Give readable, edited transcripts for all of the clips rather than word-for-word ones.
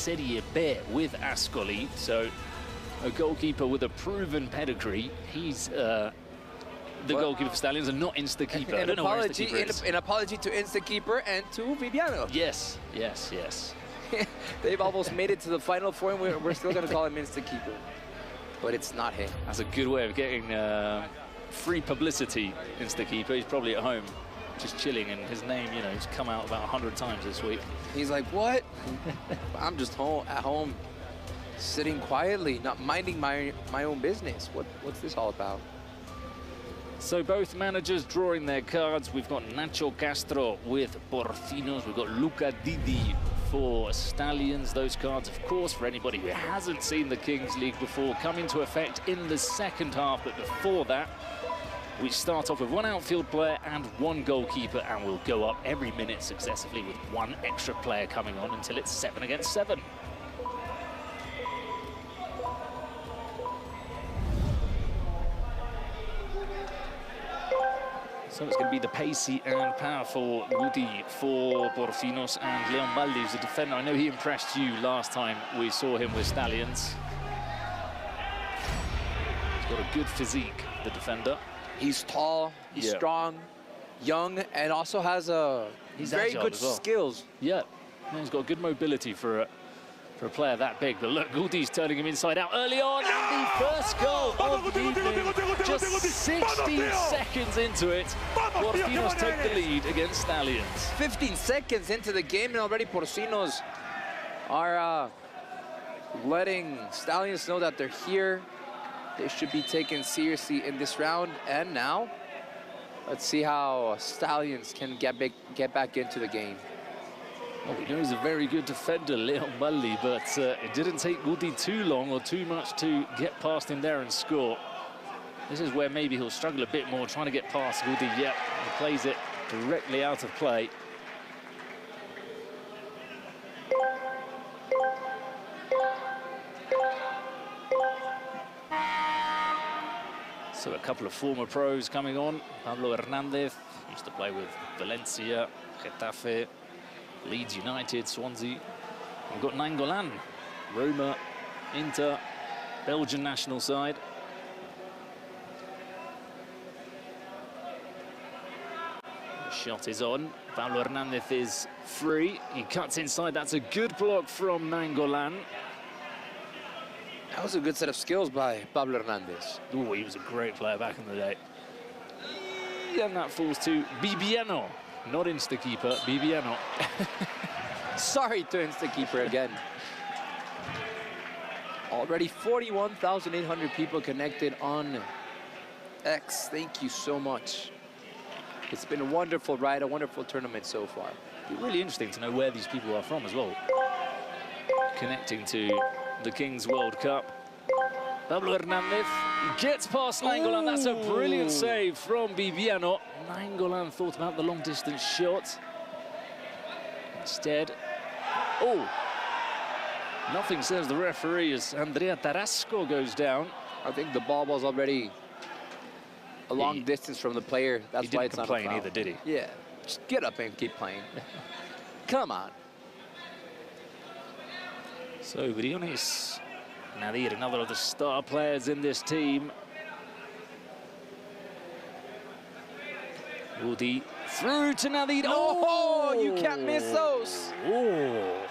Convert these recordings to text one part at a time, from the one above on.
Serie B with Ascoli, so a goalkeeper with a proven pedigree. He's the goalkeeper for Stallions and not Instakeeper. I don't know where Instakeeper is. An apology to Instakeeper and to Viviano. Yes, yes, yes. They've almost made it to the Final Four, and we're still going to call him Instakeeper. But it's not him. That's a good way of getting free publicity, Instakeeper. He's probably at home just chilling, and his name, you know, has come out about 100 times this week. He's like, what? I'm just at home, sitting quietly, not minding my own business. What's this all about? So both managers drawing their cards. We've got Nacho Castro with Porcinos. We've got Luca Didi for Stallions. Those cards, of course, for anybody who hasn't seen the Kings League before, come into effect in the second half. But before that, we start off with one outfield player and one goalkeeper, and we'll go up every minute successively with one extra player coming on until it's 7 against 7. So it's going to be the pacey and powerful Woody for Porcinos, and Leon Baldi, who's the defender. I know he impressed you last time we saw him with Stallions. He's got a good physique, the defender. He's tall, he's strong, young, and also has very good skills. Yeah, he's got good mobility for a player that big. But look, Goudi's turning him inside out early on, and the first goal of the evening, just 16 seconds into it. Porcinos take the lead against Stallions. 15 seconds into the game, and already Porcinos are letting Stallions know that they're here. They should be taken seriously in this round. And now, let's see how Stallions can get back into the game. Well, we know he's a very good defender, Leon Baldi, but it didn't take Goudi too long or too much to get past him there and score. This is where maybe he'll struggle a bit more, trying to get past Goudi. Yep, he plays it directly out of play. So a couple of former pros coming on. Pablo Hernandez used to play with Valencia, Getafe, Leeds United, Swansea. We've got Nainggolan, Roma, Inter, Belgian national side. The shot is on. Pablo Hernandez is free. He cuts inside. That's a good block from Nainggolan. That was a good set of skills by Pablo Hernandez. Oh, he was a great player back in the day. And that falls to Bibiano. Not Instakeeper, Bibiano. Sorry to Instakeeper again. Already 41,800 people connected on X. Thank you so much. It's been a wonderful ride, a wonderful tournament so far. It'd be really interesting to know where these people are from as well. Connecting to the Kings World Cup. Pablo Hernandez gets past Nainggolan. That's a brilliant save from Bibiano. Nainggolan thought about the long distance shot. Instead, nothing says the referee as Andrea Tarasco goes down. I think the ball was already a long distance from the player. That's why it's not a foul. He didn't complain either, did he? Yeah, just get up and keep playing. Come on. So Briones, Nadir, another of the star players in this team. Woody through to Nadir. Oh, you can't miss those. Oh.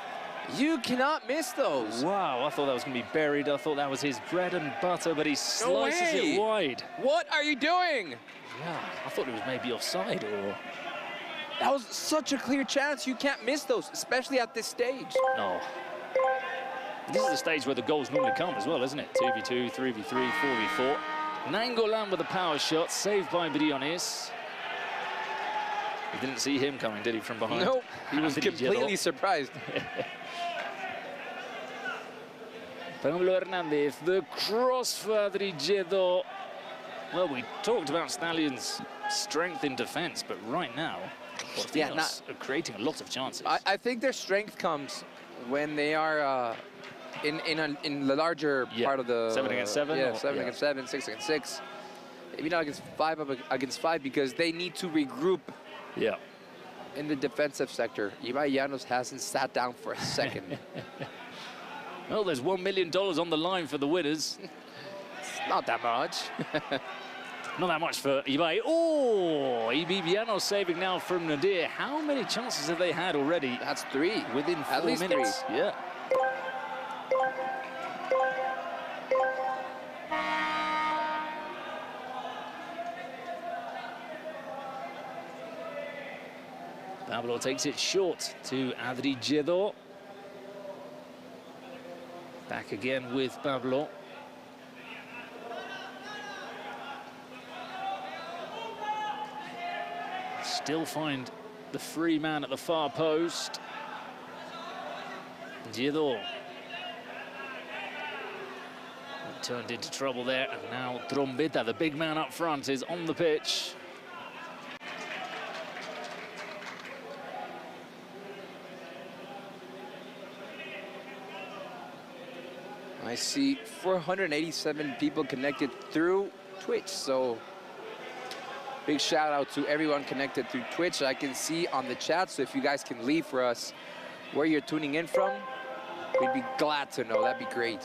You cannot miss those. Wow, I thought that was going to be buried. I thought that was his bread and butter, but he slices it wide. What are you doing? Yeah, I thought it was maybe offside or... That was such a clear chance. You can't miss those, especially at this stage. No. This is the stage where the goals normally come as well, isn't it? 2v2, 3v3, 4v4. Nainggolan with a power shot, saved by Briones. You didn't see him coming, did he, from behind? Nope, he was completely surprised. Pablo Hernandez, the cross for Adrigedo. Well, we talked about Stallions' strength in defense, but right now, Porcinos are creating a lot of chances. I think their strength comes when they are in the larger part of the 7 against 7. Yeah, 7 against 7, 6 against 6. Maybe not against 5 against 5 because they need to regroup. Yeah. In the defensive sector, Ibai Llanos hasn't sat down for a second. Well, there's $1 million on the line for the winners. It's not that much. Not that much for Ibai. Oh, Ibibiano saving now from Nadir. How many chances have they had already? That's 3. Within 4 At least minutes. 3. Yeah. Pablo takes it short to Adri Jedo. Back again with Pablo. Still find the free man at the far post. Jedo. Turned into trouble there, and now Trombetta, the big man up front, is on the pitch. I see 487 people connected through Twitch, so big shout out to everyone connected through Twitch. I can see on the chat, so if you guys can leave for us where you're tuning in from, we'd be glad to know. That'd be great.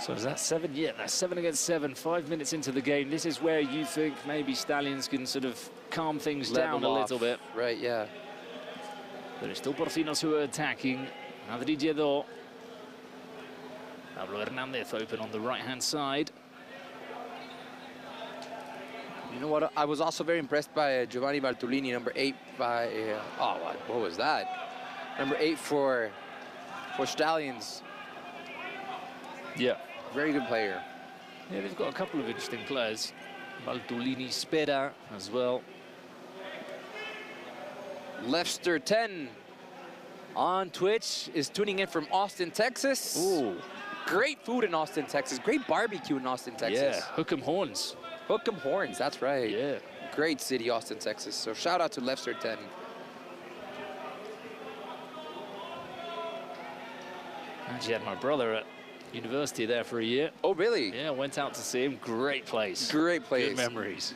So is that 7? Yeah, that's 7 against 7, 5 minutes into the game. This is where you think maybe Stallions can sort of calm things down a little bit. Right, yeah. But it's still Porcinos who are attacking. Adri Jedo. Pablo Hernandez open on the right-hand side. You know what? I was also very impressed by Giovanni Bartolini, number 8 by... oh, what was that? Number 8 for Stallions. Yeah. Very good player. Yeah, they've got a couple of interesting players. Bartolini, Spera as well. Lefster 10 on Twitch is tuning in from Austin, Texas. Ooh. Great food in Austin, Texas. Great barbecue in Austin, Texas. Yeah, hook 'em horns. Hook 'em horns, that's right. Yeah. Great city, Austin, Texas. So shout out to Lefster 10. Actually had my brother at university there for a year. Oh, really? Yeah, went out to see him. Great place. Great place. Good memories.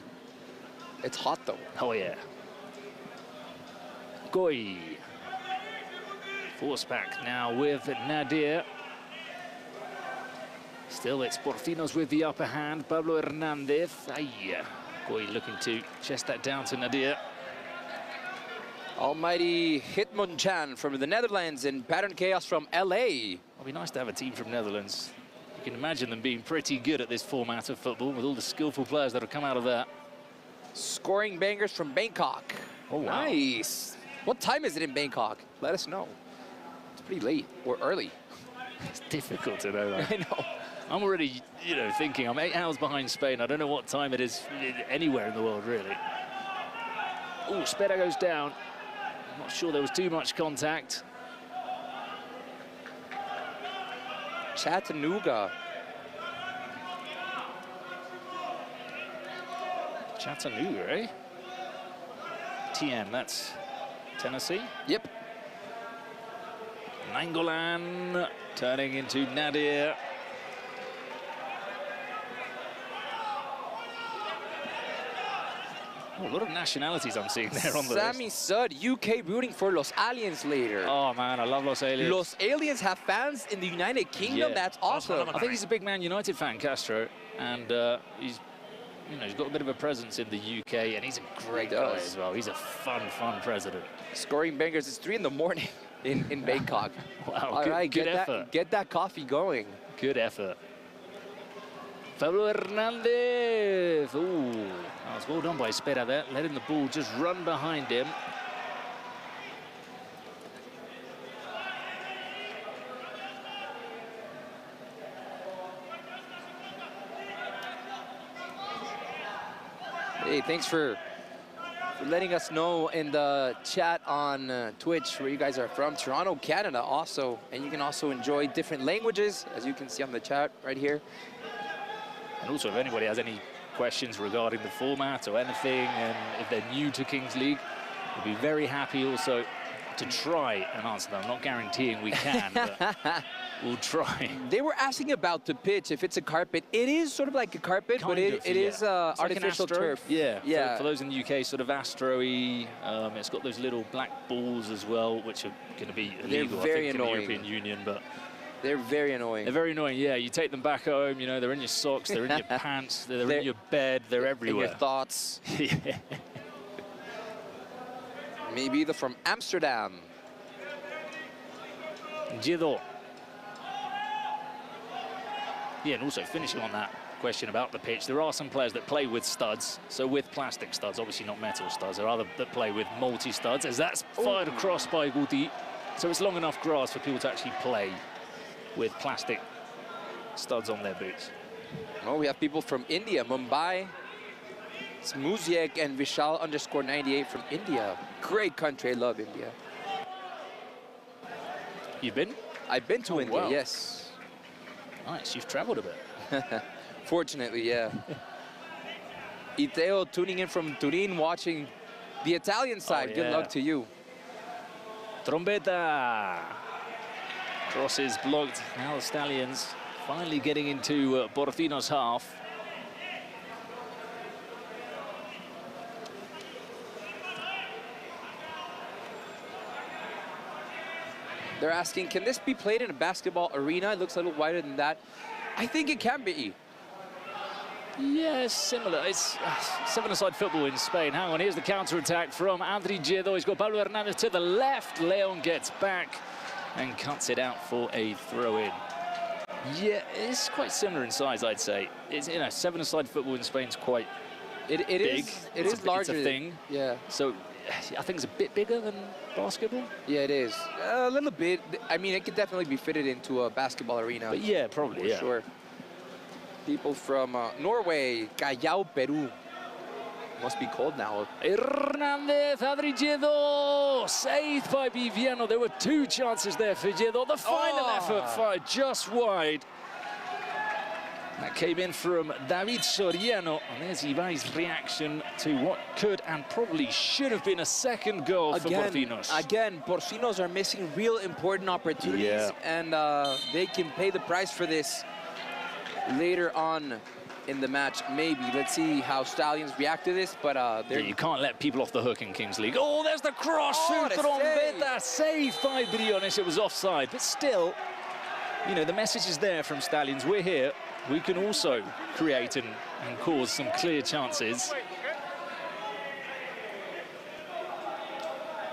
It's hot, though. Oh, yeah. Goy. Force back now with Nadir. Still, it's Porcinos with the upper hand. Pablo Hernandez. Ay, Goy looking to chest that down to Nadir. Almighty Hitmonchan from the Netherlands and Pattern Chaos from LA. It'll be nice to have a team from Netherlands. You can imagine them being pretty good at this format of football with all the skillful players that have come out of that. Scoring bangers from Bangkok. Oh, wow. Nice. What time is it in Bangkok? Let us know. It's pretty late or early. It's difficult to know that. I know. I'm already, you know, thinking I'm 8 hours behind Spain. I don't know what time it is anywhere in the world, really. Oh, Spera goes down. I'm not sure there was too much contact. Chattanooga. Chattanooga, eh? TN, that's Tennessee. Yep. Nangolan turning into Nadir. Oh, a lot of nationalities I'm seeing there on the Sammy list. Sud, UK rooting for Los Aliens later. Oh, man, I love Los Aliens. Los Aliens have fans in the United Kingdom? Yeah. That's awesome. I think he's a big Man United fan, Castro, and he's, you know, he's got a bit of a presence in the UK, and he's a great guy as well. He's a fun president. Scoring bangers. It's 3 in the morning in Bangkok. Wow, All right, good effort. Get that coffee going. Good effort. Pablo Hernandez. Ooh, that was well done by Spera there, letting the ball just run behind him. Hey, thanks for letting us know in the chat on Twitch where you guys are from. Toronto, Canada also. And you can also enjoy different languages, as you can see on the chat right here. And also, if anybody has any questions regarding the format or anything, and if they're new to Kings League, we'll be very happy also to try and answer them. I'm not guaranteeing we can, but we'll try. They were asking about the pitch, if it's a carpet. It is sort of like a carpet, but it is artificial turf. Yeah, yeah. For those in the UK, sort of Astro-y. It's got those little black balls as well, which are going to be illegal, I think, in the European Union. But they're very annoying. They're very annoying, yeah. You take them back home, you know, they're in your socks, they're in your pants, they're in your bed, they're everywhere. In your thoughts. Yeah. Maybe they're from Amsterdam. Gido. Yeah, and also finishing on that question about the pitch, there are some players that play with studs, so with plastic studs, obviously not metal studs. There are other that play with multi-studs, as that's fired across by Guti. So it's long enough grass for people to actually play with plastic studs on their boots. Oh, we have people from India, Mumbai. It's Muziek and Vishal _98 from India. Great country, I love India. You've been? I've been to India, wow. Yes. Nice, you've traveled a bit. Fortunately, yeah. Iteo tuning in from Turin, watching the Italian side. Good luck to you. Trombetta. Cross is blocked. Now the Stallions finally getting into Porcinos' half. They're asking, can this be played in a basketball arena? It looks a little wider than that. I think it can be. Yeah, similar. It's seven-a-side football in Spain. Hang on, here's the counter-attack from Andri Gido. He's got Pablo Hernandez to the left. Leon gets back and cuts it out for a throw-in. Yeah, it's quite similar in size, I'd say. It's, you know, seven-a-side football in Spain is quite big. It is larger. It's a thing. Yeah. So I think it's a bit bigger than basketball. Yeah, it is. A little bit. I mean, it could definitely be fitted into a basketball arena. But yeah, probably, for sure. People from Norway, Callao, Peru. Must be cold now. Hernandez, Adri Gido, saved by Viviano. There were two chances there for Gido. The final effort fired just wide. That came in from David Soriano. And there's Ibai's reaction to what could and probably should have been a second goal for Porcinos. Again, Porcinos are missing real important opportunities, and they can pay the price for this later on in the match, maybe. Let's see how Stallions react to this, but you can't let people off the hook in Kings League. Oh, there's the cross! Trombetta, saved by Briones. It was offside, but still, you know, the message is there from Stallions. We're here. We can also create and cause some clear chances.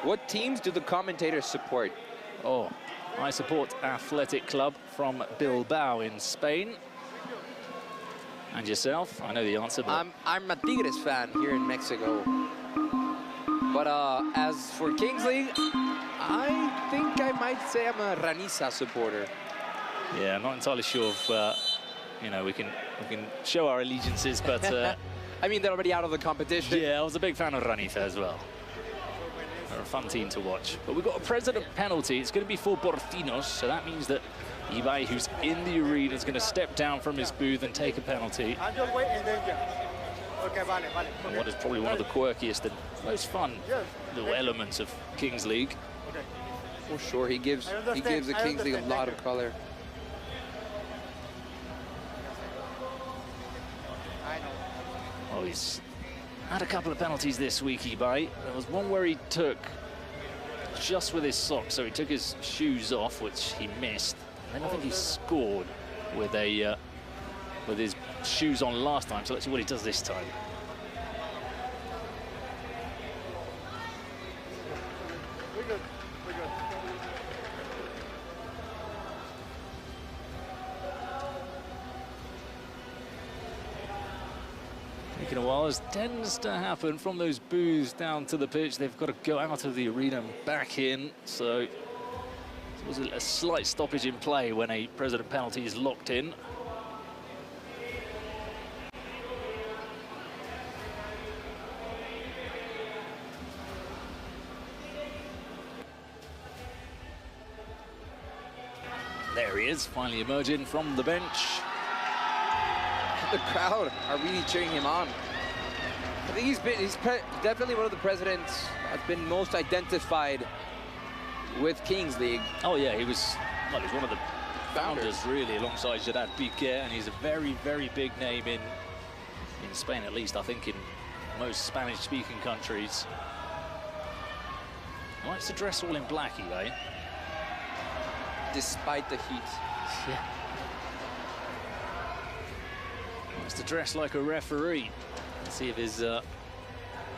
What teams do the commentators support? Oh, I support Athletic Club from Bilbao in Spain. And yourself? I know the answer, but I'm a Tigres fan here in Mexico. But as for Kings League, I think I might say I'm a Raniza supporter. Yeah, I'm not entirely sure if you know, we can show our allegiances, but I mean, they're already out of the competition. Yeah, I was a big fan of Raniza as well. They're a fun team to watch. But we've got a president penalty. It's going to be for Porcinos, so that means that Ibai, who's in the arena, is going to step down from his booth and take a penalty. And what is probably one of the quirkiest and most fun little elements of Kings League. For sure, he gives the Kings League a lot of color. Oh, he's had a couple of penalties this week, Ibai. There was one where he took just with his socks, so he took his shoes off, which he missed. And then I think he scored with his shoes on last time, so let's see what he does this time. Taking a while, as tends to happen from those booths down to the pitch. They've got to go out of the arena and back in, so it was a slight stoppage in play when a president penalty is locked in. There he is, finally emerging from the bench. The crowd are really cheering him on. I think he's definitely one of the presidents that's been most identified with Kings League. Oh yeah, he was one of the founders really, alongside Gerard Piqué, and he's a very, very big name in Spain, at least I think in most Spanish-speaking countries. He likes to dress all in black, eh? Despite the heat. Yeah. Likes to dress like a referee. Let's see if his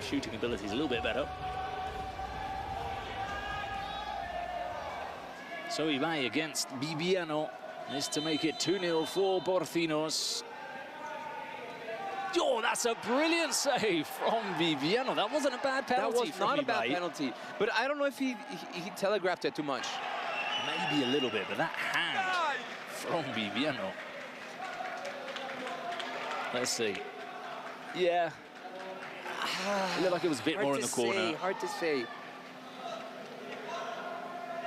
shooting ability is a little bit better. So Ibai against Viviano is to make it 2-0 for Porcinos. Oh, that's a brilliant save from Viviano. That wasn't a bad penalty. That was not a bad penalty, but I don't know if he telegraphed it too much. Maybe a little bit, but that hand from Viviano. Let's see. Yeah. It looked like it was a bit more in the corner. Hard to say.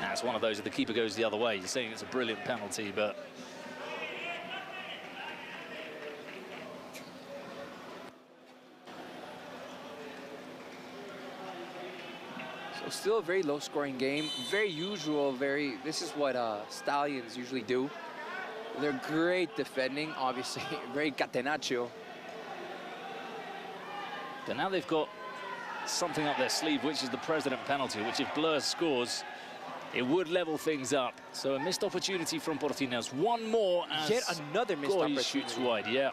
Nah, it's one of those if the keeper goes the other way. You're saying it's a brilliant penalty, but... So still a very low-scoring game. Very usual, this is what Stallions usually do. They're great defending, obviously. Very catenaccio. But now they've got something up their sleeve, which is the President penalty, which if Blur scores, it would level things up. So a missed opportunity from Porcinos. One more as yet another missed opportunity. Shoots wide, yeah.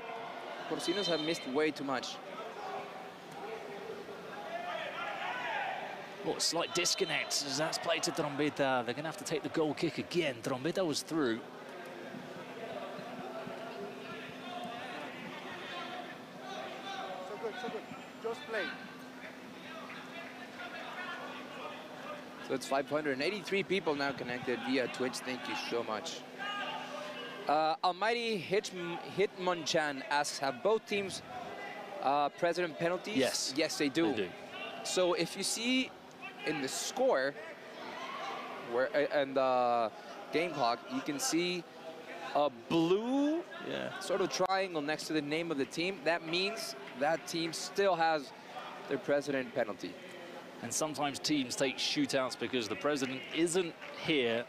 Porcinos have missed way too much. Oh, slight disconnect as that's played to Trombetta. They're going to have to take the goal kick again. Trombetta was through. So good. Just play. So it's 583 people now connected via Twitch. Thank you so much. Almighty Hitmonchan asks, have both teams President penalties? Yes. Yes, they do. They do. So if you see in the score and the game clock, you can see a blue sort of triangle next to the name of the team. That means that team still has their President penalty. And sometimes teams take shootouts because the President isn't here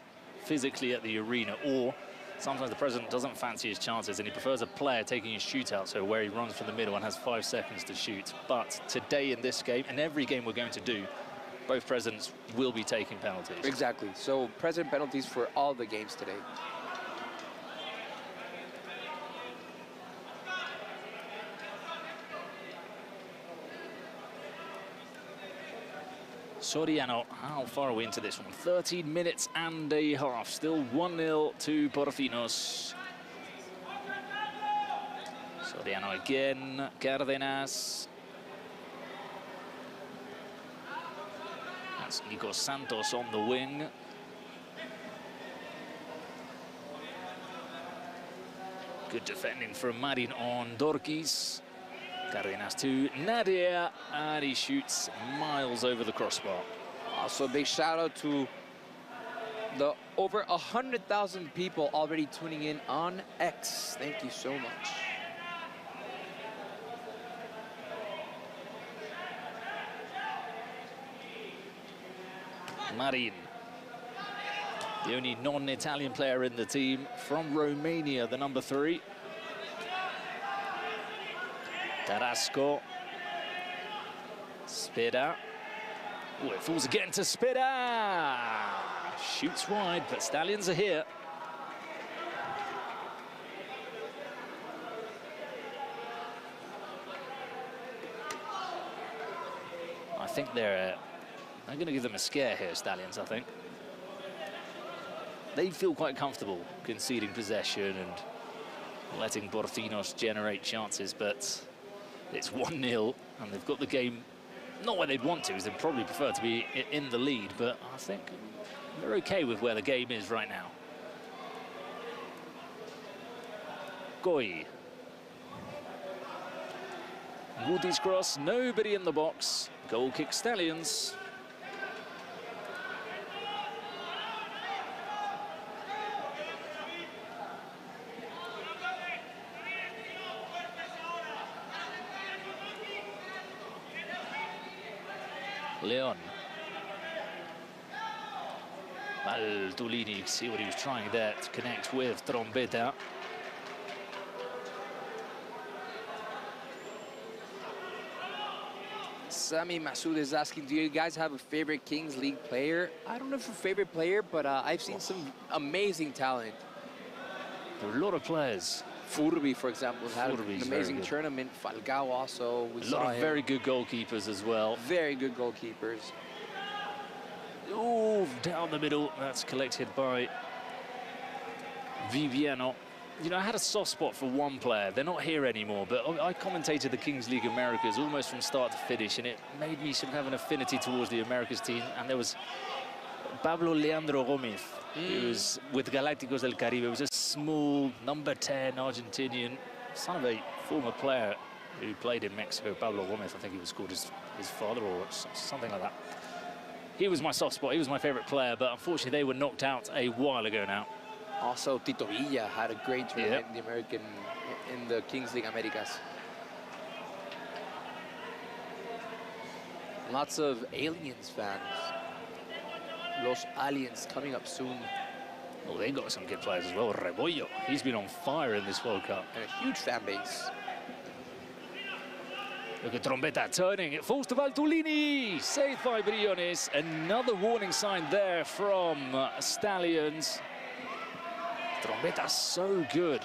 physically at the arena, or sometimes the President doesn't fancy his chances and he prefers a player taking a shootout, so where he runs from the middle and has 5 seconds to shoot. But today in this game, and every game we're going to do, both Presidents will be taking penalties. Exactly. So President penalties for all the games today. Soriano, how far are we into this one? 13 minutes and a half. Still 1-0 to Porcinos. Soriano again. Cárdenas. That's Nico Santos on the wing. Good defending from Marin on Dorkis. Cárdenas to Nadia, and he shoots miles over the crossbar. Also a big shout out to the over 100,000 people already tuning in on X. Thank you so much. Marin, the only non-Italian player in the team, from Romania, the number 3. Tarasco. Spida. Oh, it falls again to Spida. Shoots wide, but Stallions are here. I think they're going to give them a scare here, Stallions, I think. They feel quite comfortable conceding possession and letting Porcinos generate chances, but it's 1-0, and they've got the game not where they'd want to, as they'd probably prefer to be in the lead, but I think they're okay with where the game is right now. Goy. Guti's cross, nobody in the box. Goal kick Stallions. Leon. Baltolini, see what he was trying there to connect with Trombetta. Sami Masoud is asking, do you guys have a favorite Kings League player? I don't know if a favorite player, but I've seen some amazing talent. There are a lot of players. Furby, for example, had Furby's an very amazing good. tournament. Falcao also. A lot of very good goalkeepers as well. Very good goalkeepers. Ooh, down the middle. That's collected by Viviano. You know, I had a soft spot for one player. They're not here anymore, but I commentated the Kings League Americas almost from start to finish, and it made me sort of have an affinity towards the Americas team. And there was Pablo Leandro Gomez, who was with Galácticos del Caribe. He was a small number 10 Argentinian, son of a former player who played in Mexico, Pablo Gomez. I think he was called his father or something like that. He was my soft spot. He was my favorite player, but unfortunately they were knocked out a while ago now. Also, Tito Villa had a great tournament in the Kings League Americas. Lots of Aliens fans. Los Aliens coming up soon. Oh, they got some good players as well. Rebollo, he's been on fire in this World Cup. And a huge fan base. Look at Trombetta turning. It falls to Baltolini. Saved by Briones. Another warning sign there from Stallions. Trombetta's so good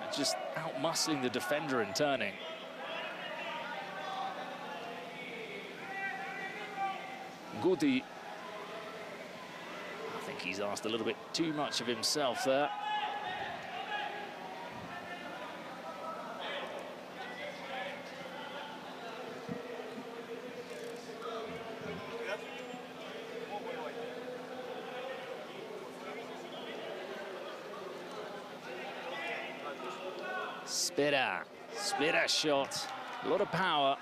at just out-muscling the defender and turning. Guti, I think he's asked a little bit too much of himself there. Spera shot, a lot of power,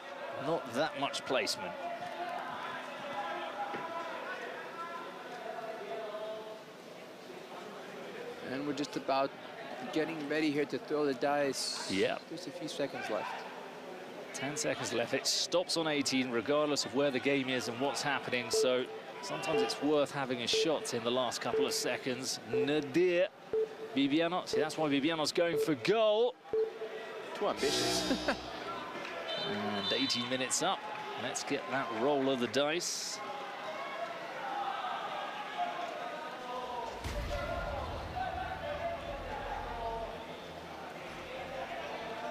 not that much placement. And we're just about getting ready here to throw the dice. Yeah. There's a few seconds left. 10 seconds left. It stops on 18, regardless of where the game is and what's happening. So sometimes it's worth having a shot in the last couple of seconds. Nadir, Viviano. See, that's why Viviano's going for goal. Too ambitious. And 18 minutes up. Let's get that roll of the dice.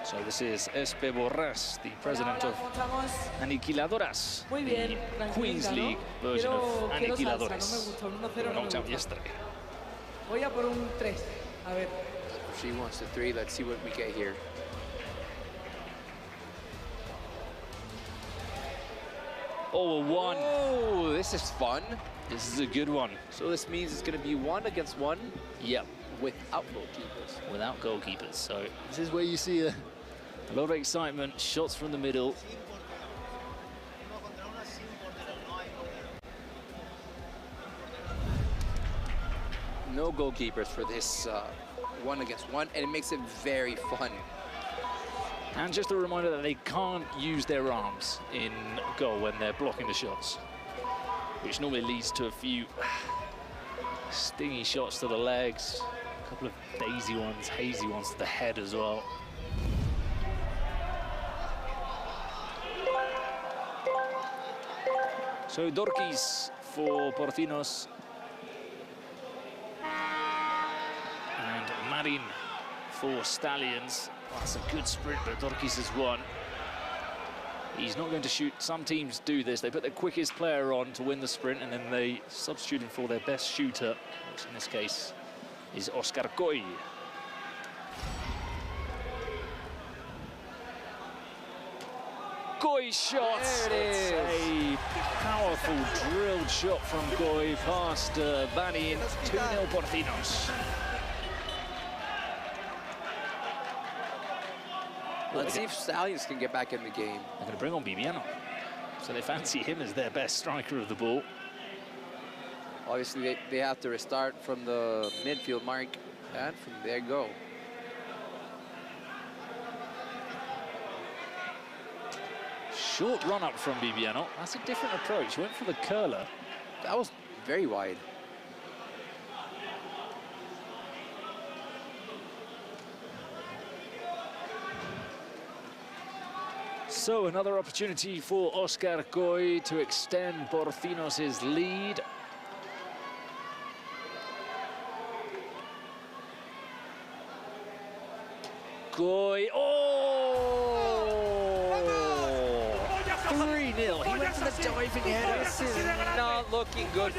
So this is Espe Borràs, the president of Aniquiladoras, the Queens League version of Aniquiladores. They were knocked out yesterday. Voy a por un 3. A ver. She wants the 3. Let's see what we get here. Oh, a 1. Oh, this is fun. This is a good one. So this means it's going to be 1 against 1. Yep. Without goalkeepers. Without goalkeepers. So this is where you see a lot of excitement. Shots from the middle. No goalkeepers for this 1 against 1, and it makes it very fun. And just a reminder that they can't use their arms in goal when they're blocking the shots, which normally leads to a few stingy shots to the legs, a couple of daisy ones, hazy ones to the head as well. So Dorquis for Porcinos. And Marin for Stallions. That's a good sprint, but Dorquis has won. He's not going to shoot. Some teams do this. They put their quickest player on to win the sprint, and then they substitute him for their best shooter, which in this case is Oscar Coy. Coy shot. There it is. It's a powerful drilled shot from Coy past Banin. 2-0 Porcinos. Let's see if Stallions can get back in the game. They're going to bring on Viviano. So they fancy him as their best striker of the ball. Obviously, they have to restart from the midfield mark, and from there go. Short run up from Viviano. That's a different approach. He went for the curler. That was very wide. So another opportunity for Oscar Coy to extend Porcinos' lead. Coy, oh! 3-0, he went for the diving header. This is not looking good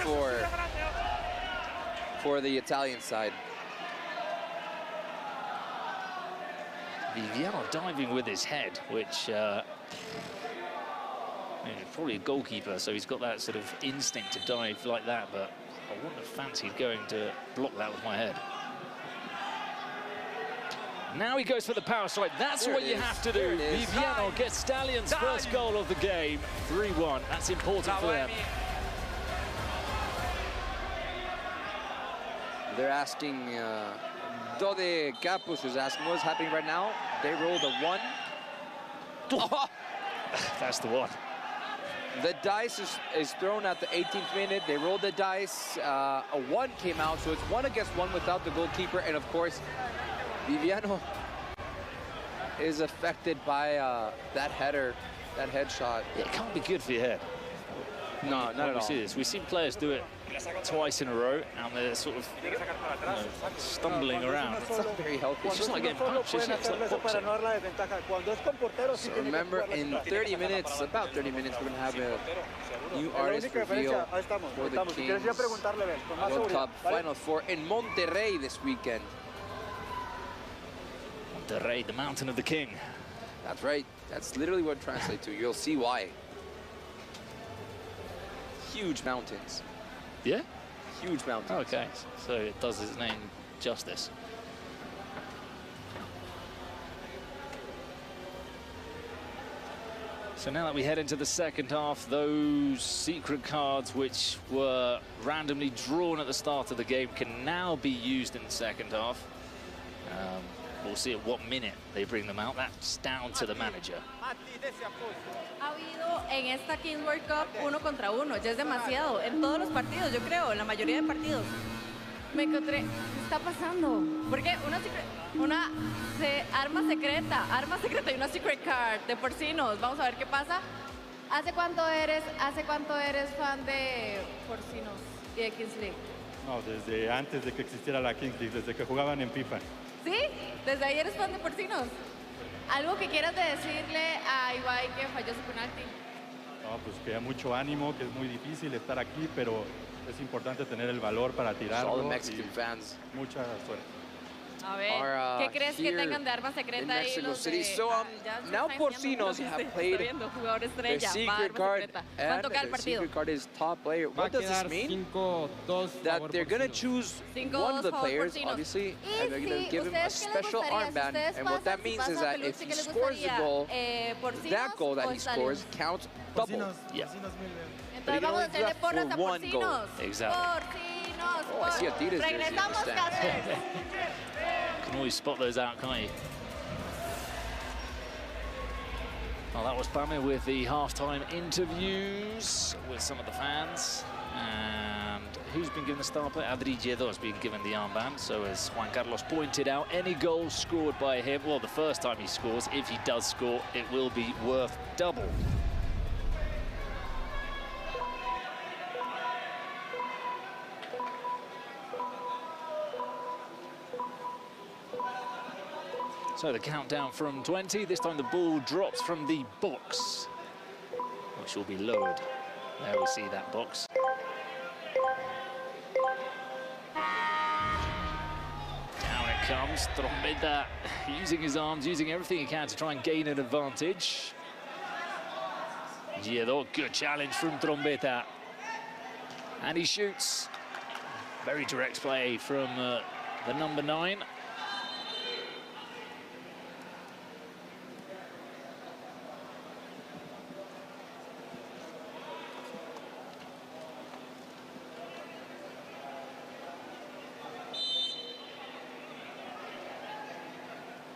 for the Italian side. Viviano diving with his head, which probably a goalkeeper, so he's got that sort of instinct to dive like that, but I wouldn't have fancied going to block that with my head. Now he goes for the power strike. That's what you have to do. Viviano gets Stallions' first goal of the game. 3-1. That's important for them. They're asking, Dode Capus is asking what's happening right now. They rolled a 1. Oh. That's the one. The dice is thrown at the 18th minute. They rolled the dice. A 1 came out, so it's 1 against 1 without the goalkeeper. And of course, Viviano is affected by that header, that headshot. Yeah, it can't be good for your head. No, not at all. We see this. We've seen players do it twice in a row, and they're sort of stumbling around. It's not very healthy. It's just like getting punched, isn't it? It's like boxing. So remember, in 30 minutes, about 30 minutes, we're going to have a new artist reveal for the Kings World Cup Final Four in Monterrey this weekend. Monterrey, the mountain of the king. That's right. That's literally what it translates to. You'll see why. Huge mountains. Yeah? Huge mountains. Okay, so it does its name justice. So now that we head into the second half, those secret cards which were randomly drawn at the start of the game can now be used in the second half. We'll see at what minute they bring them out. That's down to the manager. Ha habido en esta Kings World Cup 1 contra 1, ya es demasiado, en todos los partidos, yo creo, en la mayoría de partidos. Me encontré, ¿qué está pasando? Porque una arma secreta y una secret card de Porcinos. Vamos a ver qué pasa. ¿Hace cuánto eres fan de Porcinos y de Kings League? No, desde antes de que existiera la Kings League, desde que jugaban en FIFA. ¿Sí? ¿Desde ahí eres fan de Porcinos? ¿Algo que quieras decirle a Ibai que falló su penalti? No, pues que mucho ánimo, que es muy difícil estar aquí, pero es importante tener el valor para tirarlo. All the Mexican fans. Mucha suerte. A ver, ¿qué crees que tengan de arma secreta ahí los de... So now Porcinos have played the secret card, and the secret card is top player. What does this mean? That they're going to choose one of the players, obviously, and they're going to give him a special armband. And what that means is that if he scores the goal, that goal that he scores counts double. Yeah. Entonces vamos a hacerle porras a Porcinos. Exactly. Oh, I see Adidas jersey in the Regresamos, stand. Cáceres. Can always spot those out, can't you? Well, that was Pame with the halftime interviews with some of the fans. And who's been given the star player? Adri Lledó has been given the armband. So as Juan Carlos pointed out, any goal scored by him, well, the first time he scores, if he does score, it will be worth double. So the countdown from 20, this time the ball drops from the box, which will be lowered. There we see that box. Down it comes, Trombetta using his arms, using everything he can to try and gain an advantage. Lledó, good challenge from Trombetta. And he shoots. Very direct play from the number 9.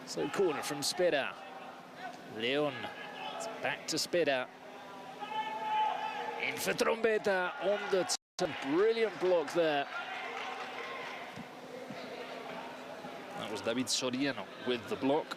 So corner from Spera. Leon, it's back to Spera. In for Trombetta on the brilliant block there. That was David Soriano with the block.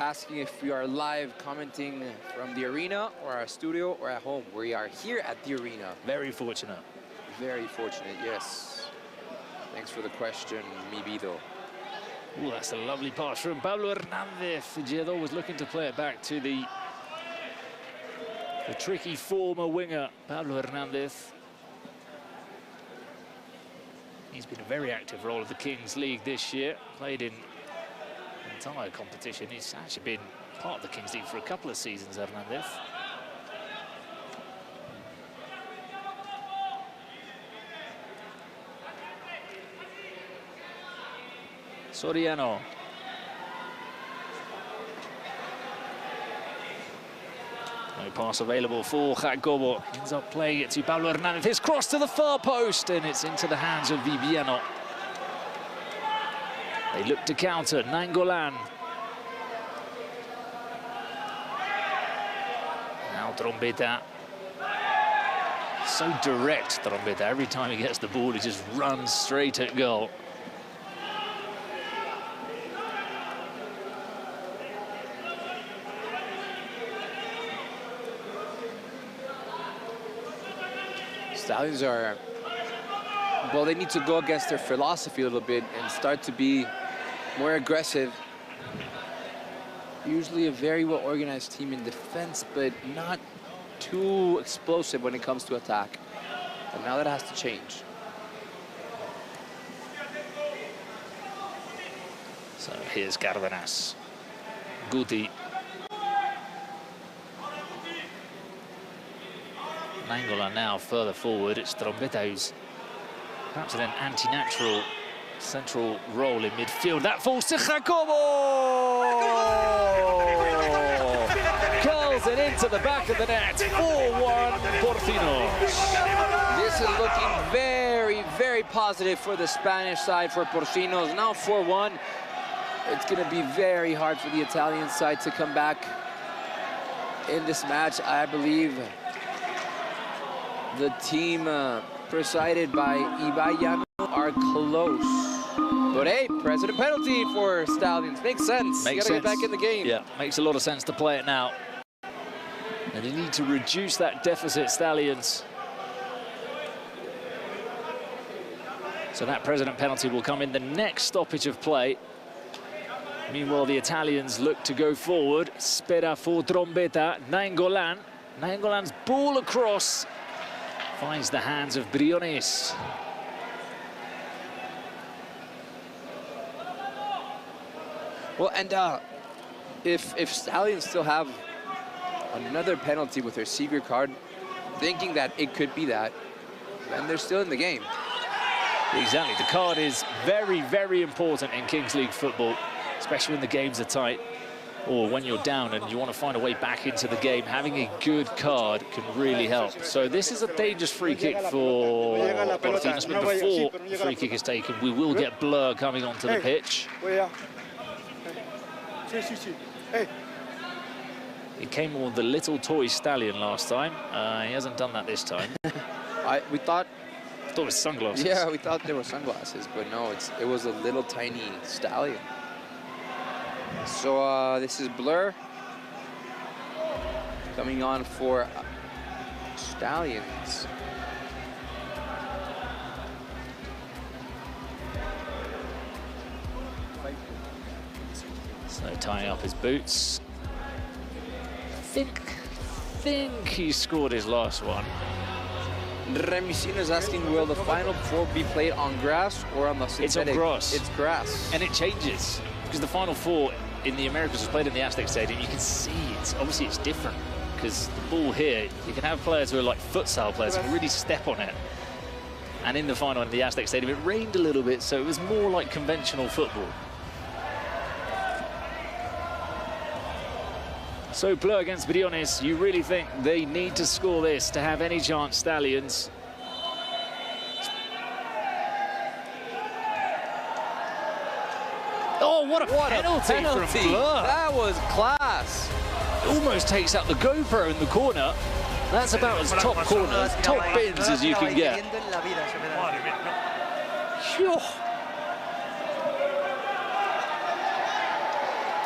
asking if we are live commenting from the arena or our studio or at home. We are here at the arena. Very fortunate. Very fortunate, yes. Thanks for the question, Mibido. Ooh, that's a lovely pass from Pablo Hernandez. Figueredo was looking to play it back to the tricky former winger, Pablo Hernandez. He's been a very active role of the Kings League this year. Played in the entire competition. He's actually been part of the Kings League for a couple of seasons, Hernandez. Soriano. No pass available for Jacobo. Ends up playing it to Pablo Hernandez. His cross to the far post, and it's into the hands of Viviano. They look to counter. Nainggolan. Now Trombetta. So direct, Trombetta. Every time he gets the ball, he just runs straight at goal. Stallions are, well, they need to go against their philosophy a little bit and start to be more aggressive. Usually a very well-organized team in defense, but not too explosive when it comes to attack. And now that has to change. So here's Cardenas. Guti. Nainggolan now further forward. It's Trombetta who's perhaps in an anti-natural central role in midfield. That falls to Jacobo! Curls it into the back of the net. 4-1 Porcinos. This is looking very, very positive for the Spanish side for Porcinos. Now 4-1. It's going to be very hard for the Italian side to come back in this match, I believe. The team presided by Ibayano are close. But hey, president penalty for Stallions. Makes sense. Makes You sense. gotta get back in the game. Yeah, makes a lot of sense to play it now. And they need to reduce that deficit, Stallions. So that president penalty will come in the next stoppage of play. Meanwhile, the Italians look to go forward. Spera for Trombetta. Nainggolan. Nainggolan's ball across. Finds the hands of Briones. Well, and if Stallions still have another penalty with their Seager card, thinking that it could be that, then they're still in the game. Exactly. The card is very, very important in Kings League football, especially when the games are tight or when you're down and you want to find a way back into the game. Having a good card can really help. So this is a dangerous free kick for Porcinos, but before the free kick is taken, we will get Blur coming onto the pitch. He came with the little toy stallion last time. He hasn't done that this time. We thought it was sunglasses. Yeah, we thought they were sunglasses, but no, it was a little tiny stallion. So this is Blur coming on for Stallions. So tying up his boots. Think he scored his last one. Remisino is asking, will the Final Four be played on grass or on the synthetic? It's on grass. It's grass. And it changes, because the Final Four in the Americas was played in the Aztec Stadium. You can see obviously it's different, because the ball here, you can have players who are like futsal players who can really step on it. And in the final in the Aztec Stadium, it rained a little bit, so it was more like conventional football. So Blur against Briones, you really think they need to score this to have any chance, Stallions? Oh, what a penalty from Blur. That was class. Almost takes out the GoPro in the corner. That's about as top corners, top bins as you can get.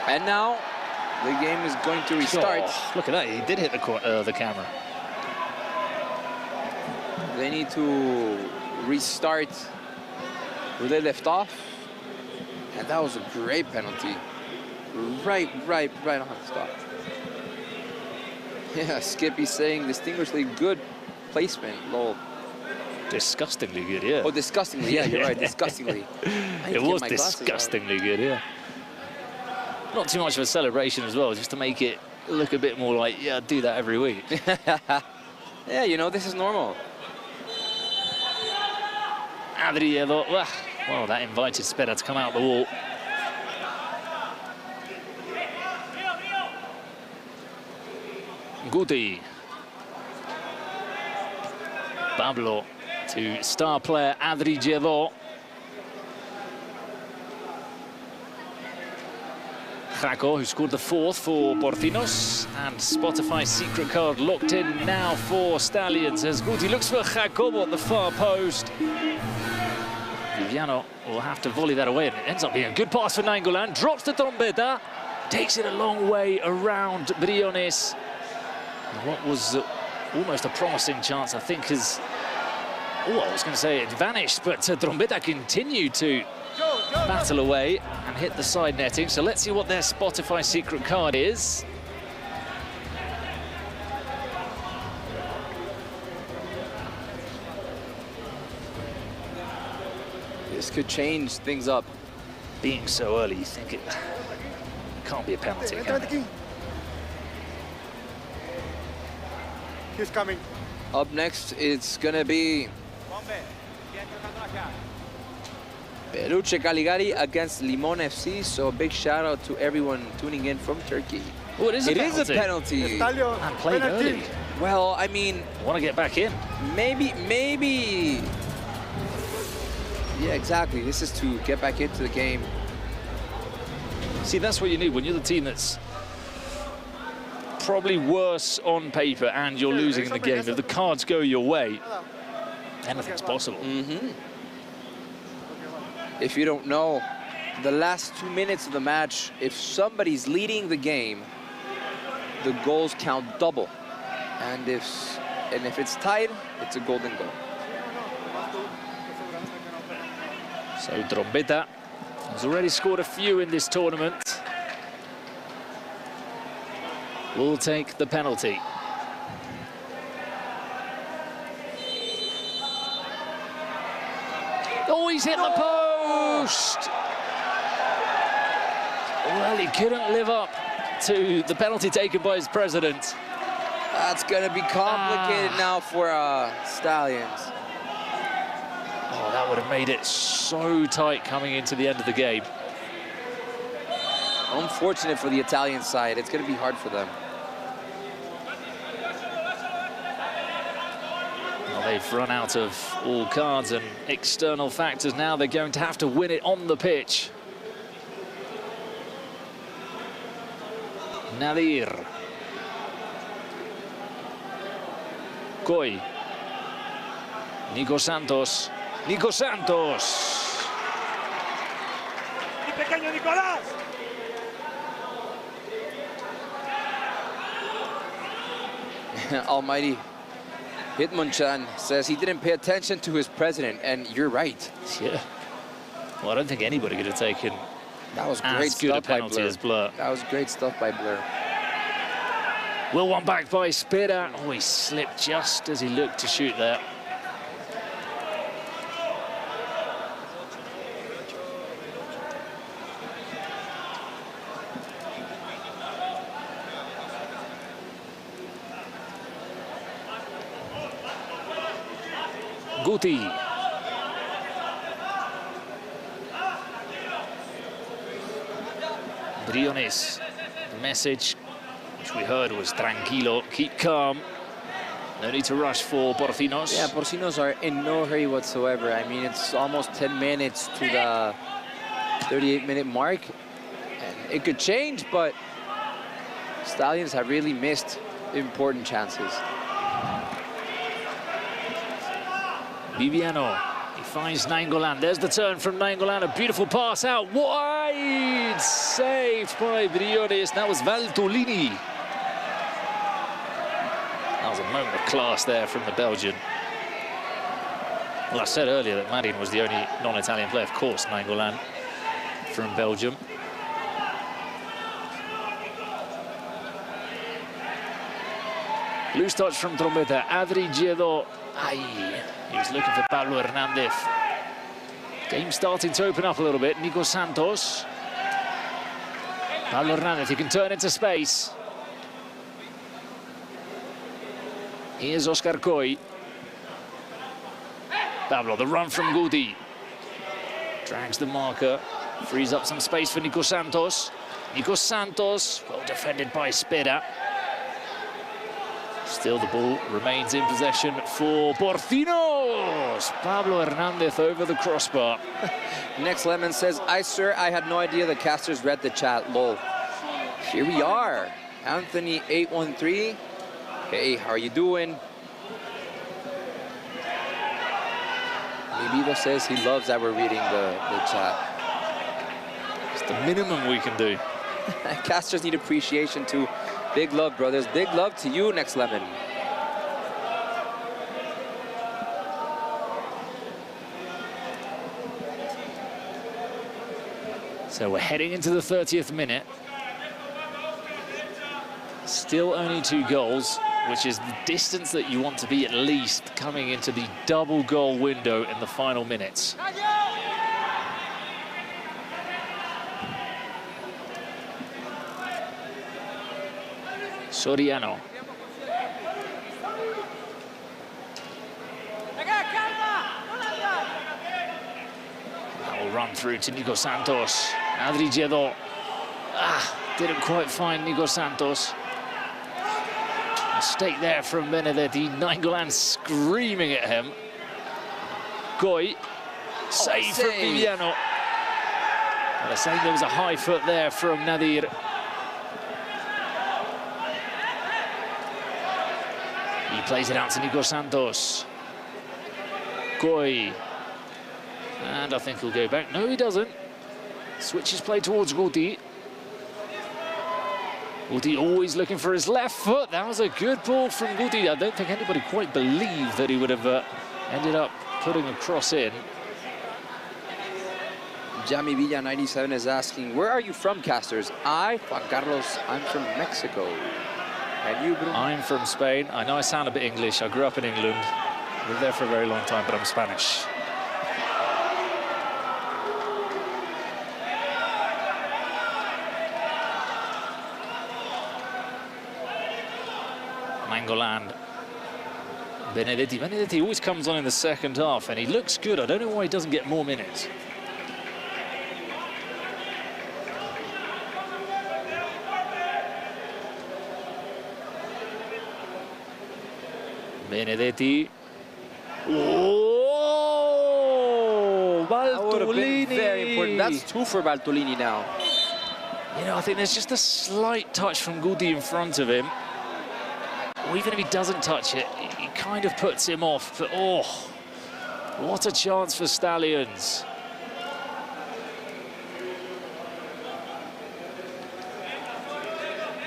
And now the game is going to restart. Oh, look at that, he did hit the camera. They need to restart where they left off. And that was a great penalty. Right on the stop. Yeah, Skippy saying distinguishedly good placement, lol. Disgustingly good, yeah. Oh, disgustingly, yeah, you're right, disgustingly. It was disgustingly good, yeah. Not too much of a celebration as well, just to make it look a bit more like, yeah, I'd do that every week. Yeah, you know, this is normal. Adriano, well, that invited Spera to come out the wall. Guti. Pablo to star player Adri Jevo. Jaco, who scored the 4th for Porcinos, and Spotify's secret card locked in now for Stallions as Guti looks for Jacobo at the far post. Viviano will have to volley that away, and it ends up being a good pass for Nainggolan. Drops the Trombetta, takes it a long way around Briones. What was almost a promising chance, I think, is... Oh, I was going to say it vanished, but Trombetta continued to battle away and hit the side netting. So let's see what their Spotify secret card is. This could change things up. Being so early, you think it can't be a penalty, can it? He's coming. Up next, it's gonna be Peluche Caligari against Limon FC. So a big shout out to everyone tuning in from Turkey. Oh, it is a It penalty. is a penalty. Stallion, And played penalty. early. Well, I mean, Want to get back in. maybe. Yeah, exactly. This is to get back into the game. See, that's what you need when you're the team that's probably worse on paper and you're losing in the game. If the cards go your way, anything's possible. If you don't know, the last 2 minutes of the match, if somebody's leading the game, the goals count double. And if it's tied, it's a golden goal. So Trombetta has already scored a few in this tournament. Will take the penalty. Oh, he's hit the post! Well, he couldn't live up to the penalty taken by his president. That's gonna be complicated now for Stallions. Oh, that would have made it so tight coming into the end of the game. Unfortunate for the Italian side. It's gonna be hard for them. Well, they've run out of all cards and external factors. Now they're going to have to win it on the pitch. Nadir. Coy. Nico Santos. Nico Santos. ¡Mi pequeño Nicolás! Almighty Hitmonchan says he didn't pay attention to his president, and you're right. Yeah. Well, I don't think anybody could have taken That was great as good a stuff by penalty Blur. as Blur. That was great stuff by Blur. Will one back by Spera. Oh, he slipped just as he looked to shoot there. Guti. Briones. The message which we heard was tranquilo, keep calm. No need to rush for Porcinos. Yeah, Porcinos are in no hurry whatsoever. I mean, it's almost 10 minutes to the 38-minute mark. And it could change, but Stallions have really missed important chances. Viviano. He finds Nainggolan. There's the turn from Nainggolan. A beautiful pass out wide. Saved by Briones. That was Valtolini. That was a moment of class there from the Belgian. Well, I said earlier that Marin was the only non-Italian player. Of course, Nainggolan from Belgium. Loose touch from Trombetta. Adri Giedo. Aye. He was looking for Pablo Hernandez. Game starting to open up a little bit. Nico Santos. Pablo Hernandez, he can turn into space. Here's Oscar Coy. Pablo, the run from Guti. Drags the marker. Frees up some space for Nico Santos. Nico Santos, well defended by Spera. Still the ball remains in possession for Porcinos. Pablo Hernandez over the crossbar. Next Lemon says, sir, I had no idea the casters read the chat, lol. Here we are. Anthony813. Hey, how are you doing? Mibido says he loves that we're reading the chat. It's the minimum we can do. Casters need appreciation too. Big love, brothers. Big love to you, Next Lemon. So we're heading into the 30th minute. Still only 2 goals, which is the distance that you want to be at least coming into the double goal window in the final minutes. Soriano. That will run through to Nico Santos. Adri Giedo. Didn't quite find Nico Santos. Mistake there from Benedetti. Nainggolan screaming at him. Coy. Save from Viviano. Well, they're saying there was a high foot there from Nadir. He plays it out to Nico Santos. Coy. And I think he'll go back. No, he doesn't. Switches play towards Guti. Guti always looking for his left foot. That was a good ball from Guti. I don't think anybody quite believed that he would have ended up putting a cross in. Jamie Villa 97 is asking, where are you from, casters? Juan Carlos, I'm from Mexico. And you, Bruno? I'm from Spain. I know I sound a bit English. I grew up in England. Lived there for a very long time, but I'm Spanish. Nainggolan. Benedetti. Benedetti always comes on in the second half, and he looks good. I don't know why he doesn't get more minutes. Benedetti. Oh, Valtolini. Very important. That's 2 for Valtolini now. You know, I think there's just a slight touch from Guti in front of him. Or even if he doesn't touch it, he kind of puts him off. But oh, what a chance for Stallions.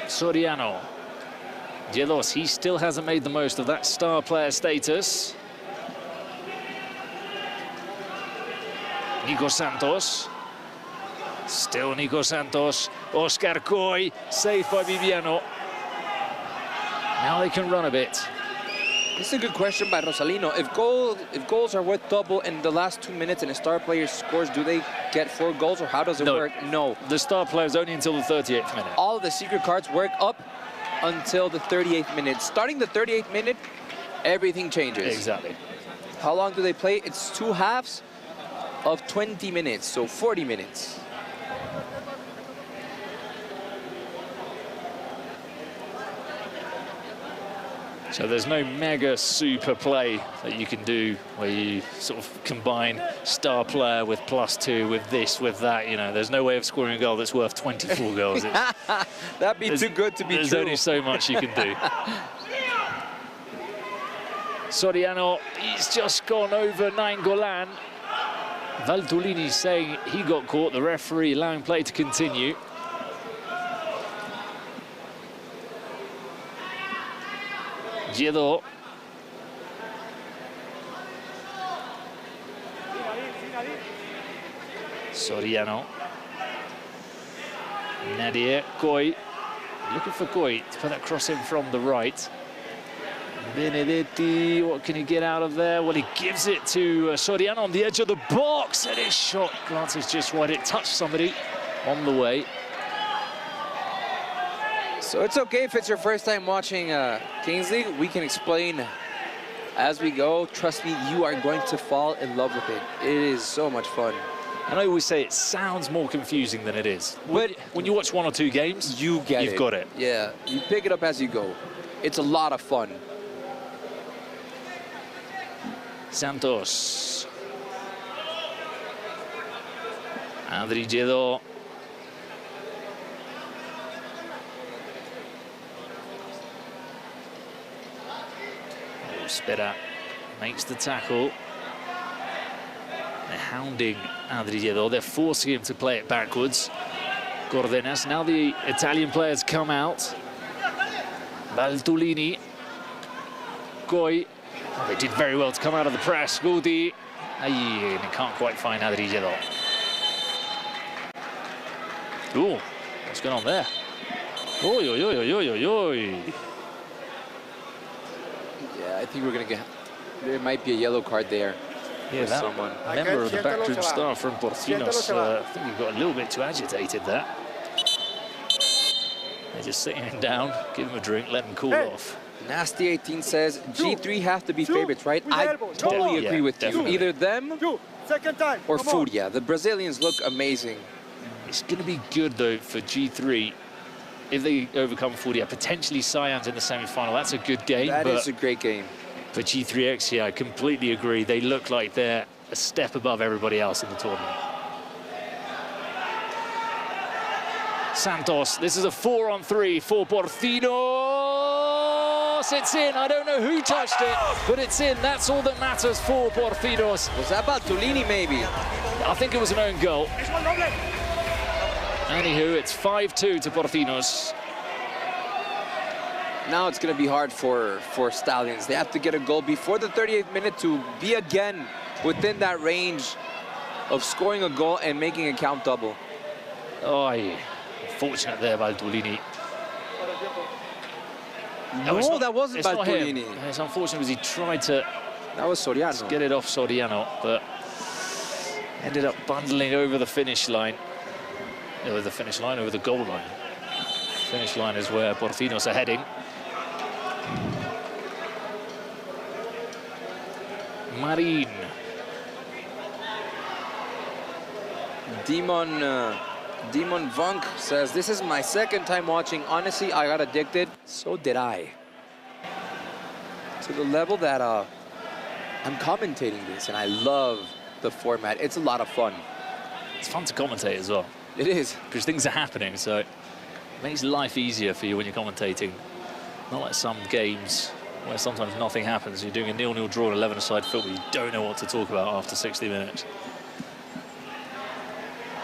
Soriano. Giedos, he still hasn't made the most of that star player status. Nico Santos. Still Nico Santos. Oscar Coy, saved by Viviano. Now they can run a bit. This is a good question by Rosalino. If goals are worth double in the last 2 minutes and a star player scores, do they get 4 goals, or how does it work? No. The star player is only until the 38th minute. All of the secret cards work up until the 38th minute. Starting the 38th minute, everything changes. Exactly. How long do they play? It's 2 halves of 20 minutes, so 40 minutes. So there's no mega super play that you can do where you sort of combine star player with +2 with this, with that. You know, there's no way of scoring a goal that's worth 24 goals. That'd be too good to be true. There's only so much you can do. Soriano, he's just gone over Nainggolan. Valtolini saying he got caught, the referee allowing play to continue. Giedo. Soriano. Nadir, Coy. Looking for Coy to put that cross in from the right. Benedetti, what can he get out of there? Well, he gives it to Soriano on the edge of the box, and his shot glances just wide. It touched somebody on the way. So it's okay if it's your first time watching Kings League. We can explain as we go. Trust me, you are going to fall in love with it. It is so much fun. And I always say it sounds more confusing than it is. But when you watch 1 or 2 games, you've got it. Yeah, you pick it up as you go. It's a lot of fun. Santos. Adri Giedo. Spera makes the tackle. They're hounding Adri Giedo. They're forcing him to play it backwards. Cordenas. Now the Italian players come out. Valtolini. Coy. Oh, they did very well to come out of the press. Gudi. And they can't quite find Adri Giedo. Ooh, what's going on there? Oi, oi, oi, oi, oi, oi. Yeah, I think we're going to get... There might be a yellow card there. Yeah, that someone. member of the backroom staff from Porcinos, I think he got a little bit too agitated there. They're just sitting him down, give him a drink, let him cool off. Nasty 18 says G3 have to be favorites, right? I totally agree with you. Definitely. Either them or Furia. The Brazilians look amazing. It's going to be good, though, for G3 if they overcome Furia. Potentially Stallions in the semi-final. That's a good game. That is a great game. For G3X, yeah, I completely agree. They look like they're a step above everybody else in the tournament. Santos, this is a 4-on-3 for Porcinos. It's in. I don't know who touched it, but it's in. That's all that matters for Porcinos. Was that Valtolini, maybe? I think it was an own goal. Anywho, it's 5-2 to Porcinos. Now it's going to be hard for Stallions. They have to get a goal before the 38th minute to be again within that range of scoring a goal and making a count double. Oh, yeah. Unfortunate there, Valtolini. No, that wasn't Valtolini. It's unfortunate because he tried to That was Soriano. Get it off Soriano, but ended up bundling over the finish line. Over the finish line, over the goal line. Finish line is where Porcinos are heading. Marin. Demon Vunk says, this is my second time watching. Honestly, I got addicted. So did I. To the level that I'm commentating this, and I love the format. It's a lot of fun. It's fun to commentate as well. It is. Because things are happening, so it makes life easier for you when you're commentating. Not like some games where sometimes nothing happens. You're doing a 0-0 draw, 11-a-side football. You don't know what to talk about after 60 minutes.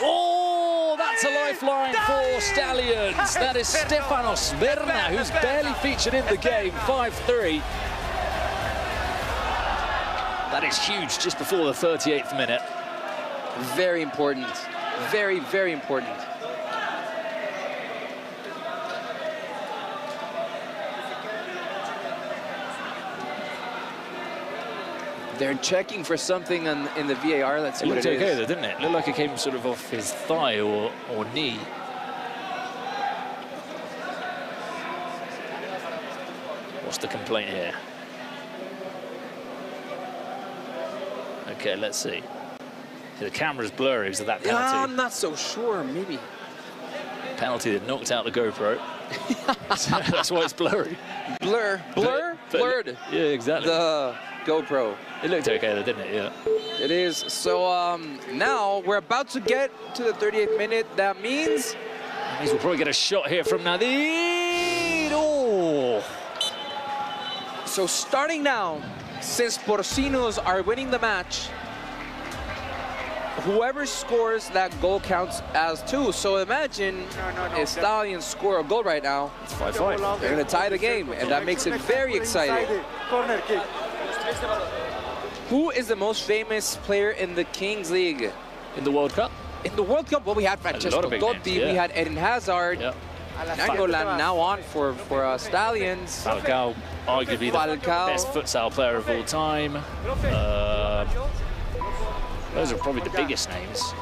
Oh, that's a lifeline for Stallions. That is Stefanos Berna, who's barely featured in the game, 5-3. That is huge, just before the 38th minute. Very important. Very, very important. They're checking for something in the VAR. Let's see what it is. It looked okay though, didn't it? It looked like it came sort of off his thigh or knee. What's the complaint here? Okay, let's see. The camera's blurry because of that penalty. Yeah, I'm not so sure, maybe. Penalty that knocked out the GoPro. That's why it's blurry. Blurred. Yeah, exactly. The GoPro. It looked okay though, didn't it? Yeah. It is. So now we're about to get to the 38th minute. That means we'll probably get a shot here from Nadir. Oh! So starting now, since Porcinos are winning the match, whoever scores that goal counts as 2. So imagine if Stallions score a goal right now, It's 5-5. they're going to tie the game, and that makes it very exciting. Corner kick. Who is the most famous player in the Kings League? In the World Cup? In the World Cup, well, we had Francesco big Totti, names, yeah. we had Eden Hazard, Yeah. Nangolan now on for Stallions. Falcao, arguably the Falcao. best futsal player of all time. Those are probably the biggest names.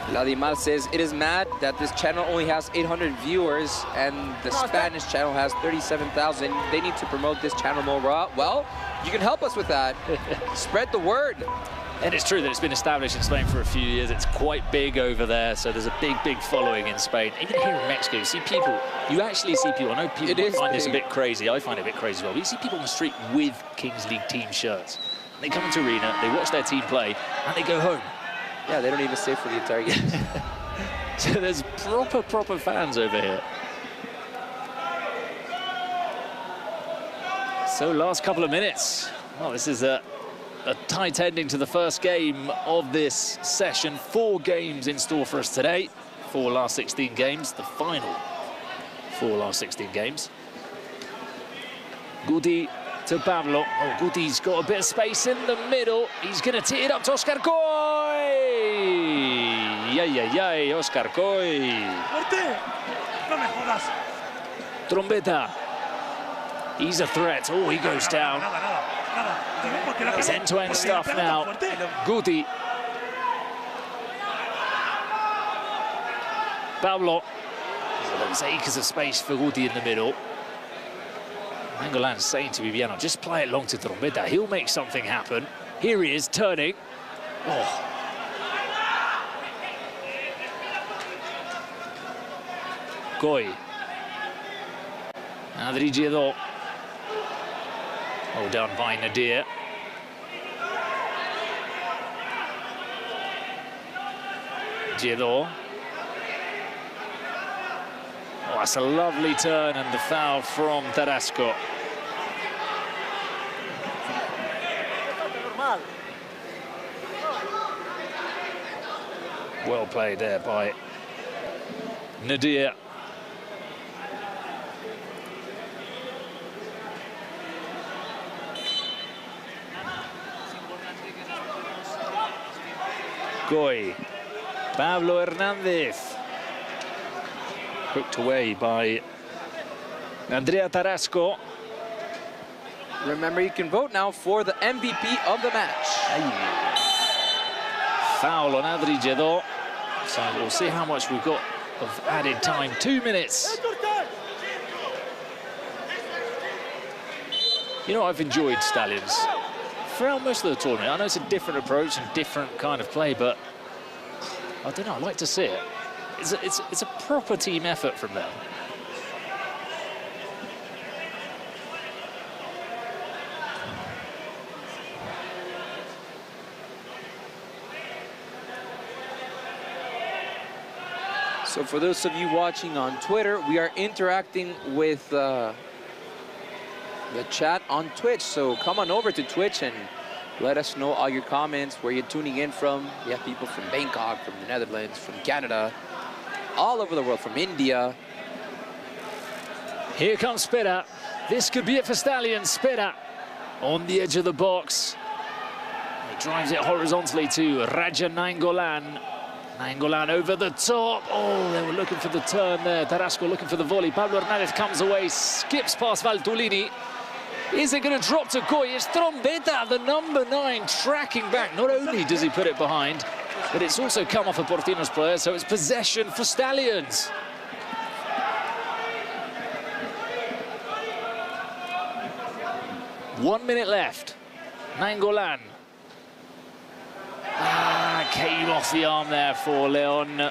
Vladimir says, it is mad that this channel only has 800 viewers and the Spanish channel has 37,000. They need to promote this channel more. Well, you can help us with that. Spread the word. And it's true that it's been established in Spain for a few years. It's quite big over there, so there's a big following in Spain. Even here in Mexico, you see people, you actually see people, I know people might find this a bit crazy, I find it a bit crazy as well, but you see people on the street with Kings League team shirts. They come into arena, they watch their team play, and they go home. Yeah, they don't even stay for the entire game. So there's proper fans over here. So last couple of minutes. Well, this is a tight ending to the first game of this session. 4 games in store for us today. 4 last 16 games, the final 4 last 16 games. Guti to Pablo. Oh, Guti's got a bit of space in the middle. He's going to tee it up to Oscar Coy. Yay, Oscar Coy. No me jodas. Trombetta. He's a threat. Oh, he goes down. It's end-to-end stuff now. Guti. Pablo. There's acres of space for Guti in the middle. Nangolan's saying to Viviano, just play it long to Trombetta. He'll make something happen. Here he is, turning. Oh. Coy. Adrigedo. Oh, down by Nadir. Gedo. Oh, that's a lovely turn and the foul from Tarasco. Well played there by Nadir. Goy. Pablo Hernandez. Hooked away by Andrea Tarasco. Remember, you can vote now for the MVP of the match. Foul on Adrigedo. So we'll see how much we've got of added time. 2 minutes. You know, I've enjoyed Stallions throughout most of the tournament. I know it's a different approach and different kind of play, but I don't know, I like to see it. It's a proper team effort from them. So for those of you watching on Twitter, we are interacting with the chat on Twitch. So come on over to Twitch and let us know all your comments, where you're tuning in from. We have people from Bangkok, from the Netherlands, from Canada, all over the world, from India. Here comes Spera. This could be it for Stallions. Spera on the edge of the box. He drives it horizontally to Raja Nangolan. Nangolan over the top. Oh, they were looking for the turn there. Tarasco looking for the volley. Pablo Hernandez comes away, skips past Valtolini. Is it going to drop to Coy? It's Trombetta, the number 9, tracking back. Not only does he put it behind, but it's also come off a Porcinos player, so it's possession for Stallions. One minute left. Nangolan. Came off the arm there for Leon.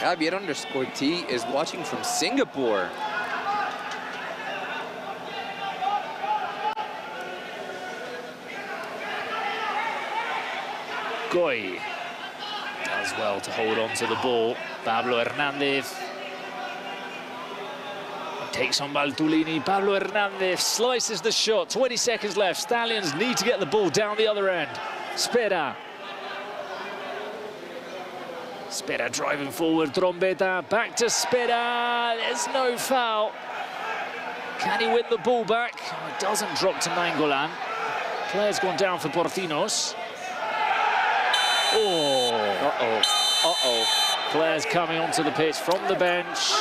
Javier_T is watching from Singapore. Goy does well to hold on to the ball. Pablo Hernandez takes on Baltulini. Pablo Hernandez slices the shot. 20 seconds left. Stallions need to get the ball down the other end. Spera driving forward. Trombetta back to Spera. There's no foul. Can he win the ball back? It doesn't drop to Nainggolan. Player's gone down for Porcinos. Oh. Players coming onto the pitch from the bench.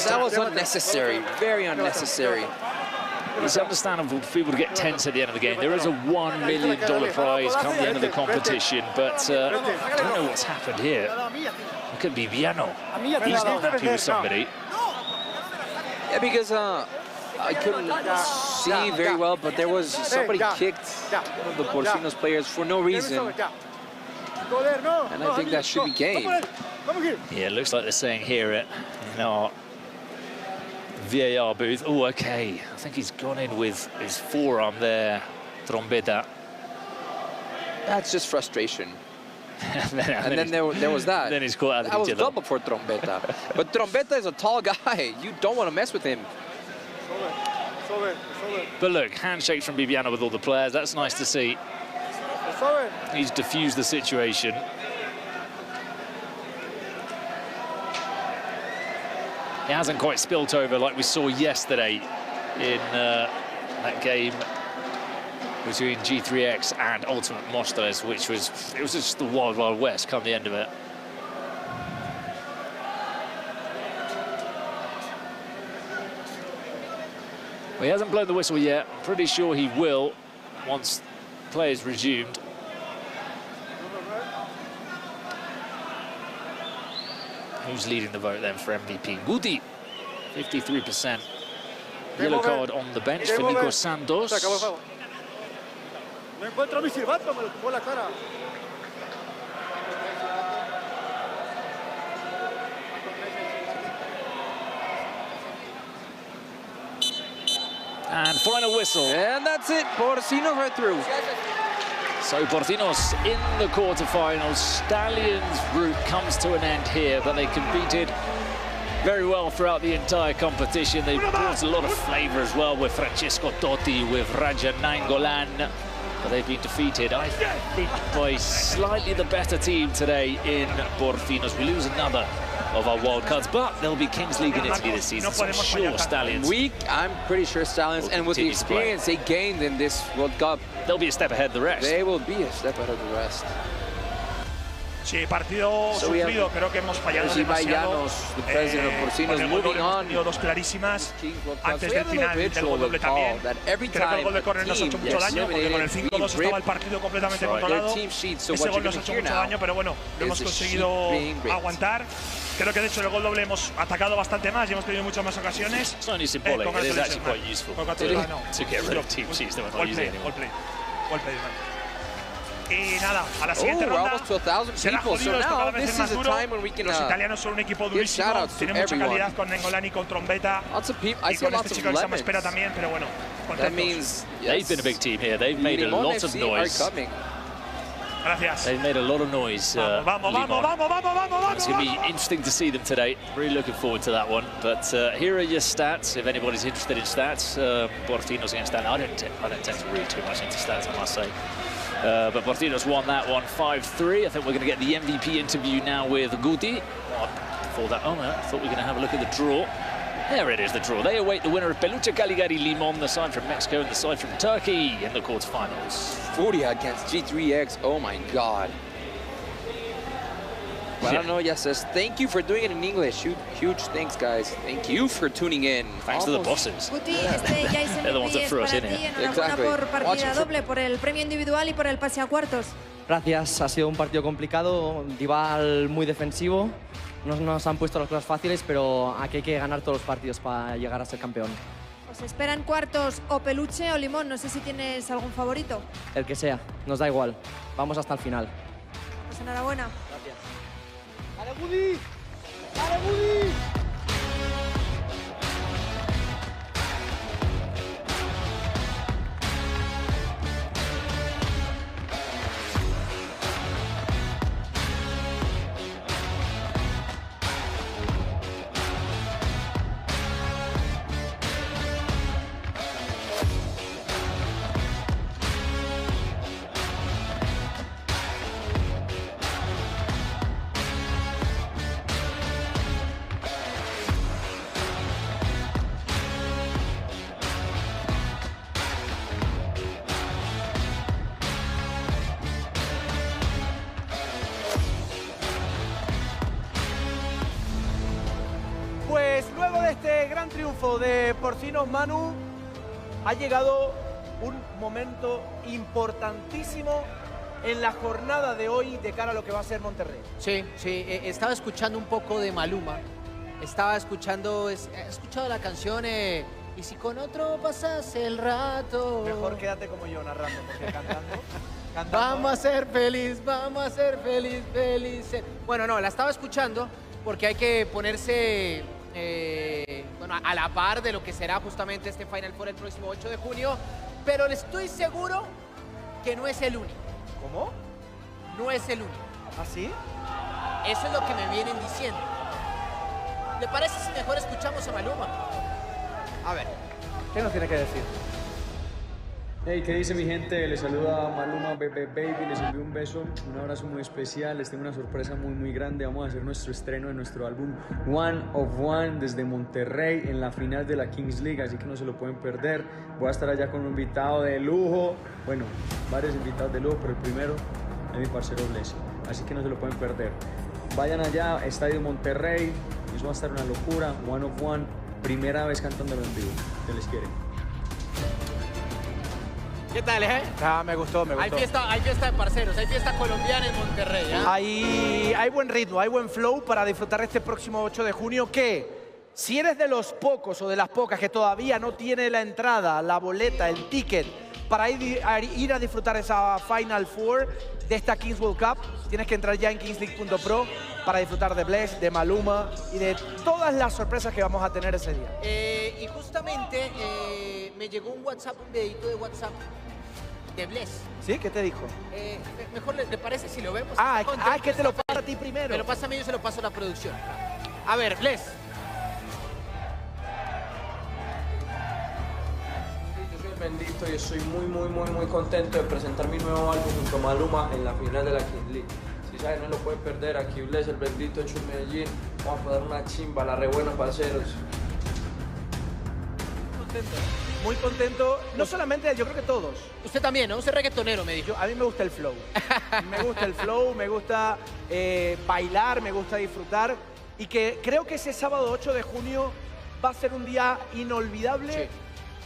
That was unnecessary, very unnecessary. It's understandable for people to get tense at the end of the game. There is a $1 million prize come the end of the competition, but I don't know what's happened here. Look at Viviano. He's not happy with somebody. Yeah, because I couldn't see very well, but there was somebody kicked one of the Porcinos players for no reason. And I think that should be game. Yeah, it looks like they're saying here in our VAR booth. Oh, okay. I think he's gone in with his forearm there, Trombetta. That's just frustration. and then there was that. Then he's caught out of That was each other. double for Trombetta. But Trombetta is a tall guy. You don't want to mess with him. But look, handshakes from Viviano with all the players. That's nice to see. He's diffused the situation. It hasn't quite spilt over like we saw yesterday in that game between G3X and Ultimate Mostres, which was just the wild, wild west come the end of it. Well, he hasn't blown the whistle yet. I'm pretty sure he will once play is resumed. Who's leading the vote then for MVP? Guti, 53%. Yellow card on the bench for Nico Santos. And final whistle. And that's it. Porcinos right through. So Porcinos in the quarterfinals. Stallions' route comes to an end here, but they competed very well throughout the entire competition. They brought a lot of flavour as well with Francesco Totti, with Raja Nainggolan. But they've been defeated, I think, by slightly the better team today in Porcinos. We lose another of our wild cards, but there'll be Kings League in Italy this season, so I'm sure Stallions. I'm pretty sure Stallions, and with the experience they gained in this World Cup, they'll be a step ahead of the rest. They will be a step ahead of the rest. Sí, partido sufrido, creo que hemos fallado demasiado. The president of Porcinos, moving on. Dos clarísimas antes del final del gol doble también. Creo que el gol de córner nos ha hecho mucho daño, porque con el 5-2 estaba el partido completamente controlado. Ese gol nos ha hecho mucho daño, pero bueno, lo hemos conseguido aguantar. Creo que de hecho el gol doble hemos atacado bastante más y hemos tenido muchas más ocasiones. It's only symbolic, it is actually quite useful to get rid of team sheets that we're not using anymore. Well played, y nada, a la siguiente ronda será jodido esto cada vez es más duro. Los italianos son un equipo durísimo, tienen mucha calidad con Nainggolan y con Trombetta y con este chico que se llama Spera también, pero bueno, contentos. They've been a big team here, they've made a lot of noise. Gracias. They've made a lot of noise. Vamos. It's going to be interesting to see them today. Really looking forward to that one. But here are your stats, if anybody's interested in stats. Porcinos against Stallions. I don't tend to read too much into stats, I must say. But Porcinos won that one 5-3. I think we're going to get the MVP interview now with Guti. Before that, oh no, I thought we were going to have a look at the draw. There it is, the draw. They await the winner of Peluche, Caligari, Limon, the side from Mexico and the side from Turkey in the quarterfinals. 40 against G3X, oh my God. Well, I don't know, yes, says thank you for doing it in English. Huge thanks, guys. Thank you for tuning in. Thanks to the bosses. Guti, ya es They're the ones that threw us in here. Enhorabuena por partida doble, por el premio individual y por el pase a cuartos. Gracias, ha sido un partido complicado, rival muy defensivo. No nos han puesto las cosas fáciles, pero aquí hay que ganar todos los partidos para llegar a ser campeón. Os esperan cuartos o Peluche o Limón. No sé si tienes algún favorito. El que sea, nos da igual. Vamos hasta el final. Pues enhorabuena. Gracias. ¡Ale, Gudi! ¡Ale, Gudi! este gran triunfo de Porcinos, Manu, ha llegado un momento importantísimo en la jornada de hoy de cara a lo que va a ser Monterrey. Sí, sí, estaba escuchando un poco de Maluma. Estaba escuchando, he escuchado la canción Y si con otro pasas el rato. Mejor quédate como yo narrando, porque cantando. Vamos a ser feliz, vamos a ser felices. Bueno, no, la estaba escuchando porque hay que ponerse bueno, a la par de lo que será justamente este Final Four el próximo 8 de junio. Pero estoy seguro que no es el único. ¿Cómo? No es el único. ¿Ah, sí? Eso es lo que me vienen diciendo. ¿Le parece si mejor escuchamos a Maluma? A ver. ¿Qué nos tiene que decir? Hey, ¿qué dice mi gente? Les saluda Maluma Baby, les envío un beso, un abrazo muy especial, les tengo una sorpresa muy grande. Vamos a hacer nuestro estreno de nuestro álbum One of One desde Monterrey en la final de la Kings League, así que no se lo pueden perder. Voy a estar allá con un invitado de lujo, bueno, varios invitados de lujo, pero el primero es mi parcero Bless, así que no se lo pueden perder. Vayan allá, Estadio Monterrey, eso va a estar una locura. One of One, primera vez cantándolo en vivo, que les quiere. ¿Qué tal, Me gustó. Hay fiesta de parceros, hay fiesta colombiana en Monterrey, Hay buen ritmo, hay buen flow para disfrutar este próximo 8 de junio que, si eres de los pocos o de las pocas que todavía no tiene la entrada, la boleta, el ticket, para ir a disfrutar esa Final Four de esta Kings World Cup, tienes que entrar ya en kingsleague.pro para disfrutar de Bless, de Maluma y de todas las sorpresas que vamos a tener ese día. Y justamente me llegó un WhatsApp, un videito de WhatsApp de Bless. ¿Sí? ¿Qué te dijo? Mejor le parece si lo vemos. Es que te lo pasa a ti primero. Me lo pasa a mí y yo se lo paso a la producción. A ver, Bless. Yo soy el Bendito y estoy muy contento de presentar mi nuevo álbum junto a Maluma en la final de la Kings League. Si saben, no lo pueden perder. Aquí Bless, el Bendito, hecho en Medellín. Vamos a dar una chimba, la re buenos parceros. Muy contento, no solamente, yo creo que todos. Usted también, ¿no? Usted es reggaetonero, me dijo. A mí me gusta el flow. Me gusta bailar, me gusta disfrutar. Y que creo que ese sábado 8 de junio va a ser un día inolvidable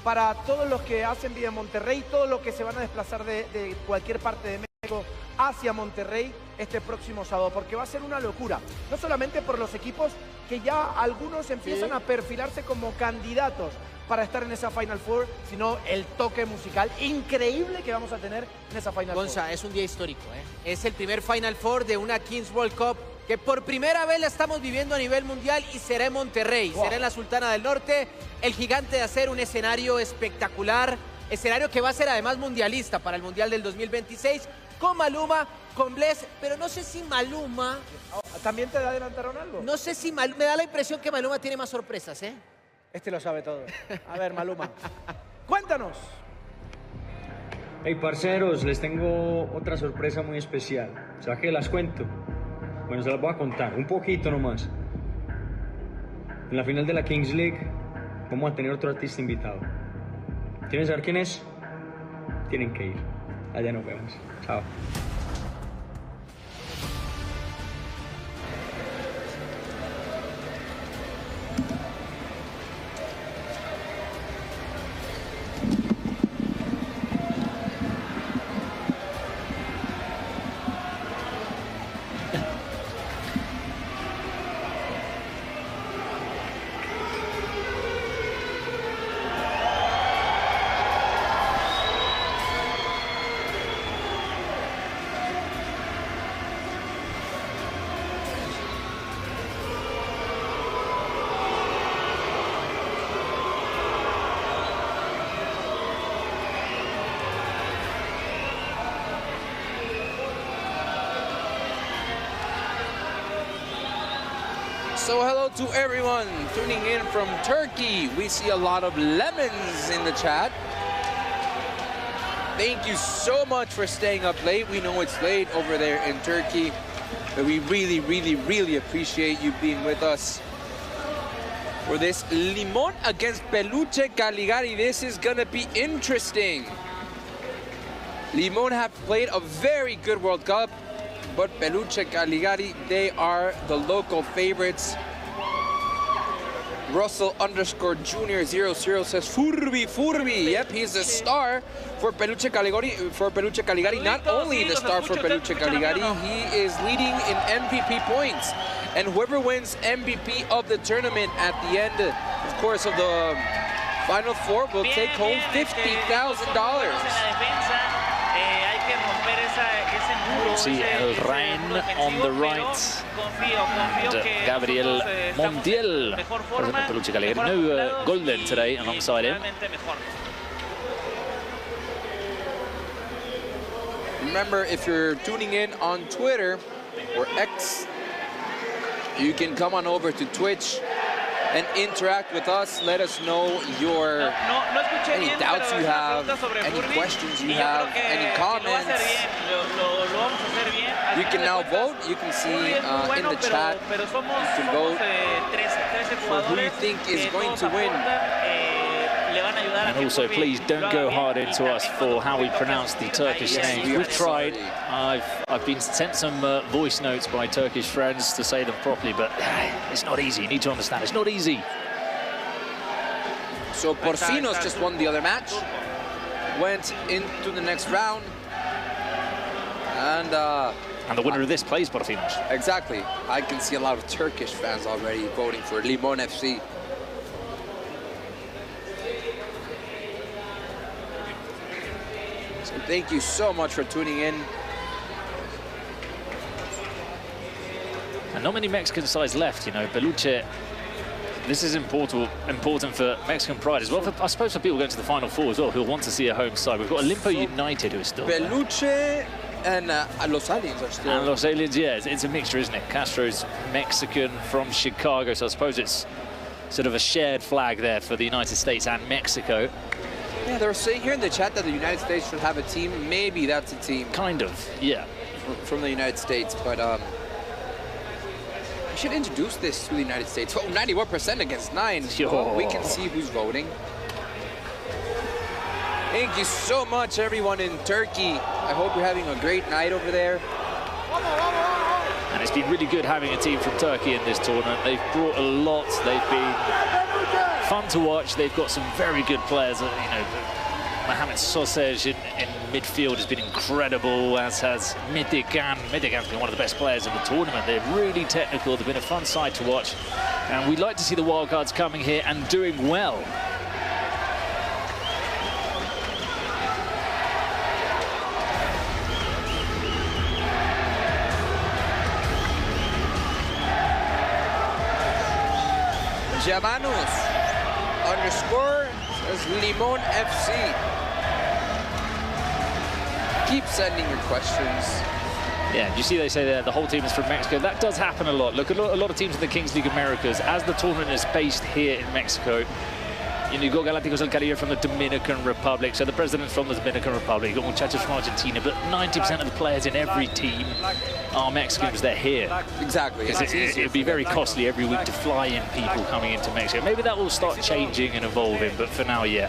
para todos los que hacen vida en Monterrey, todos los que se van a desplazar de cualquier parte de México hacia Monterrey este próximo sábado, porque va a ser una locura. No solamente por los equipos que ya algunos empiezan a perfilarse como candidatos para estar en esa Final Four, sino el toque musical increíble que vamos a tener en esa Final Four. Gonza, es un día histórico, Es el primer Final Four de una Kings World Cup que por primera vez la estamos viviendo a nivel mundial y será en Monterrey, será en la Sultana del Norte, el Gigante de Acero, un escenario espectacular, escenario que va a ser además mundialista para el Mundial del 2026, con Maluma, con Bless, pero no sé si Maluma... ¿También te adelantaron algo? No sé si Maluma, me da la impresión que Maluma tiene más sorpresas, Este lo sabe todo. A ver, Maluma, cuéntanos. Hey, parceros, les tengo otra sorpresa muy especial. O sea, que las cuento. Bueno, se las voy a contar, un poquito nomás. En la final de la Kings League vamos a tener otro artista invitado. ¿Quieren saber quién es? Tienen que ir. Allá nos vemos. Chao. So hello to everyone tuning in from Turkey. We see a lot of lemons in the chat. Thank you so much for staying up late. We know it's late over there in Turkey, but we really appreciate you being with us for this Limón against Peluche Caligari. This is gonna be interesting. Limón have played a very good World Cup, but Peluche Caligari, they are the local favorites. Russell_Junior00 says Furby. Yep, he's a star for Peluche Caligari. Not only the star for Peluche Caligari, he is leading in MVP points. And whoever wins MVP of the tournament at the end, of course, of the Final Four will take home $50,000. You see El Rain on the right, and Gabriel Montiel, president of Peluche Caligari. No Golden today alongside him. Remember, if you're tuning in on Twitter or X, you can come on over to Twitch and interact with us. Let us know your any doubts you have, any questions you have, any comments. You can now vote. You can see in the chat, you can vote for who you think is going to win. And also, please don't go hard into us for how we pronounce the Turkish names. We've tried. I've been sent some voice notes by Turkish friends to say them properly, but it's not easy. You need to understand, it's not easy. So Porcinos just won the other match, went into the next round, and the winner of this plays Porcinos. Exactly. I can see a lot of Turkish fans already voting for Limon FC. So thank you so much for tuning in. And not many Mexican sides left, you know. Peluche, this is important for Mexican pride as well. I suppose for people going to the Final Four as well, who'll want to see a home side. We've got Olimpo United, who is still Peluche and Los Stallions are still. And Los Stallions, yeah, it's a mixture, isn't it? Castro's Mexican from Chicago, so I suppose it's sort of a shared flag there for the United States and Mexico. Yeah, they were saying here in the chat that the United States should have a team. Maybe that's a team. Kind of, yeah. From the United States, but we should introduce this to the United States. Oh, 91% against 9. Oh, we can see who's voting. Thank you so much, everyone in Turkey. I hope you're having a great night over there. And it's been really good having a team from Turkey in this tournament. They've brought a lot. They've been fun to watch. They've got some very good players. You know, Mohamed Sosej in midfield has been incredible, as has Mitigan. Mitigan's been one of the best players in the tournament. They're really technical. They've been a fun side to watch. And we'd like to see the wildcards coming here and doing well. Jamanus _ says Limon FC. Keep sending your questions. Yeah, you see they say that the whole team is from Mexico. That does happen a lot. Look, a lot of teams in the Kings League Americas, as the tournament is based here in Mexico, you know, you've got Galácticos del Caribe from the Dominican Republic, so the president's from the Dominican Republic. You've got muchachos from Argentina, but 90% of the players in every team are Mexicans. They're here. Exactly. It would be very costly every week to fly in people coming into Mexico. Maybe that will start changing and evolving, but for now, yeah,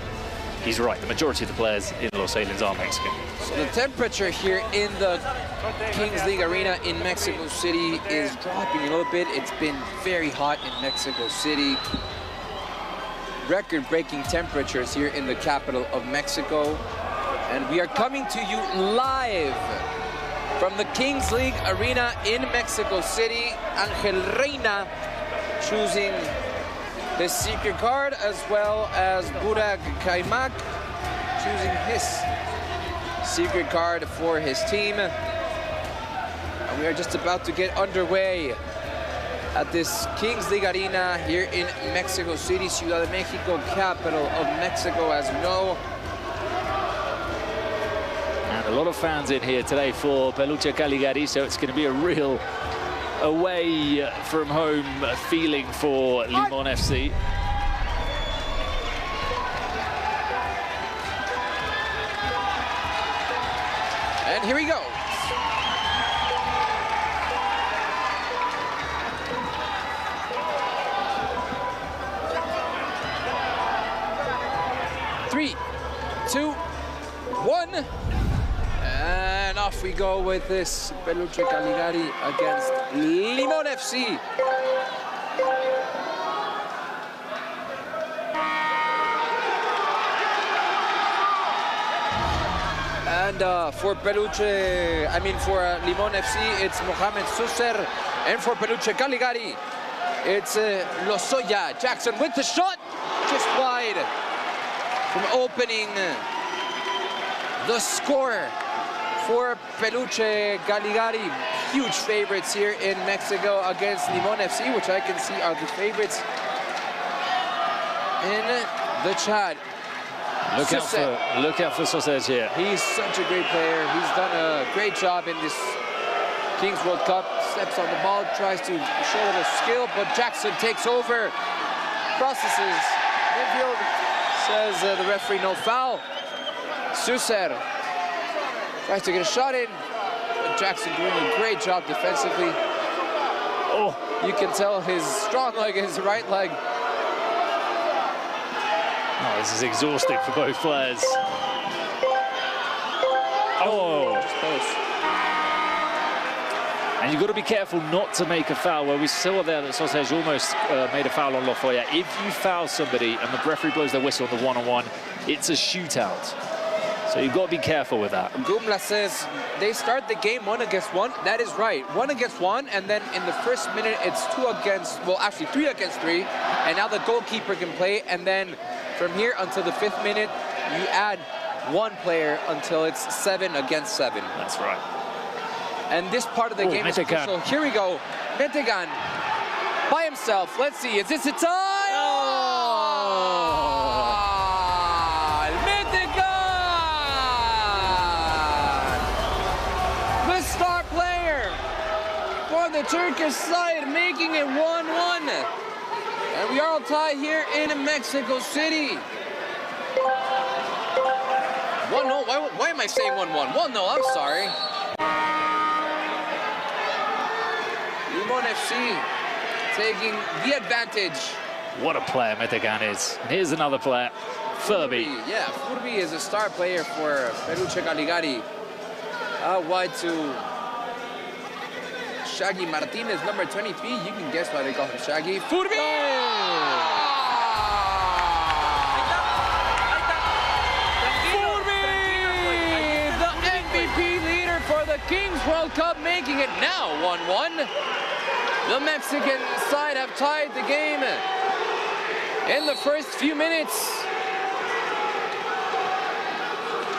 he's right. The majority of the players in Los Stallions are Mexican. So the temperature here in the Kings League Arena in Mexico City is dropping a little bit. It's been very hot in Mexico City. Record-breaking temperatures here in the capital of Mexico. And we are coming to you live from the Kings League Arena in Mexico City. Angel Reina choosing the secret card, as well as Burak Kaymak choosing his secret card for his team. And we are just about to get underway at this Kings League Arena here in Mexico City, Ciudad de Mexico, capital of Mexico, as you know. And a lot of fans in here today for Peluche Caligari, so it's going to be a real away from home feeling for Limon FC. And here we go. Three, 2, 1, and off we go with this Peluche Caligari against Limon FC. And for Peluche, for Limon FC, it's Mohamed Suser. And for Peluche Caligari, it's Lozoya Jackson with the shot, just wide from opening the score for Peluche Caligari. Huge favorites here in Mexico against Limon FC, which I can see are the favorites in the chat. Look out for Sausage here. He's such a great player. He's done a great job in this Kings World Cup. Steps on the ball, tries to show a little skill, but Jackson takes over. Processes. Midfield says the referee no foul. Suser tries to get a shot in, but Jackson doing a great job defensively. Oh, you can tell his strong leg is his right leg. Oh, this is exhausting for both players. Oh, close. And you've got to be careful not to make a foul. Where we saw there that Sausage almost made a foul on Lozoya. If you foul somebody and the referee blows their whistle on the one-on-one, it's a shootout. So you've got to be careful with that. Gumla says they start the game 1 against 1. That is right. 1 against 1, and then in the first minute it's 2 against, well, actually 3 against 3. And now the goalkeeper can play, and then from here until the 5th minute, you add 1 player until it's 7 against 7. That's right. And this part of the game is crucial. Here we go. Metegan by himself. Let's see. Is this a tie? Oh! Metegan! The star player for the Turkish side, making it 1-1. And we are all tied here in Mexico City. 1-0. Why am I saying 1-1? 1-0, I'm sorry. Limon FC taking the advantage. What a player Metegan is. And here's another player, Furby. Yeah, Furby is a star player for Peluche Caligari. Wide to Shaggy Martinez, number 23. You can guess why they call him Shaggy. Furby! Furby! The MVP leader for the Kings World Cup, making it now 1-1. The Mexican side have tied the game in the first few minutes.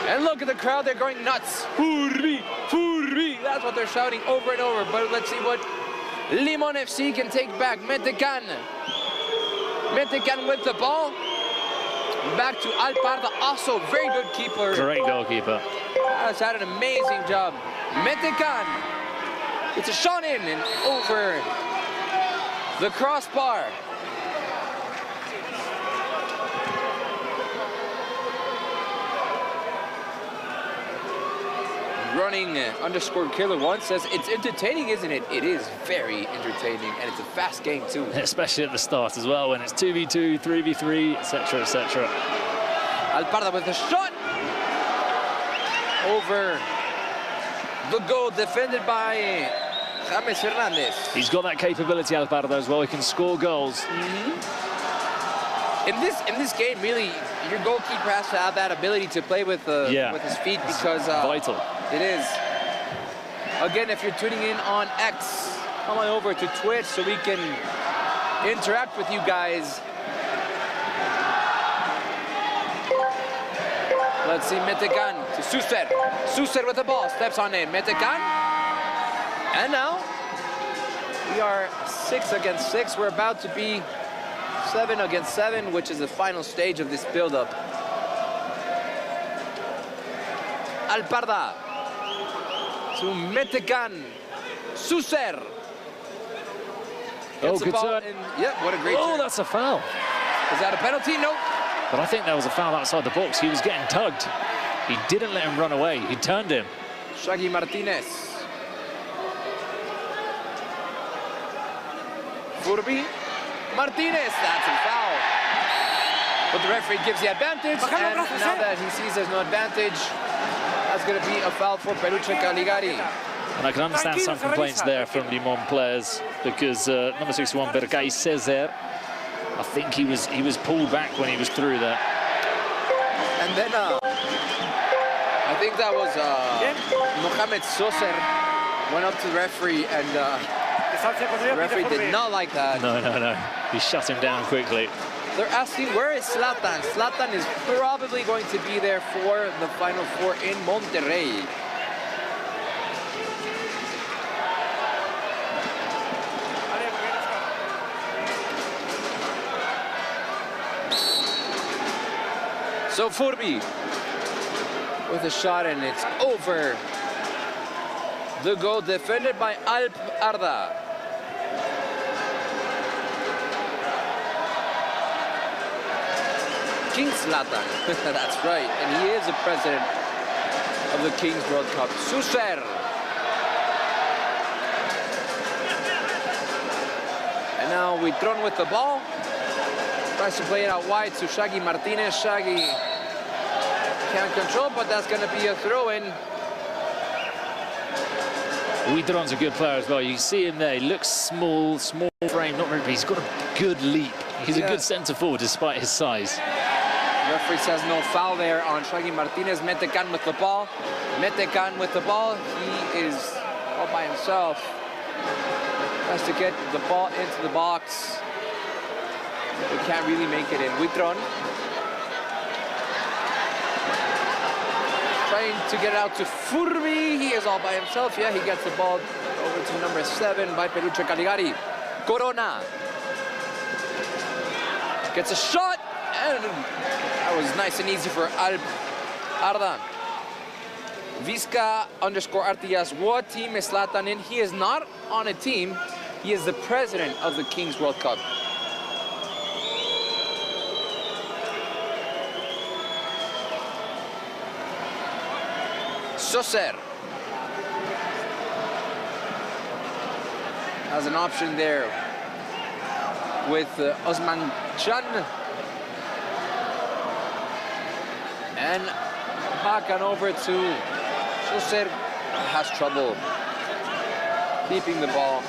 And look at the crowd, they're going nuts. Furby! Furby! That's what they're shouting over and over. But let's see what Limon FC can take back. Metegan. Metegan with the ball. Back to Alparda, also very good keeper. Great goalkeeper. Has had an amazing job. Metegan. It's a shot in and over the crossbar. Running underscore killer one says it's entertaining, isn't it? It is very entertaining, and it's a fast game too. Especially at the start as well, when it's 2v2, 3v3, etc., etc. Alparda with a shot over the goal, defended by James Hernandez. He's got that capability, Alparda, as well. He can score goals. In this game, really, your goalkeeper has to have that ability to play with his feet, because vital. It is. Again, if you're tuning in on X, come on over to Twitch so we can interact with you guys. Let's see, Metegan to Suser. Suser with the ball, steps on in. Metegan. And now, we are 6 against 6. We're about to be 7 against 7, which is the final stage of this build-up. Alparda to Metegan. Suser. Oh, good turn. Yeah, what a great turn. Oh, that's a foul. Is that a penalty? Nope. But I think that was a foul outside the box. He was getting tugged. He didn't let him run away. He turned him. Shaggy Martinez. Furby. Martinez, that's a foul. But the referee gives the advantage, and now that he sees there's no advantage, that's going to be a foul for Peluche Caligari. And I can understand some complaints there from Limon players, because number 61, Berkay Cesar, I think he was pulled back when he was through there. And then I think that was Mohamed Soser went up to the referee, and the referee did not like that. No. He shut him down quickly. They're asking, where is Zlatan? Zlatan is probably going to be there for the Final Four in Monterrey. So Furby with a shot, and it's over. The goal defended by Alp Arda. King Zlatan, that's right, and he is the president of the Kings World Cup. Suser. And now Huitron with the ball. Tries to play it out wide to Shaggy Martinez. Shaggy can't control, but that's going to be a throw-in. Huitron's a good player as well. You see him there. He looks small frame, not very big. He's got a good leap. He's a good centre forward despite his size. Referee says no foul there on Shaggy Martinez. Metecan with the ball. Metecan with the ball. He is all by himself. Tries to get the ball into the box. But can't really make it in. Huitron trying to get it out to Furby. He is all by himself. Yeah, he gets the ball over to number 7 by Peluche Caligari. Corona gets a shot, and that was nice and easy for Alp Arda. Vizca_Artigas, what team is Zlatan in? He is not on a team. He is the president of the Kings World Cup. Soser has an option there with Osman Chan. And back on over to Soser. Has trouble keeping the ball.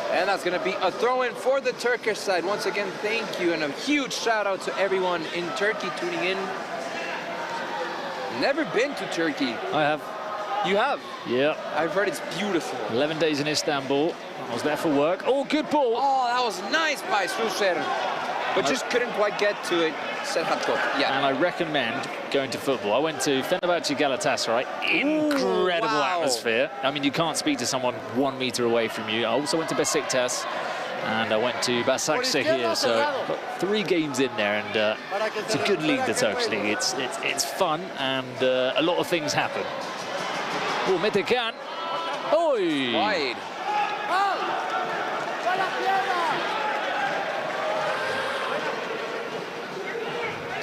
And that's going to be a throw-in for the Turkish side. Once again, thank you, and a huge shout-out to everyone in Turkey tuning in. Never been to Turkey. I have. You have? Yeah. I've heard it's beautiful. 11 days in Istanbul. I was there for work. Oh, good ball. Oh, that was nice by Suser. But just couldn't quite get to it. Yeah. And I recommend going to football. I went to Fenerbahce Galatasaray. Incredible atmosphere. I mean, you can't speak to someone 1 meter away from you. I also went to Besiktas, and I went to Başakşehir. So got 3 games in there, and it's a good league, the Turkish league. It's fun, and a lot of things happen. Oh, Metecan. Oi! Wide.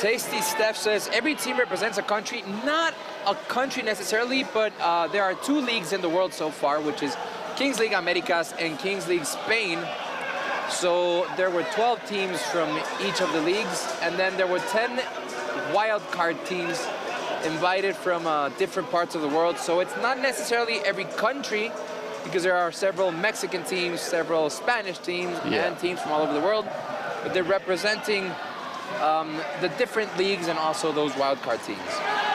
Tasty Steph says, every team represents a country. Not a country necessarily, but there are 2 leagues in the world so far, which is Kings League Americas and Kings League Spain. So there were 12 teams from each of the leagues, and then there were 10 wild card teams invited from different parts of the world. So it's not necessarily every country, because there are several Mexican teams, several Spanish teams, and teams from all over the world, but they're representing the different leagues and also those wildcard teams.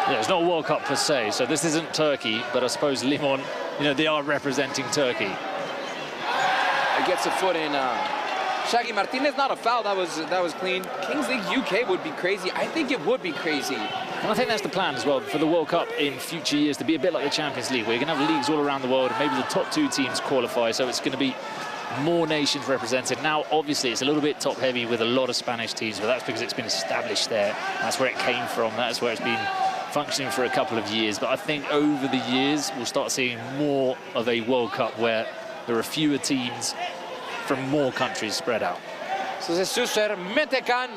Yeah, it's not a World Cup per se, so this isn't Turkey, but I suppose Limon, you know, they are representing Turkey. It gets a foot in. Shaggy Martinez, not a foul. That was clean. Kings League UK would be crazy. I think it would be crazy. And I think that's the plan as well for the World Cup in future years, to be a bit like the Champions League, where you're going to have leagues all around the world, and maybe the top 2 teams qualify, so it's going to be more nations represented. Now, obviously, it's a little bit top-heavy with a lot of Spanish teams, but that's because it's been established there. That's where it came from. That's where it's been functioning for a couple of years. But I think over the years, we'll start seeing more of a World Cup where there are fewer teams from more countries spread out. So this is Suser. Metecan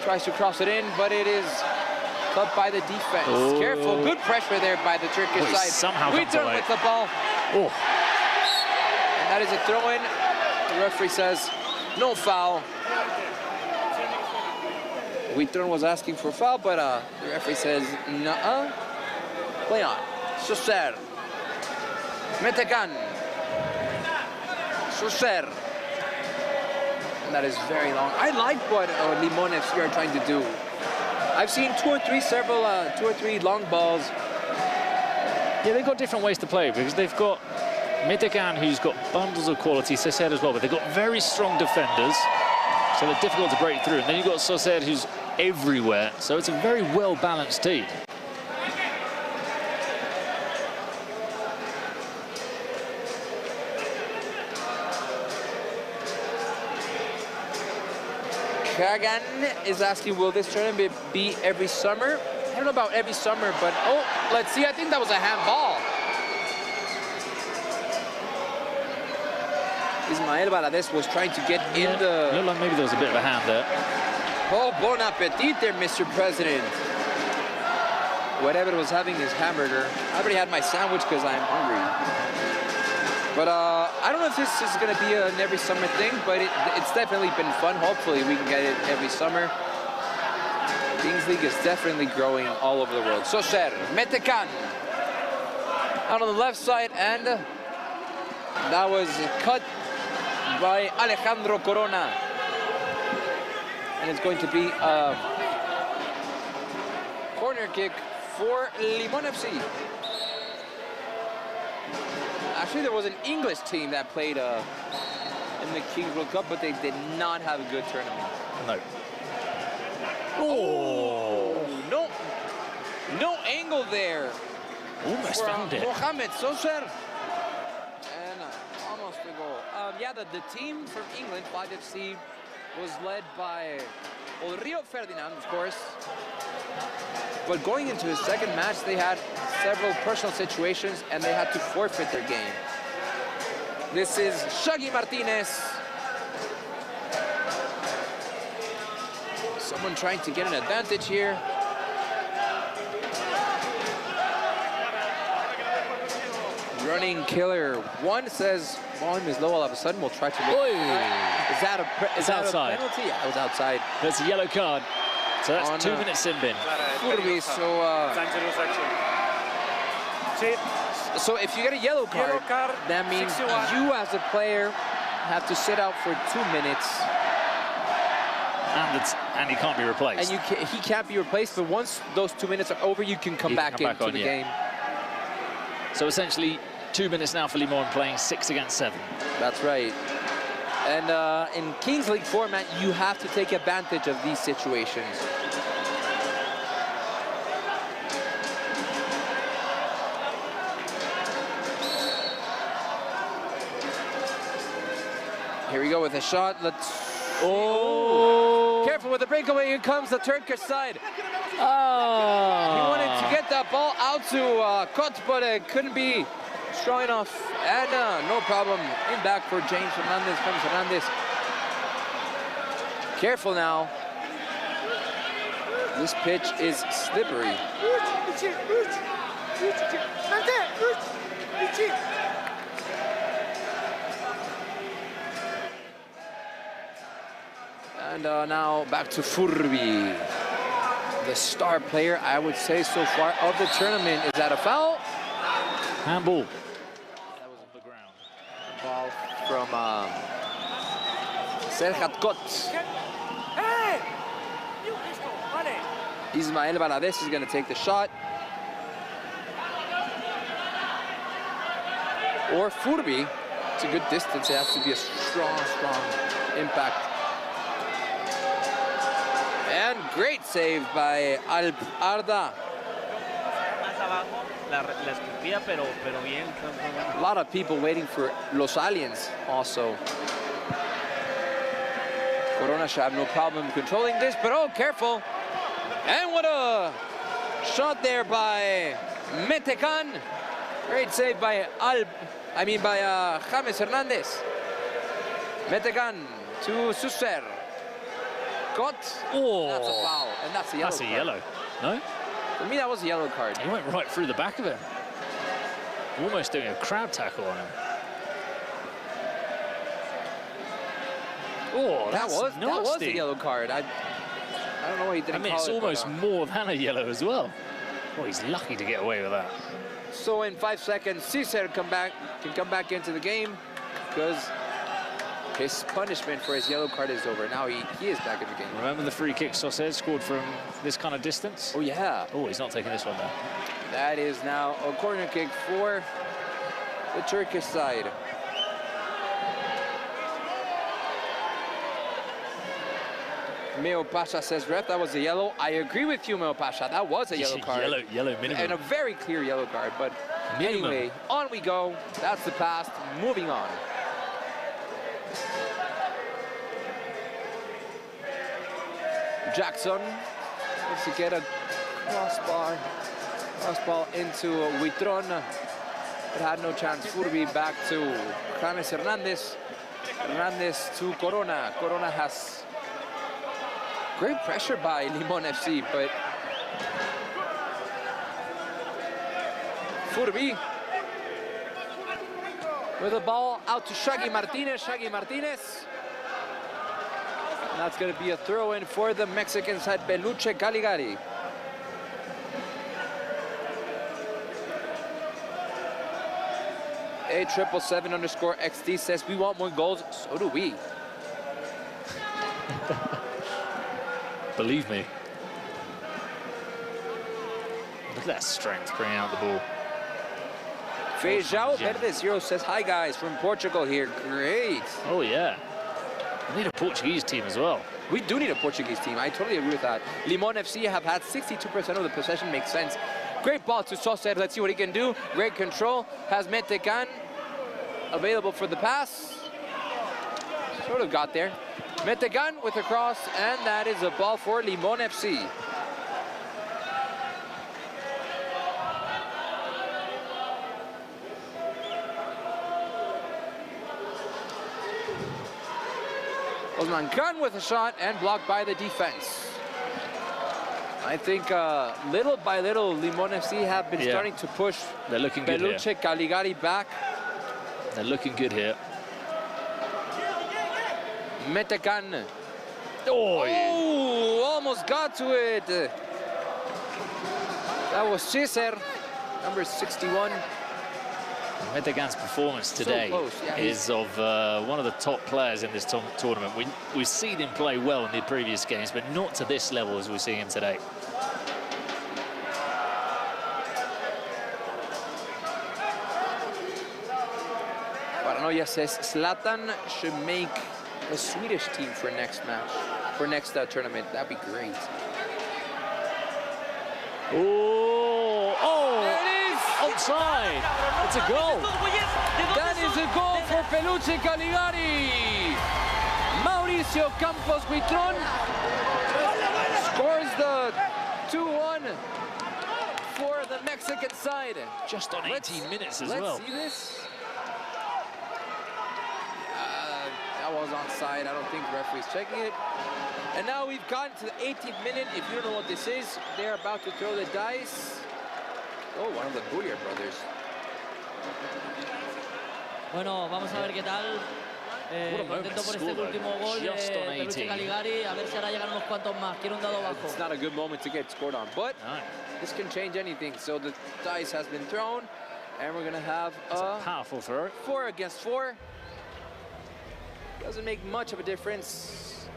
tries to cross it in, but it is cut by the defense. Oh. Careful, good pressure there by the Turkish side. Somehow Huitron with the ball. Oh. That is a throw-in. The referee says no foul. Huitron was asking for a foul, but the referee says no. Play on. Suser. Metecan. Suser. and that is very long. I like what Limón FC are trying to do. I've seen two or three long balls. Yeah, they've got different ways to play because they've got Mitecan, who's got bundles of quality, Soser as well, but they've got very strong defenders, so they're difficult to break through. And then you've got Soser, who's everywhere, so it's a very well-balanced team. Kagan is asking, will this tournament be every summer? I don't know about every summer, but oh, let's see. I think that was a handball. Ismael Valadez was trying to get in the... Looked like maybe there was a bit of a hand there. Oh, bon appetit there, Mr. President. Whatever was having his hamburger. I already had my sandwich because I'm hungry. But I don't know if this is going to be an every summer thing, but it's definitely been fun. Hopefully we can get it every summer. Kings League is definitely growing all over the world. Soser, Mitecan out on the left side, and that was cut by Alejandro Corona. And it's going to be a corner kick for Limón FC. Actually, there was an English team that played in the Kings World Cup, but they did not have a good tournament. No. Oh, no angle there. Almost found it. Mohamed Soser. And almost a goal. Yeah, the team from England, 5FC, was led by Rio Ferdinand, of course. But going into his second match, they had several personal situations and they had to forfeit their game. This is Shaggy Martinez. Someone trying to get an advantage here. Running killer. One says volume is low all of a sudden. We'll try to look. Is that a penalty? Yeah, it was outside. That's a yellow card. So that's 2 minutes in bin. So if you get a yellow card, that means you as a player have to sit out for 2 minutes. And he can't be replaced. And he can't be replaced, but once those 2 minutes are over, you can come back into the game. So essentially, 2 minutes now for Limón playing 6 against 7. That's right. And in Kings League format, you have to take advantage of these situations. Here we go with a shot. Oh! Careful with the breakaway. Here comes the Turkish side. Oh! He wanted to get that ball out to Kot, but it couldn't be strong enough. And no problem. In back for James Fernandez. Comes Fernandez. Careful now. This pitch is slippery. And now back to Furby. The star player, I would say, so far of the tournament. Is that a foul? Handball. That was on the ground. Ball from Serhat Kot. Ismael Valadez is going to take the shot. Or Furby. It's a good distance. It has to be a strong impact. And great save by Alp Arda. A lot of people waiting for Los Aliens also. Corona should have no problem controlling this, but oh, careful. And what a shot there by Mitecan. Great save by James Hernandez. Mitecan to Soser. Got. Oh, that's a foul, and that's a yellow. That's a yellow. No? For me, that was a yellow card. He went right through the back of it. Almost doing a crowd tackle on him. Oh, that was a yellow card. I don't know why he didn't call it. It's almost more than a yellow as well. Oh, he's lucky to get away with that. So in 5 seconds, Cesar can come back into the game because His punishment for his yellow card is over. Now he is back in the game. Remember the free kick Sauced scored from this kind of distance? Oh, yeah. Oh, he's not taking this one there. That is now a corner kick for the Turkish side. Meo Pasha says, ref, that was a yellow. I agree with you, Meo Pasha. That was a yellow card. Yellow minimum. And a very clear yellow card. But anyway, on we go. That's the past. Moving on. Jackson wants to get a crossball into Huitron, but had no chance. Furby back to James Hernandez. Hernandez to Corona. Corona has great pressure by Limon FC, but Furby with the ball out to Shaggy Martinez. Shaggy Martinez. And that's going to be a throw-in for the Mexican side, Peluche Caligari. A777_XD says, we want more goals. So do we. Believe me. Look at that strength bringing out the ball. Feijão Verde Zero says, hi guys, from Portugal here. Great. Oh yeah. We need a Portuguese team as well. We do need a Portuguese team. I totally agree with that. Limon FC have had 62% of the possession. Makes sense. Great ball to Sauced. Let's see what he can do. Great control. Has Metecan available for the pass. Sort of got there. Metecan with a cross, and that is a ball for Limon FC. Osman Khan with a shot and blocked by the defense. I think little by little, Limon FC have been starting to push They're looking good Peluche here. Caligari back. They're looking good here. Metecan. Oh, almost got to it. That was Cesar, number 61. Metecan's performance today is of one of the top players in this tournament. We've seen him play well in the previous games, but not to this level as we're seeing him today. Paranoia says Zlatan should make a Swedish team for next match, for next tournament. That'd be great. Onside. It's a goal. That is a goal for Peluche Caligari. Mauricio Campos Huitron scores the 2-1 for the Mexican side. Just on 18 minutes as well. Let's see this. That was onside. I don't think the referee's checking it. And now we've gotten to the 18th minute. If you don't know what this is, they're about to throw the dice. Oh, one of the Bouyer brothers. Bueno, vamos a ver qué tal. Contento por este último gol de Peluche Caligari. A ver si ahora llegan unos cuantos más. Quiero un dado bajo. It's not a good moment to get scored on, but this can change anything. So the dice has been thrown, and we're going to have a powerful throw. 4 against 4. Doesn't make much of a difference.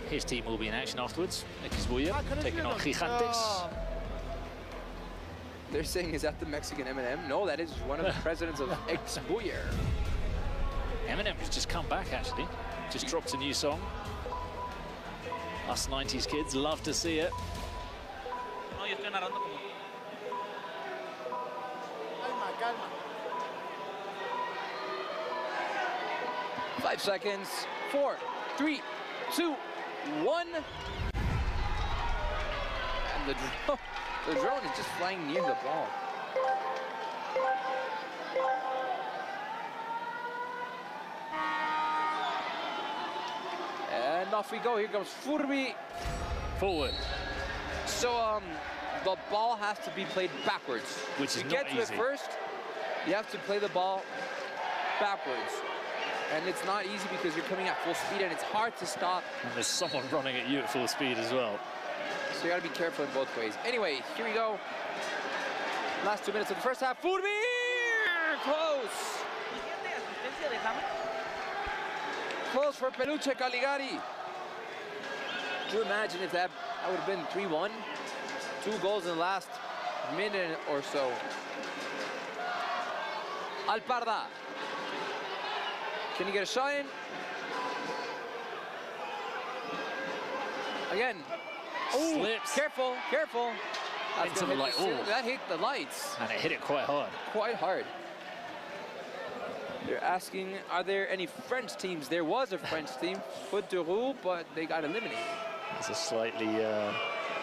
His team will be in action afterwards. xBuyer taking on Gigantes. They're saying, is that the Mexican Eminem? No, that is one of the presidents of xBuyer. Eminem has just come back, actually. Just dropped a new song. Us 90s kids love to see it. No, yo estoy narrando como... Calma, calma. 5 seconds. 4, 3, 2, 1. And the drone is just flying near the ball. And off we go. Here comes Furby. Forward. So the ball has to be played backwards. Which is not easy. To get to it first, you have to play the ball backwards. And it's not easy because you're coming at full speed and it's hard to stop. And there's someone running at you at full speed as well. So you gotta be careful in both ways. Anyway, here we go. Last 2 minutes of the first half. Furby! Close. close for Peluche Caligari. Could you imagine if that would have been 3-1? 2 goals in the last minute or so. Alparda. Can he get a shot in? Again. Oh, slips. Careful, careful. Into the light. That hit the lights. And it hit it quite hard. Quite hard. They're asking, are there any French teams? There was a French team, Faute de Roue, but they got eliminated. It's a slightly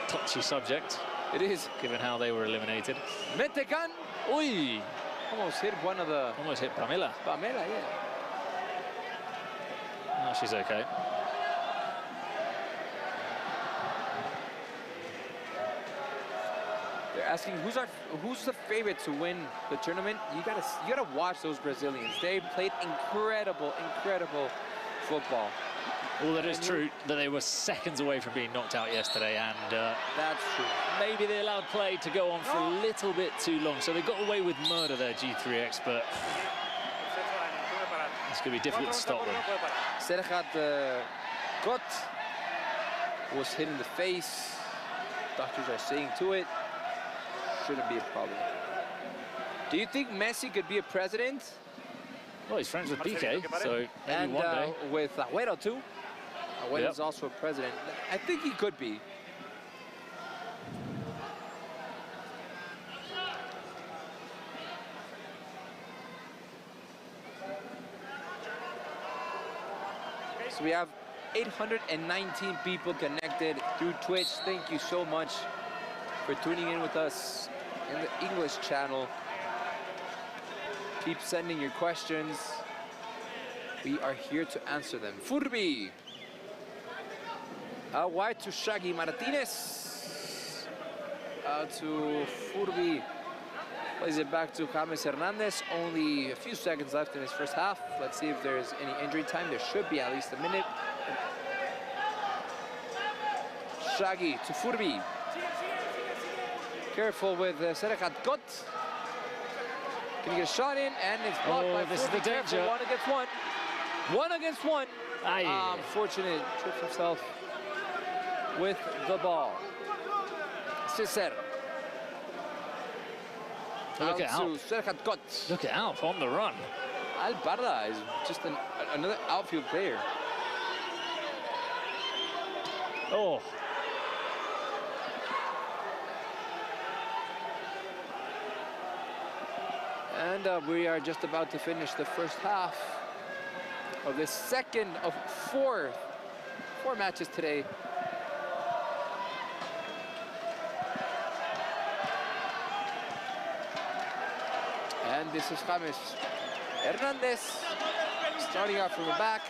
touchy subject. It is. Given how they were eliminated. Metecan. Oi! Almost hit one of the... Almost hit Pamela. Pamela, yeah. No, she's okay. They're asking who's the favorite to win the tournament. You gotta watch those Brazilians. They played incredible football. Well, that is true that they were seconds away from being knocked out yesterday, and that's true. Maybe they allowed play to go on for a little bit too long, so they got away with murder there, G3X, but it's going to be difficult to stop them. Serhat Got was hit in the face. Doctors are saying to it. Shouldn't be a problem. Do you think Messi could be a president? Well, he's friends with PK, so maybe one day. With Agüero too. Agüero's also a president. I think he could be. So we have 819 people connected through Twitch. Thank you so much for tuning in with us in the English channel. Keep sending your questions. We are here to answer them. Furby. Wide to Shaggy Martinez. To Furby. Plays it back to James Hernandez. Only a few seconds left in his first half. Let's see if there's any injury time. There should be at least a minute. Shaggy to Furby. Careful with Serhat Got. Can he get a shot in? And it's blocked by this is the danger. 1 against 1. 1 against 1. Unfortunate. Trips himself with the ball. Cesar. Look at Alp. Serhat Got. Look at Alp on the run. Alparda is just another outfield player. Oh. And we are just about to finish the first half of the second of four matches today. And this is James Hernandez starting out from the back.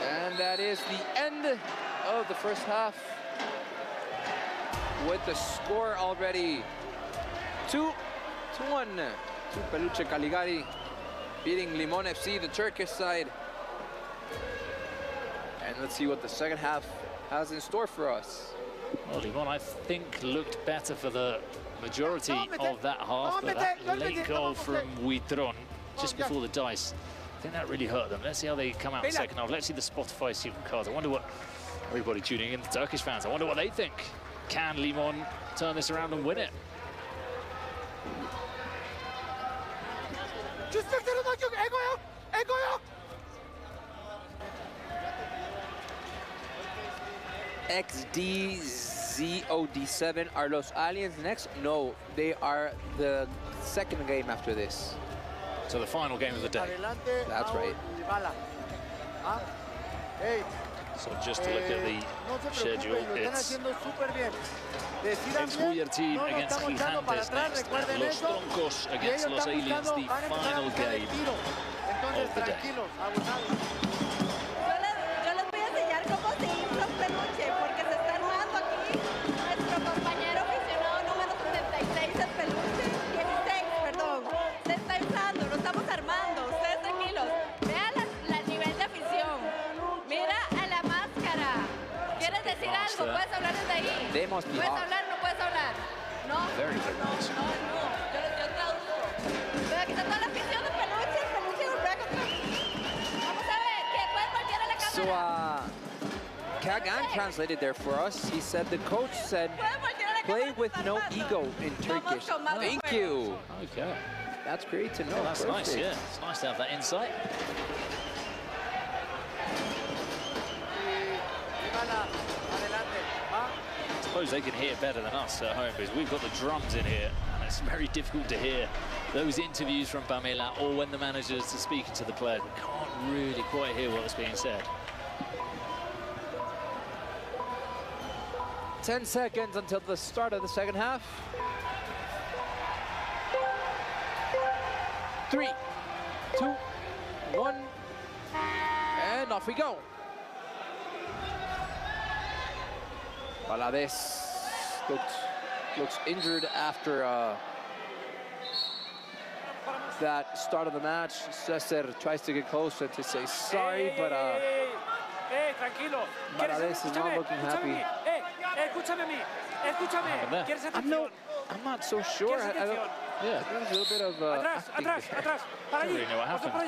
And that is the end of the first half, with the score already 2-1 to Peluche Caligari, beating Limon FC, the Turkish side. And let's see what the second half has in store for us. Well, Limon, I think, looked better for the majority of that half, but that late goal from Huitron just before the dice, I think that really hurt them. Let's see how they come out in the second half. Let's see the Spotify secret cards. I wonder what everybody tuning in, the Turkish fans, I wonder what they think. Can Limon turn this around and win it? XDZOD7 are Los Aliens next? No, they are the second game after this. So the final game of the day. That's right. So just to look at the schedule, it's xBuyer team against Gigantes next, and Los Troncos against Los Aliens, the final game of the day. Yo les voy a enseñar cómo se infla un peluche, porque se está armando aquí nuestro compañero aficionado número 76, el peluche, 16, perdón. Se está inflando, lo estamos armando, ustedes tranquilos. Vean el nivel de afición. Mira a la máscara. ¿Quieres decir algo? Puedes hablar desde ahí. ¿Puedes hablar o no puedes hablar? No. No. Yo traduzco. Pero aquí está toda la afición de peluches. Kagan translated there for us. He said the coach said, play with no ego in Turkish. Thank you. Okay. That's great to know. Well, that's nice, yeah. It's nice to have that insight. I suppose they can hear better than us at home because we've got the drums in here and it's very difficult to hear those interviews from Pamela or when the managers are speaking to the players. We can't really quite hear what's being said. 10 seconds until the start of the second half. 3, 2, 1, and off we go. Valadez looks injured after that start of the match. Cesar tries to get closer to say sorry, but Valadez is not looking happy. I'm not so sure. I don't, yeah, there's a little bit of acting there. I don't really know what happened. Oh,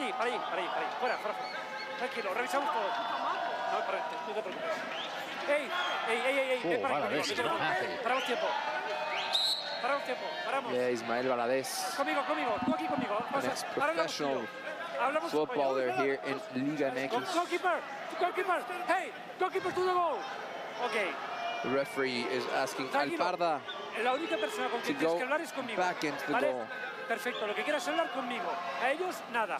Valadez is not happy. Yeah, Ismael Valadez. An ex-professional footballer here in Liga MX. The referee is asking Alparda to go back into the goal. Perfecto, lo que quieras hablar conmigo. A ellos, nada.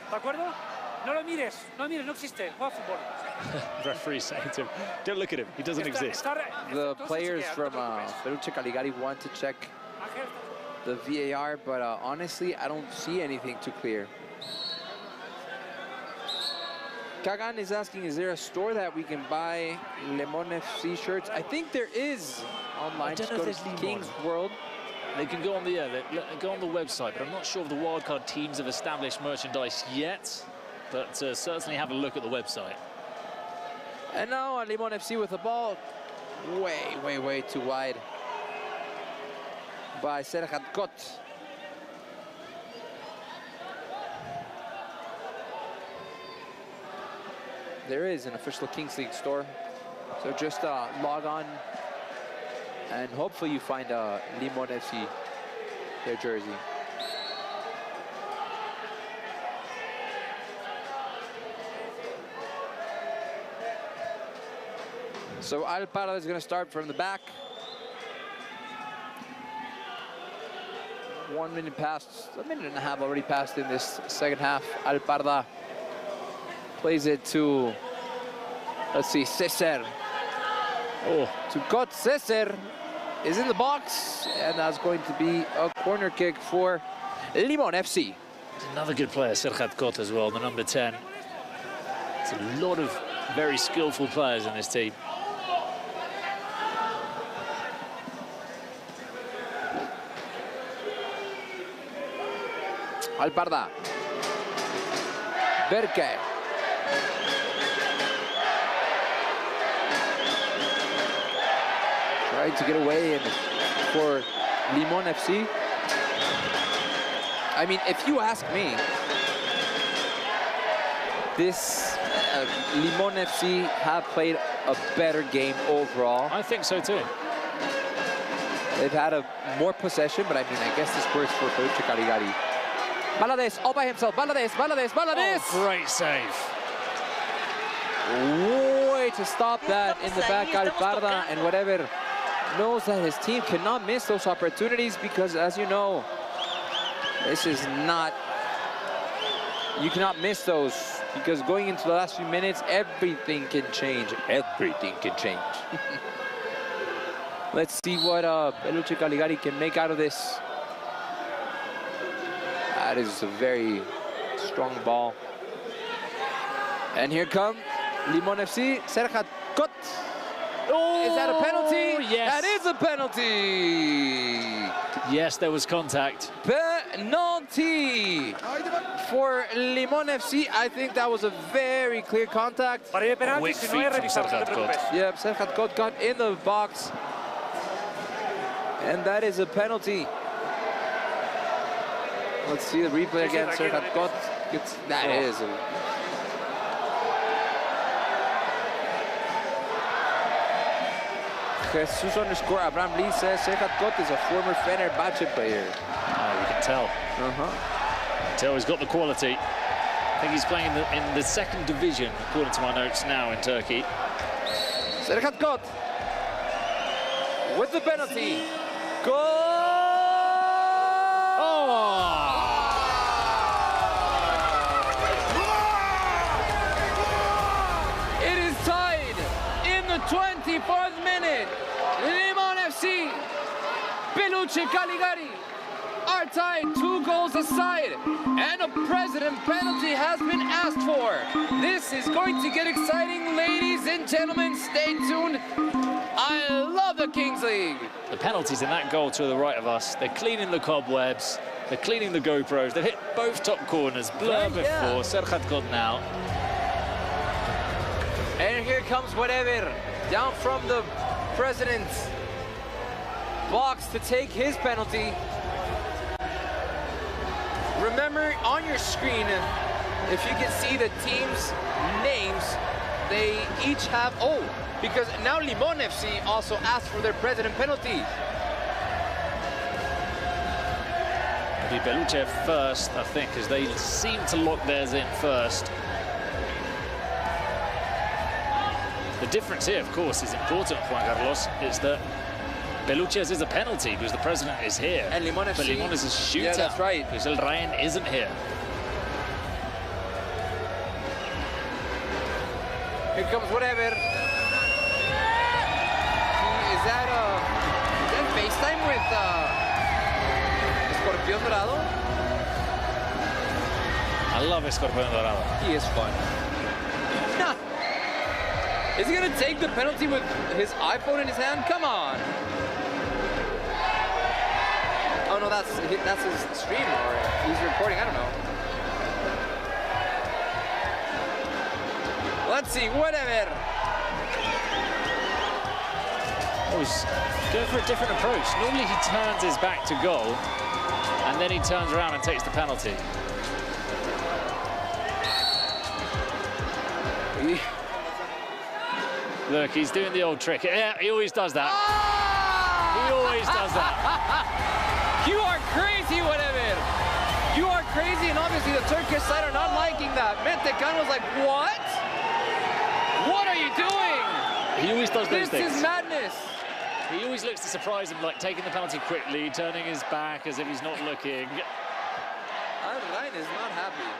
¿De acuerdo? No lo mires, no mires, no existe. Juega fútbol. Referee saying to him, don't look at him, he doesn't exist. The players from Peluche Caligari want to check the VAR, but honestly, I don't see anything too clear. Kagan is asking, is there a store that we can buy Lemon FC shirts? I think there is online. Just go to King's World. They can go on the go on the website, but I'm not sure if the wildcard teams have established merchandise yet. But certainly have a look at the website. And now Limon FC with the ball, way too wide by Serhat Kot. There is an official Kings League store, so just log on and hopefully you find Limon FC, their jersey. So Alparda is going to start from the back. 1 minute passed, a minute and a half already passed in this second half. Alparda plays it to, let's see, Cesar. Oh, to Kot. Cesar is in the box, and that's going to be a corner kick for Limon FC. Another good player, Serhat Kot as well, the number 10. It's a lot of very skillful players in this team. Alparda. Berke. Trying to get away and for Limon FC. I mean, if you ask me, this Limon FC have played a better game overall. I think so too. They've had a more possession, but I mean, I guess this works for Peluche Caligari. Valadez all by himself. Valadez. Oh, great save. Way to stop that in the back. Alparda and whatever knows that his team cannot miss those opportunities because, as you know, this is not, you cannot miss those because going into the last few minutes, everything can change. Everything can change. Let's see what Peluche Caligari can make out of this. That is a very strong ball. And here come Limon FC, Serhat Kot. Oh, is that a penalty? Yes. That is a penalty. Yes, there was contact. Penalty for Limon FC. I think that was a very clear contact. Quick feet from Serhat Kot. Yep, Serhat Kot got in the box. And that is a penalty. Let's see the replay again. Serhat Kot gets, that is a... Jesus_Abraham Lee says Serhat Kot is a former Fenerbahce player. Oh, you can tell. Tell he's got the quality. I think he's playing in the second division, according to my notes now, in Turkey. Serhat Kot with the penalty. Goal! It is tied in the 24th minute. Limon FC, Peluche, Caligari are tied 2 goals aside, and a president penalty has been asked for. This is going to get exciting, ladies and gentlemen. Stay tuned. I love the Kings League. The penalties in that goal to the right of us, they're cleaning the cobwebs, they're cleaning the GoPros, they've hit both top corners. Blur before, Serhat Kot now. And here comes whatever, down from the president's box to take his penalty. Remember, on your screen, if you can see the team's names, they each have, because now Limon FC also asked for their president penalty. It'll be Peluche first, I think, as they seem to lock theirs in first. The difference here, of course, is important, Juan Carlos, is that Peluche's is a penalty because the president is here. And Limon FC. But Limon is a shooter. Yeah, that's right. Because El Ryan isn't here. Here comes whatever. Is that FaceTime with Escorpión Dorado? I love Escorpión Dorado. He is fun. Is he gonna take the penalty with his iPhone in his hand? Come on. Oh no, that's his stream, or he's recording, I don't know. Let's see, whatever. Oh, he's going for a different approach. Normally he turns his back to goal, and then he turns around and takes the penalty. Look, he's doing the old trick. Yeah, he always does that. He always does that. You are crazy, whatever. You are crazy, and obviously the Turkish side are not liking that. Mentecan was like, what? What are you doing? He always does those things. This is madness. He always looks to surprise him, like taking the penalty quickly, turning his back as if he's not looking. Ryan is not happy.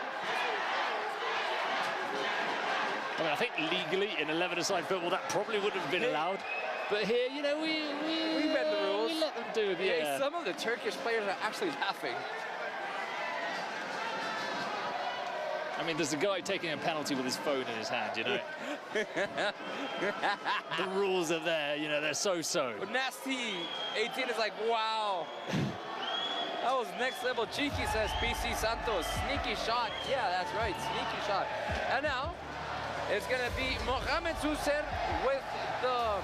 I mean, I think legally in 11-a-side football that probably wouldn't have been allowed. But here, you know, we bend the rules. We let them do it. Yeah. Some of the Turkish players are actually laughing. I mean, there's a guy taking a penalty with his phone in his hand, you know. The rules are there, you know, they're so-so. Nasty 18 is like, wow. That was next level. Cheeky, says PC Santos. Sneaky shot. Yeah, that's right, sneaky shot. And now, it's gonna be Mohamed Susser with the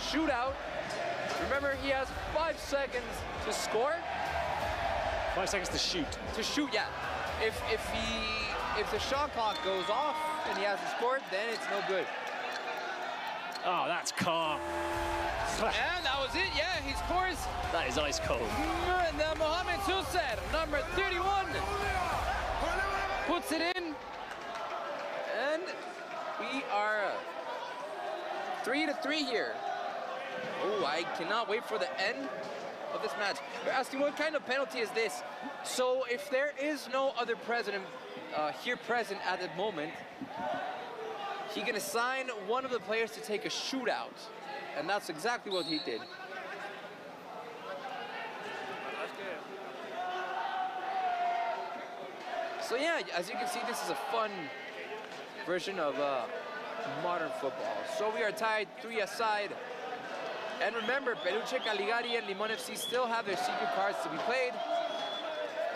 shootout. Remember, he has 5 seconds to score. 5 seconds to shoot. To shoot, yeah. If the shot clock goes off and he hasn't scored, then it's no good. Oh, that's calm. And that was it, yeah, he scores. That is ice cold. Mohamed Susser, number 31, puts it in. And we are 3-3 here. Oh, I cannot wait for the end of this match. You're asking, what kind of penalty is this? So if there is no other president here present at the moment, he can assign one of the players to take a shootout. And that's exactly what he did. So yeah, as you can see, this is a fun version of modern football. So we are tied 3-a-side. And remember, Peluche, Caligari, and Limon FC still have their secret cards to be played.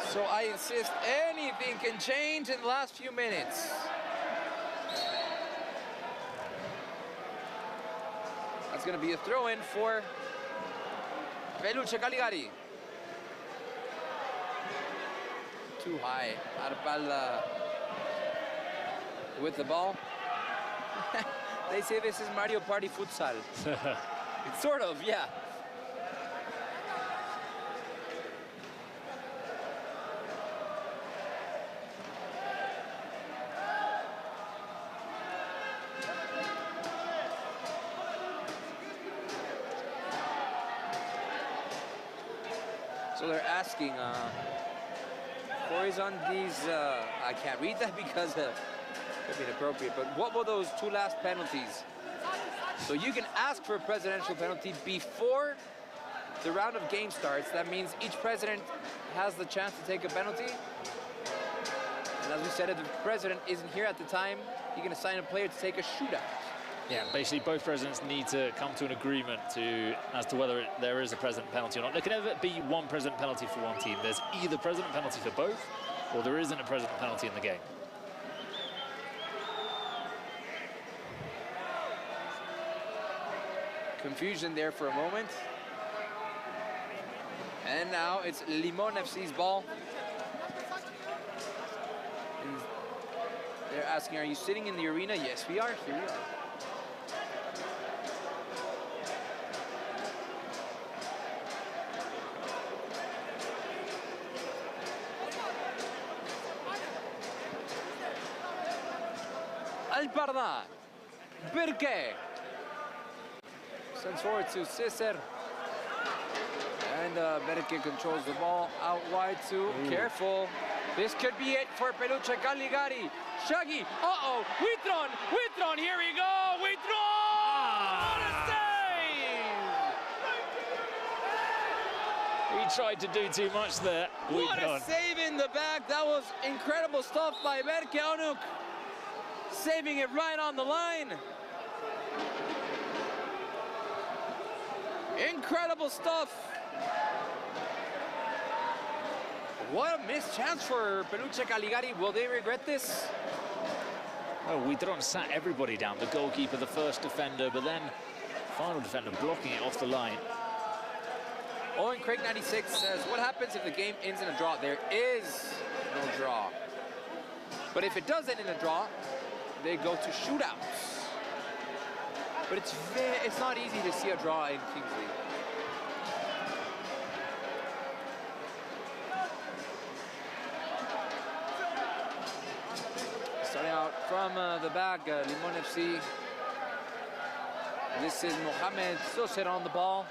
So I insist anything can change in the last few minutes. That's going to be a throw-in for Peluche, Caligari. Too high. Arpal with the ball. They say this is Mario Party futsal. It's sort of, yeah. So they're asking, Corey's on these, I can't read that because it could be inappropriate, but what were those 2 last penalties? So you can ask for a presidential penalty before the round of game starts. That means each president has the chance to take a penalty. And as we said, if the president isn't here at the time, he can assign a player to take a shootout. Yeah, basically both presidents need to come to an agreement as to whether there is a president penalty or not. There can never be one president penalty for one team. There's either president penalty for both, or there isn't a president penalty in the game. Confusion there for a moment. And now it's Limon FC's ball. And they're asking, are you sitting in the arena? Yes, we are. Here we are. Alparda, Birke, sends forward to Cesar, and Birke controls the ball out wide to Careful. This could be it for Peluche Caligari. Shaggy, Witron, here we go, Witron! What a save! He tried to do too much there. What a save in the back. That was incredible stuff by Berke Onuk. Saving it right on the line. Incredible stuff. What a missed chance for Peluche Caligari. Will they regret this? Well, Widron sat everybody down. The goalkeeper, the first defender, but then final defender blocking it off the line. Owen Craig 96 says, what happens if the game ends in a draw? There is no draw. But if it does end in a draw, they go to shootouts. But it's not easy to see a draw in Kingsley. Starting out from the back, Limon FC. This is Mohamed Soser on the ball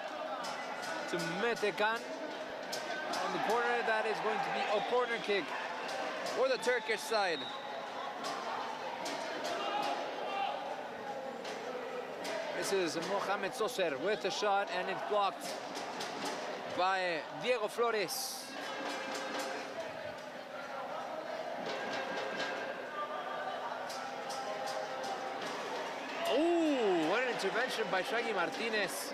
to Metekan. On the corner, that is going to be a corner kick for the Turkish side. This is Mohamed Soser with a shot, and it's blocked by Diego Flores. Oh, what an intervention by Shaggy Martinez.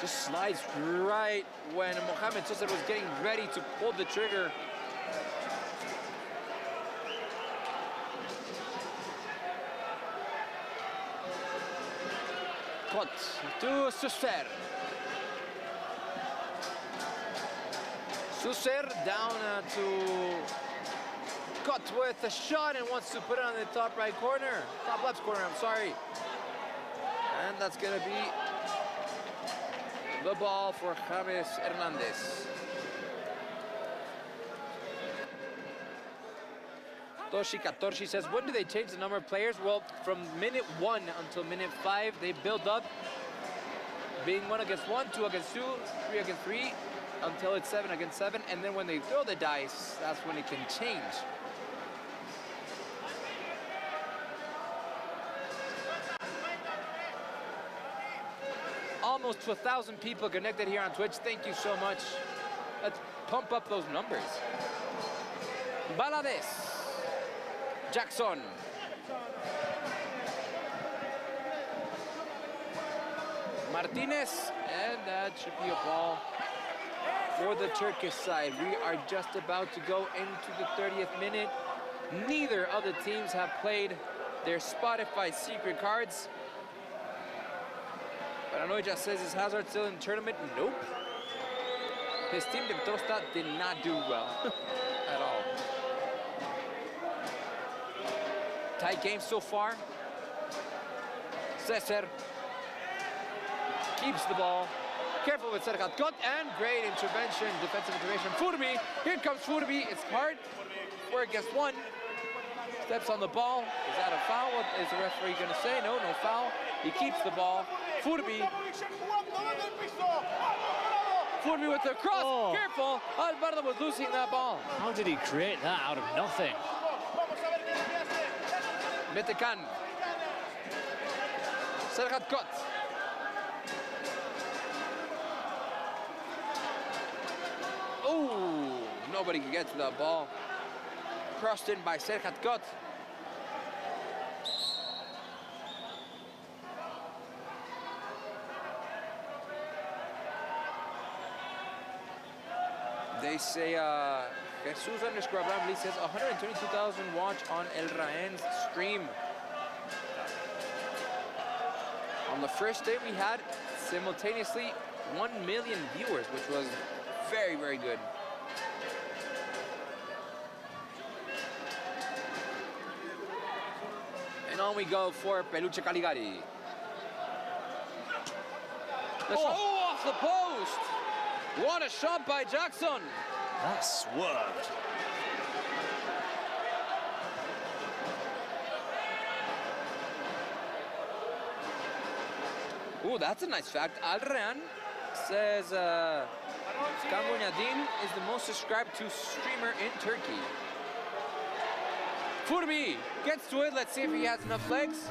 Just slides right when Mohamed Soser was getting ready to pull the trigger. Cut to Soser. Soser down to Cut with a shot and wants to put it on the top right corner. Top left corner, I'm sorry. And that's gonna be the ball for James Hernandez. Toshi Katorshi says, when do they change the number of players? Well, from minute 1 until minute 5, they build up, being 1 against 1, 2 against 2, 3 against 3, until it's 7 against 7, and then when they throw the dice, that's when it can change. Almost to 1,000 people connected here on Twitch. Thank you so much. Let's pump up those numbers. Balades. Jackson. Martinez. And that should be a ball for the Turkish side. We are just about to go into the 30th minute. Neither of the teams have played their Spotify secret cards. Paranoia says, is Hazard still in the tournament? Nope. His team, the Trosta, did not do well at all. Tight game so far. Cesar keeps the ball. Careful with Serhat Got, and great intervention, defensive intervention. Furby, here comes Furby. It's hard. 4 against 1. Steps on the ball. Is that a foul? What is the referee going to say? No, no foul. He keeps the ball. Furby. Furby with the cross. Oh. Careful. Alvarado was losing that ball. How did he create that out of nothing? Metekan. Serhat Got. Oh, nobody could get to that ball. Crossed in by Serhat Got. They say, Jesus underscore Abraham Lee says 122,000 watch on El Raen's stream. On the first day we had simultaneously 1 million viewers, which was very, very good. And on we go for Peluche Caligari. Oh, off the post! What a shot by Jackson! That swerved. Oh, that's a nice fact. Al Rayan says Kambunyadin is the most subscribed to streamer in Turkey. Furby gets to it. Let's see if he has enough legs.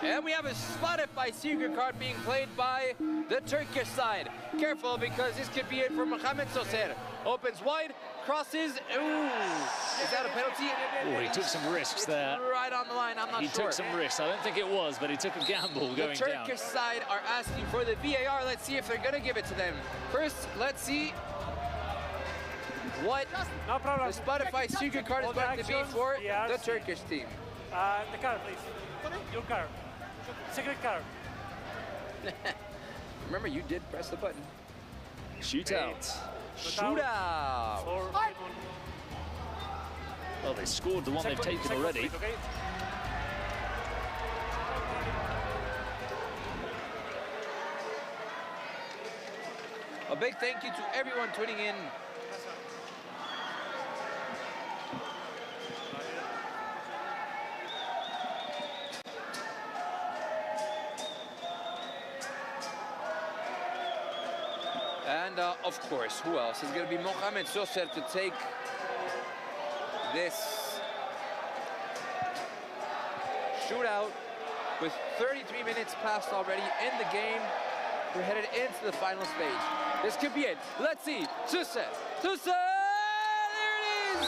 And we have a Spotify secret card being played by the Turkish side. Careful, because this could be it for Mohamed Soser. Opens wide, crosses. Ooh, is that a penalty? Oh, he took some risks there. Right on the line, I'm not sure. He took some risks. I don't think it was, but he took a gamble going down. The Turkish side are asking for the VAR. Let's see if they're going to give it to them. First, let's see what the Spotify secret card is going to be for the Turkish team. The card, please. Your card. Secret card. Remember, you did press the button. Shootout. Shootout. Well, they scored the one they've taken already. A big thank you to everyone tuning in. And of course, who else? It's going to be Mohamed Soser to take this shootout with 33 minutes passed already in the game. We're headed into the final stage. This could be it. Let's see. Soser. Soser! There it is!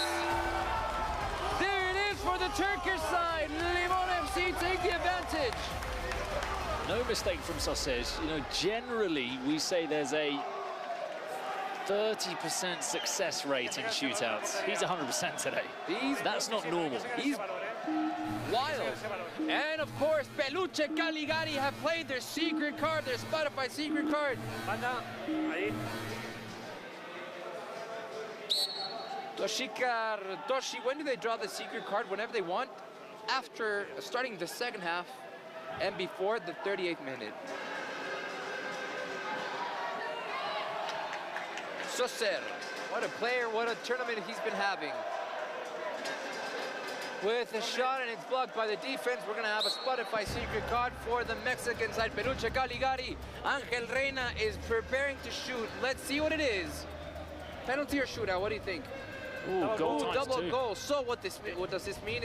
There it is for the Turkish side. Limon FC take the advantage. No mistake from Soser. You know, generally we say there's a 30% success rate in shootouts. He's 100% today. That's not normal. He's wild. And of course, Peluche Caligari have played their secret card, their Spotify secret card. Toshi, when do they draw the secret card? Whenever they want, after starting the second half and before the 38th minute. Soser, what a player, what a tournament he's been having. With a shot and it's blocked by the defense, we're gonna have a Spotify secret card for the Mexican side. Peluche Caligari, Angel Reina is preparing to shoot. Let's see what it is. Penalty or shootout, what do you think? Ooh, goal Ooh, double two. goal. So what does this mean?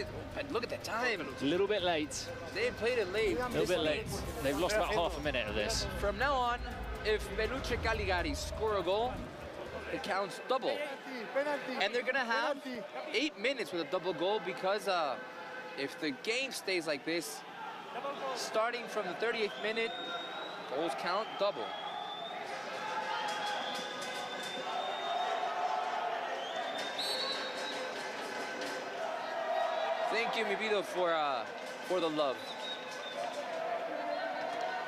Look at the time. A little bit late. They played it late. A little bit late. They've lost about half a minute of this. From now on, if Peluche Caligari score a goal, it counts double. And they're gonna have 8 minutes with a double goal because if the game stays like this, starting from the 38th minute, goals count double. Thank you, Mibido, for the love.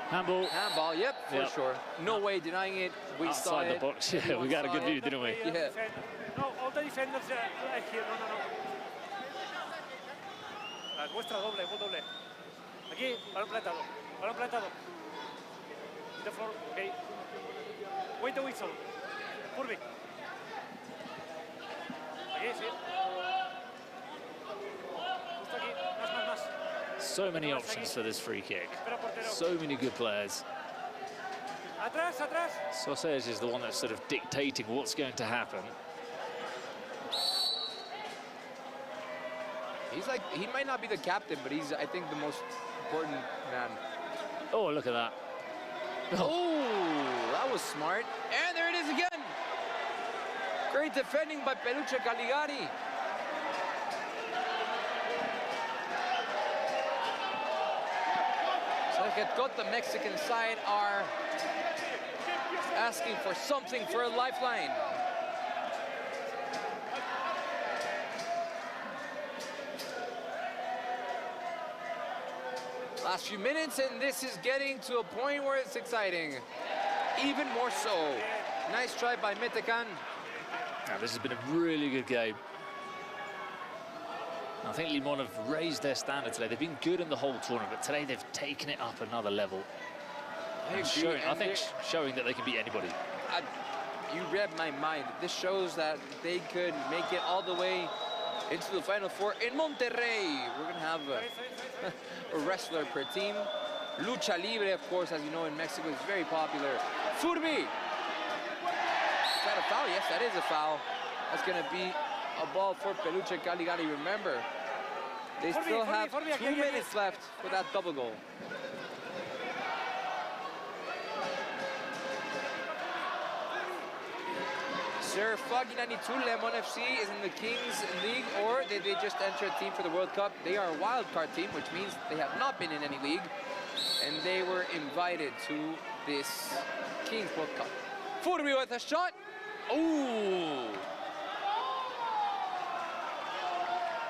Handball. Handball, yep, for sure. No way denying it. We saw it. Outside the box, yeah, we got a good view, didn't we? Yeah. No, all the defenders are here. No. Vuestra doble, doble. Aquí, balón plantado. Balón plantado. The floor, okay. Wait the whistle. Furby. Aquí, sí. Justo aquí. Más. So many options for this free kick. So many good players. Atrás. Sausage is the one that's sort of dictating what's going to happen. He's like, he might not be the captain, but he's, I think, the most important man. Oh, look at that. Oh, that was smart. And there it is again. Great defending by Peluche Caligari. So the Mexican side are asking for something for a lifeline. Last few minutes, and this is getting to a point where it's exciting. Even more so. Nice try by Metecan. Now, this has been a really good game. I think Limon have raised their standard today. They've been good in the whole tournament, but today they've taken it up another level. I think showing that they can beat anybody. You read my mind. This shows that they could make it all the way into the Final Four in Monterrey. We're going to have a wrestler per team. Lucha Libre, of course, as you know, in Mexico is very popular. Furby! Is that a foul? Yes, that is a foul. That's going to be a ball for Peluche Caligari. Remember, they still have 2 minutes left for that double goal. Sir Foggy 92, Lemon FC is in the Kings League, or did they just enter a team for the World Cup? They are a wild card team, which means they have not been in any league, and they were invited to this Kings World Cup. Furby with a shot. Ooh!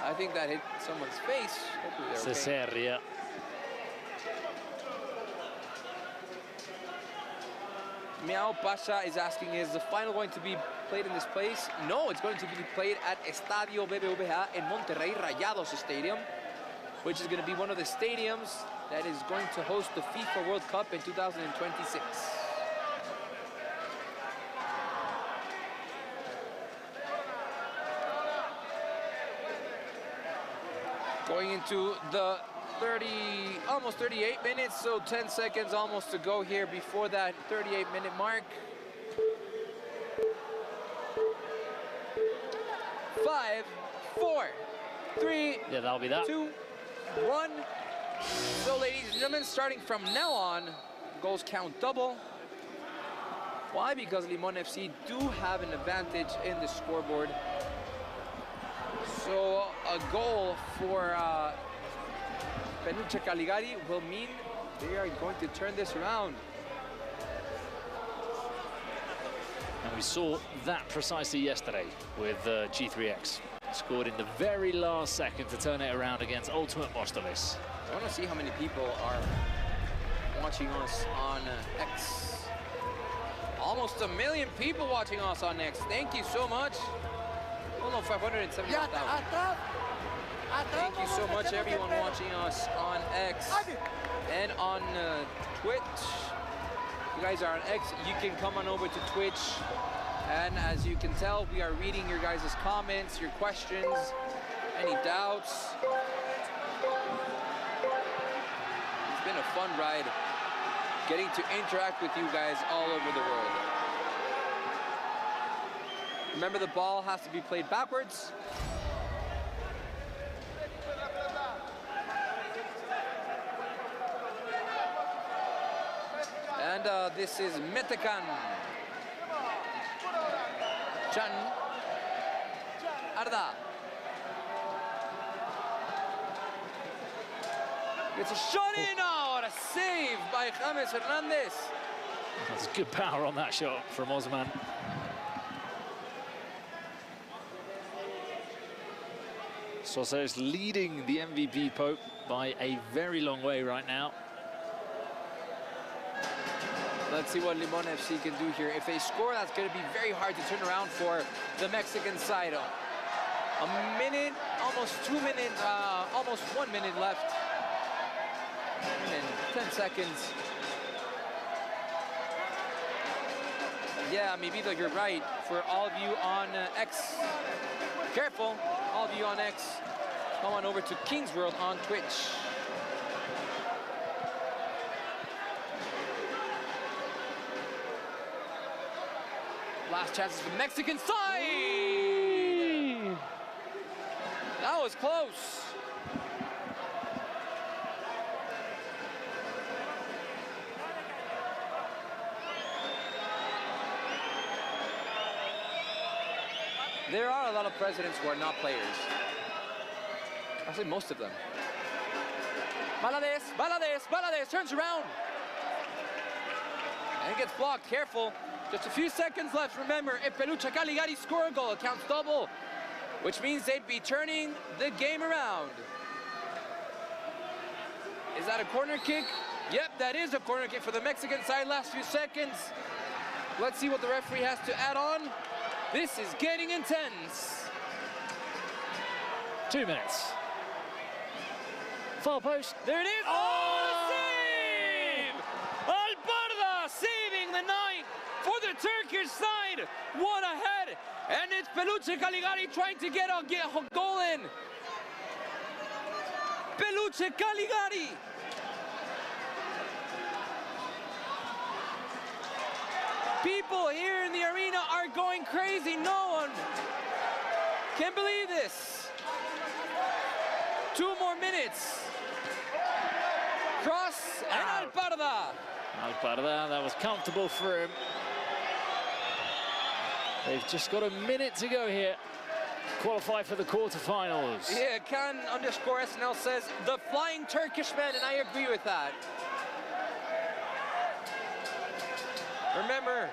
I think that hit someone's face. Hopefully they're okay. Miao Pasha is asking, is the final going to be played in this place? No, it's going to be played at Estadio BBVA in Monterrey Rayados Stadium, which is going to be one of the stadiums that is going to host the FIFA World Cup in 2026. Going into the almost 38 minutes, so 10 seconds almost to go here before that 38-minute mark. 5, 4, 3, yeah, that'll be that. 2, 1. So, ladies and gentlemen, starting from now on, goals count double. Why? Because Limon FC do have an advantage in the scoreboard. So, a goal for Peluche Caligari will mean they are going to turn this around. And we saw that precisely yesterday with G3X. Scored in the very last second to turn it around against Ultimate Móstoles. I want to see how many people are watching us on X. Almost 1 million people watching us on X. Thank you so much. Oh no, 571,000. Thank you so much, everyone watching us on X and on Twitch. You guys are on X, you can come on over to Twitch. And as you can tell, we are reading your guys' comments, your questions, any doubts. It's been a fun ride getting to interact with you guys all over the world. Remember, the ball has to be played backwards. And this is Metecan. Chan. Arda. It's a shot in now. A save by James Hernandez. That's good power on that shot from Osman. Sosa is leading the MVP Pope by a very long way right now. Let's see what Limon FC can do here. If they score, that's going to be very hard to turn around for the Mexican side. A minute, almost 2 minutes, almost 1 minute left. in 10 seconds. Yeah, maybe though you're right. For all of you on X, careful, all of you on X, come on over to King's World on Twitch. Last chances for the Mexican side. That was close. There are a lot of presidents who are not players. Actually, most of them. Valadez turns around. And it gets blocked, careful. Just a few seconds left. Remember, if Peluche Caligari score a goal, it counts double, which means they'd be turning the game around. Is that a corner kick? Yep, that is a corner kick for the Mexican side. Last few seconds. Let's see what the referee has to add on. This is getting intense. 2 minutes. Far post. There it is. Oh, save! Alparda saving the 9 for the Turkish side. What a head. And it's Peluche Caligari trying to get a goal in. Peluche Caligari. People here in the arena are going crazy. No one can believe this. 2 more minutes. Cross and Alparda. Alparda, that was comfortable for him. They've just got a minute to go here. Qualify for the quarterfinals. Yeah, Khan_SNL says the flying Turkish man, and I agree with that. Remember,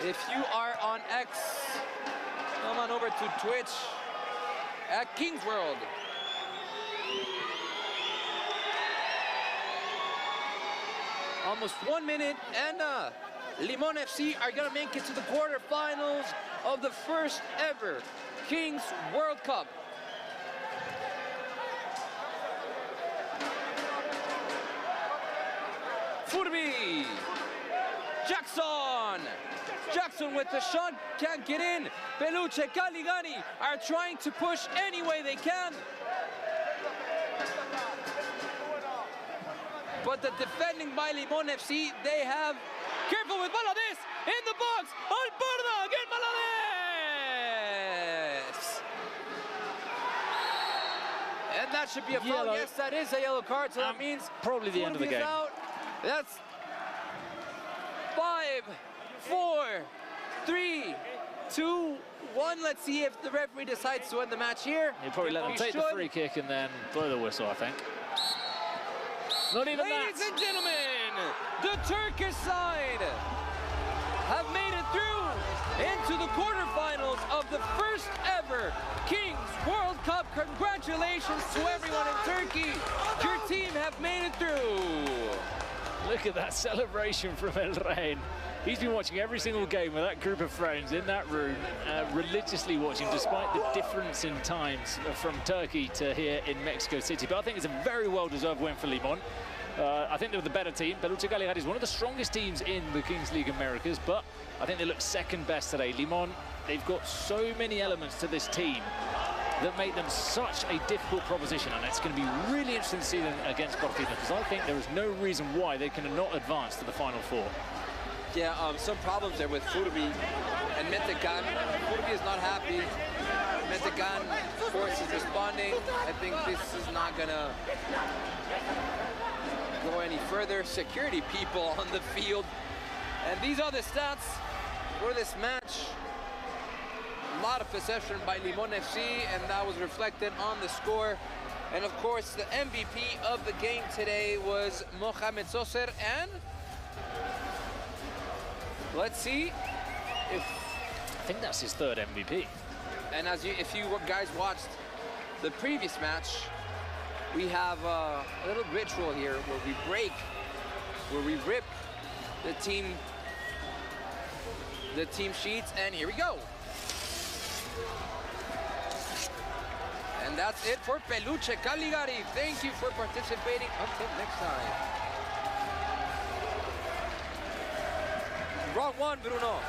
if you are on X, come on over to Twitch at King's World. Almost 1 minute, and Limon FC are gonna make it to the quarterfinals of the first ever King's World Cup. Furby! Jackson with the shot, can't get in. Peluche Caligari are trying to push any way they can. But the defending by Limon FC, they have, careful with Valadez, in the box, Alparda, again Valadez! And that should be a foul. Yes, that is a yellow card, so that means probably the end of the game. Out. That's 5, 4, 3, 2, 1. Let's see if the referee decides to end the match here. He'll probably let them take the free kick and then blow the whistle, I think. Not even that. Ladies and gentlemen, the Turkish side have made it through into the quarterfinals of the first ever King's World Cup. Congratulations to everyone in Turkey. Your team have made it through. Look at that celebration from El Rein. He's been watching every single game with that group of friends in that room, religiously watching, despite the difference in times from Turkey to here in Mexico City. But I think it's a very well-deserved win for Limon. I think they were the better team. Peluche Caligari is one of the strongest teams in the Kings League Americas, but I think they look second best today. Limon, they've got so many elements to this team that make them such a difficult proposition, and it's going to be really interesting to see them against Porcinos, because I think there is no reason why they can not advance to the Final Four. Yeah, some problems there with Furby and Metecan. Furby is not happy. Metecan, of course, is responding. I think this is not gonna go any further. Security people on the field. And these are the stats for this match. A lot of possession by Limon FC, and that was reflected on the score. And of course, the MVP of the game today was Mohamed Soser, and let's see if... I think that's his third MVP. And if you guys watched the previous match, we have a little ritual here where we rip the team sheets, and here we go. And that's it for Peluche. Caligari, thank you for participating. Until next time. Wrong one, Bruno.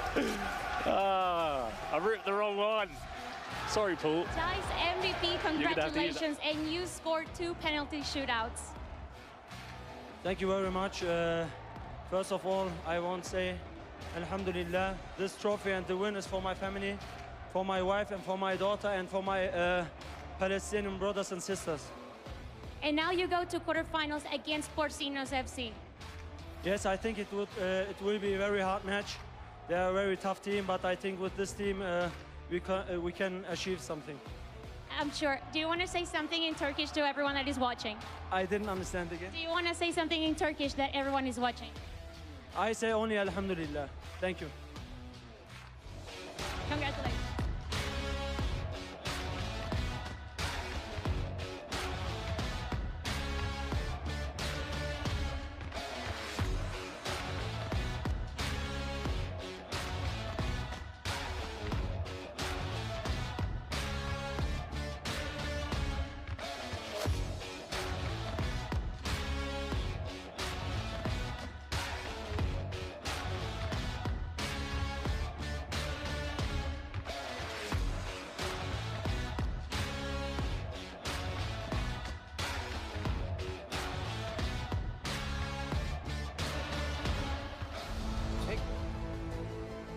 I ripped the wrong one. Sorry, Paul. Guys, MVP, congratulations, and you scored 2 penalty shootouts. Thank you very much. First of all, I want to say, Alhamdulillah, this trophy and the win is for my family, for my wife and for my daughter and for my Palestinian brothers and sisters. And now you go to quarterfinals against Porcinos FC. Yes, I think it will be a very hard match. They are a very tough team, but I think with this team we can achieve something. I'm sure. Do you want to say something in Turkish to everyone that is watching? I didn't understand again. Do you want to say something in Turkish that everyone is watching? I say only Alhamdulillah. Thank you. Congratulations.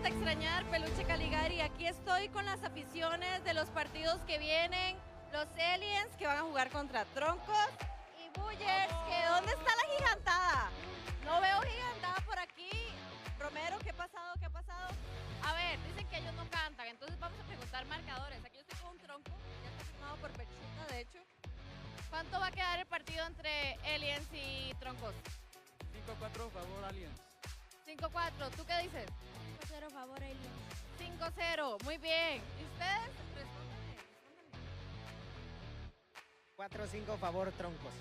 Extrañar, Peluche Caligari. Aquí estoy con las aficiones de los partidos que vienen. Los Stallions que van a jugar contra Troncos y Buyers. Que ¿dónde está la gigantada? No veo gigantada por aquí. Romero, ¿qué ha pasado? ¿Qué ha pasado? A ver, dicen que ellos no cantan, entonces vamos a preguntar marcadores. Aquí yo estoy con un tronco, ya está firmado por Pechita, de hecho. ¿Cuánto va a quedar el partido entre Aliens y Troncos? 5-4, favor Aliens. 5-4, ¿tú qué dices? 5-0, favor Aliens. 5-0, muy bien. ¿Y ustedes? Respóndanme. 4-5, favor Troncos.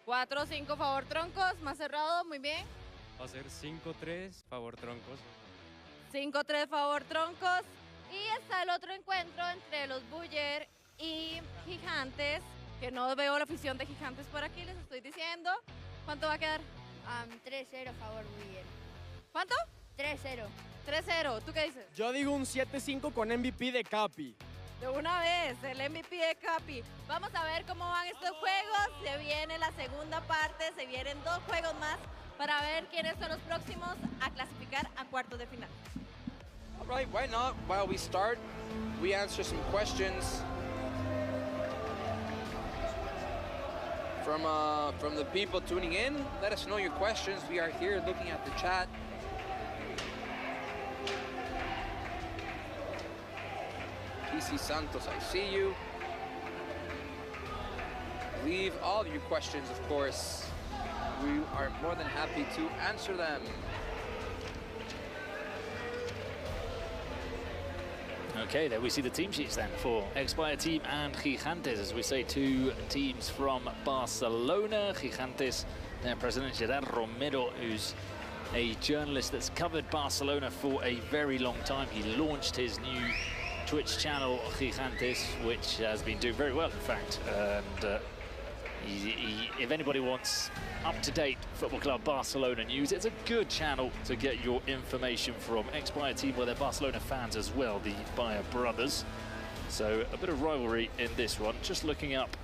4-5, favor Troncos, más cerrado, muy bien. Va a ser 5-3, favor Troncos. 5-3, favor Troncos. Y está el otro encuentro entre los Buyer y Gigantes, que no veo la afición de Gigantes por aquí, les estoy diciendo. ¿Cuánto va a quedar? 3-0, favor Buyer. ¿Cuánto? 3-0. 3-0, ¿tú qué dices? Yo digo un 7-5 con MVP de Capi. De una vez, el MVP de Capi. Vamos a ver cómo van estos juegos. Se viene la segunda parte, se vienen 2 juegos más para ver quiénes son los próximos a clasificar a cuartos de final. All right, why not? While we start, we answer some questions from the people tuning in. Let us know your questions. We are here looking at the chat. PC Santos, I see you. Leave all of your questions, of course. We are more than happy to answer them. Okay, there we see the team sheets then for xBuyer team and Gigantes. As we say, 2 teams from Barcelona. Gigantes, their president Gerard Romero, who's a journalist that's covered Barcelona for a very long time. He launched his new Twitch channel, Gigantes, which has been doing very well, in fact. And if anybody wants up-to-date Football Club Barcelona news, it's a good channel to get your information from. xBuyer team, well, they're Barcelona fans as well, the Bayer brothers. So a bit of rivalry in this one. Just looking up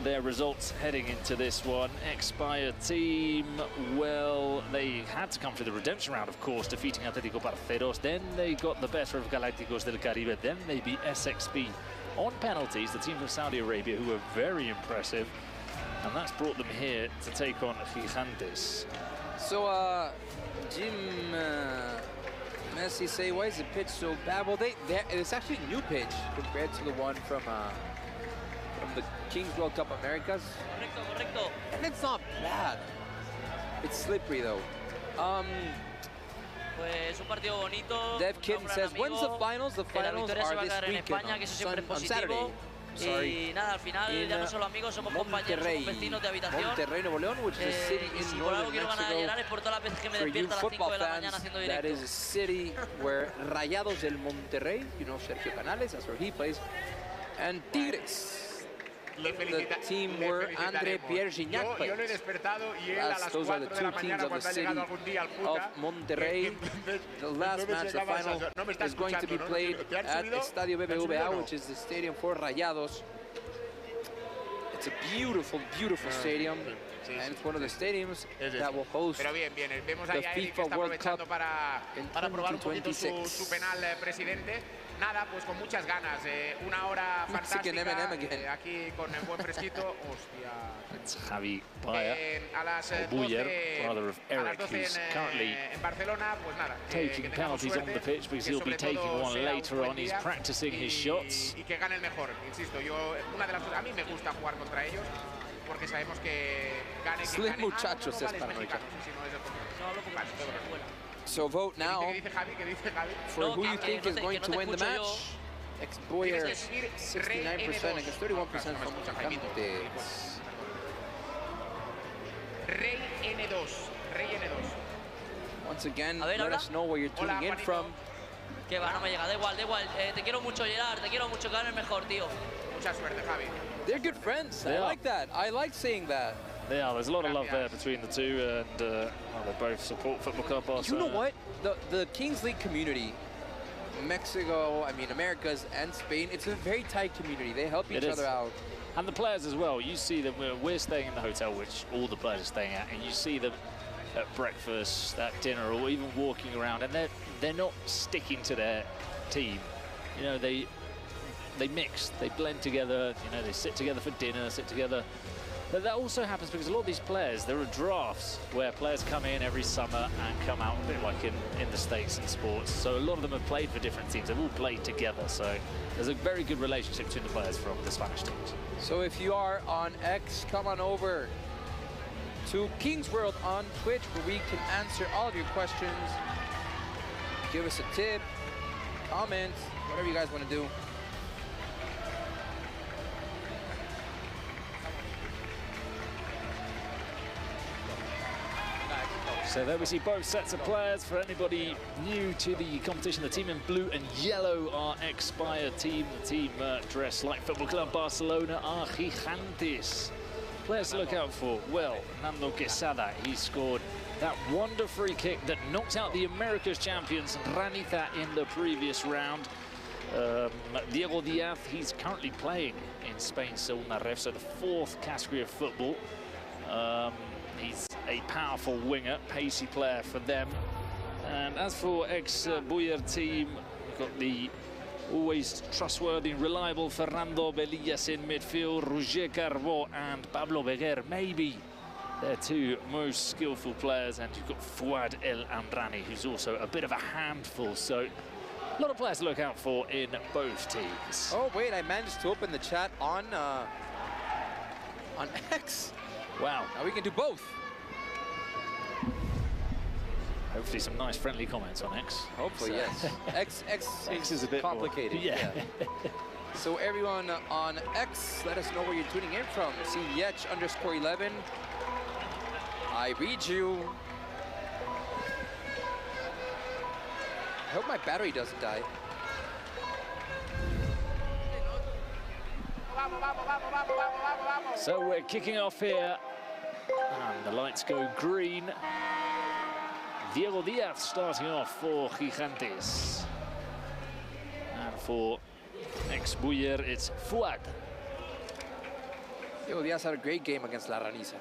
their results heading into this one. xBuyer team, well, they had to come through the redemption round, of course, defeating Atlético Parceros. Then they got the better of Galácticos del Caribe. Then they beat SXB on penalties, the team from Saudi Arabia, who were very impressive. And that's brought them here to take on Gigantes. So, Jim Messi say, why is the pitch so bad? Well, it's actually a new pitch compared to the one from the Kings World Cup Americas. Correcto. And it's not bad. It's slippery though. Pues un partido bonito. Dev Kitten says, when's the finals? The finals are this weekend on Saturday. Y nada, al final ya no solo amigos, somos compañeros, somos vecinos de habitación. Monterrey, Nuevo León, which is a city si in por algo northern quiero ganar a Mexico. llenar es por todas las veces que me For you despierto a las 5 football de la mañana fans, haciendo that directo. is a city where Rayados del Monterrey, you know Sergio Canales, that's where he plays. And Tigres. The team where André Pierre Gignac played. Yo lo he despertado y él a las 4 Those are the de la two teams mañana of the cuando ha city llegado algún día al of puta. Monterrey. The last match, the final, is going to be played at Estadio BBVA, which is the stadium for Rayados. It's a beautiful, beautiful stadium, and it's one of the stadiums that will host Pero bien, vemos the ahí a Eric que FIFA está World Cup aprovechando para probar un poquito su 2026. penal presidente. Nada, pues con muchas ganas. Una hora fantástica aquí con el buen fresquito. Hostia. It's Javi Bayer, A las Buyer, brother of Eric, who's currently en Barcelona, pues nada. taking penalties on the pitch because he'll be taking one later on. He's practicing his shots. Y que gane el mejor, insisto. Una de las cosas, a mí me gusta jugar contra ellos porque sabemos que gane. Slim muchachos es para nosotros. So vote now for who you think is going to win the match. xBuyer 69% against 31% from Gigantes. Rey N2. Once again, let us know where you're tuning in from. Que va, no me llega, da igual. Te quiero mucho, Gerard, te quiero mucho, que gane el mejor, tío. Mucha suerte, Javi. They're good friends. I like that. I like seeing that. Yeah, there's a lot of love there between the two, and they both support Football Club Barcelona. You know what? The Kings League community, Mexico, I mean Americas and Spain, it's a very tight community. They help each other out. And the players as well. You see them, we're staying in the hotel, which all the players are staying at, and you see them at breakfast, at dinner, or even walking around, and they're not sticking to their team. You know, they mix, they blend together, you know, they sit together for dinner, sit together. But that also happens because a lot of these players, there are drafts where players come in every summer and come out a bit like in the States in sports. So a lot of them have played for different teams. They've all played together. So there's a very good relationship between the players from the Spanish teams. So if you are on X, come on over to Kings World on Twitch, where we can answer all of your questions. Give us a tip, comment, whatever you guys want to do. So there we see both sets of players. For anybody new to the competition, the team in blue and yellow are xBuyer team. The team dressed like Football Club Barcelona are Gigantes. Players to look out for. Well, Nando Quesada, he scored that wonder free kick that knocked out the Americas champions Ranita in the previous round. Diego Diaz, he's currently playing in Spain's Segunda Ref, so the fourth category of football. He's a powerful winger, pacey player for them. And as for xBuyer team, we've got the always trustworthy and reliable Fernando Belillas in midfield, Roger Carbó and Pablo Beguer, maybe their two most skillful players. And you've got Fouad El Amrani, who's also a bit of a handful. So a lot of players to look out for in both teams. Oh, wait, I managed to open the chat on X. Wow. Now we can do both. Hopefully some nice friendly comments on X. Hopefully, yes. X is a bit complicated. More, yeah. So everyone on X, let us know where you're tuning in from. See Yech_11. I read you. I hope my battery doesn't die. So we're kicking off here, and the lights go green. Diego Diaz starting off for Gigantes. And for xBuyer, it's Fouad. Diego Diaz had a great game against La Ranisa.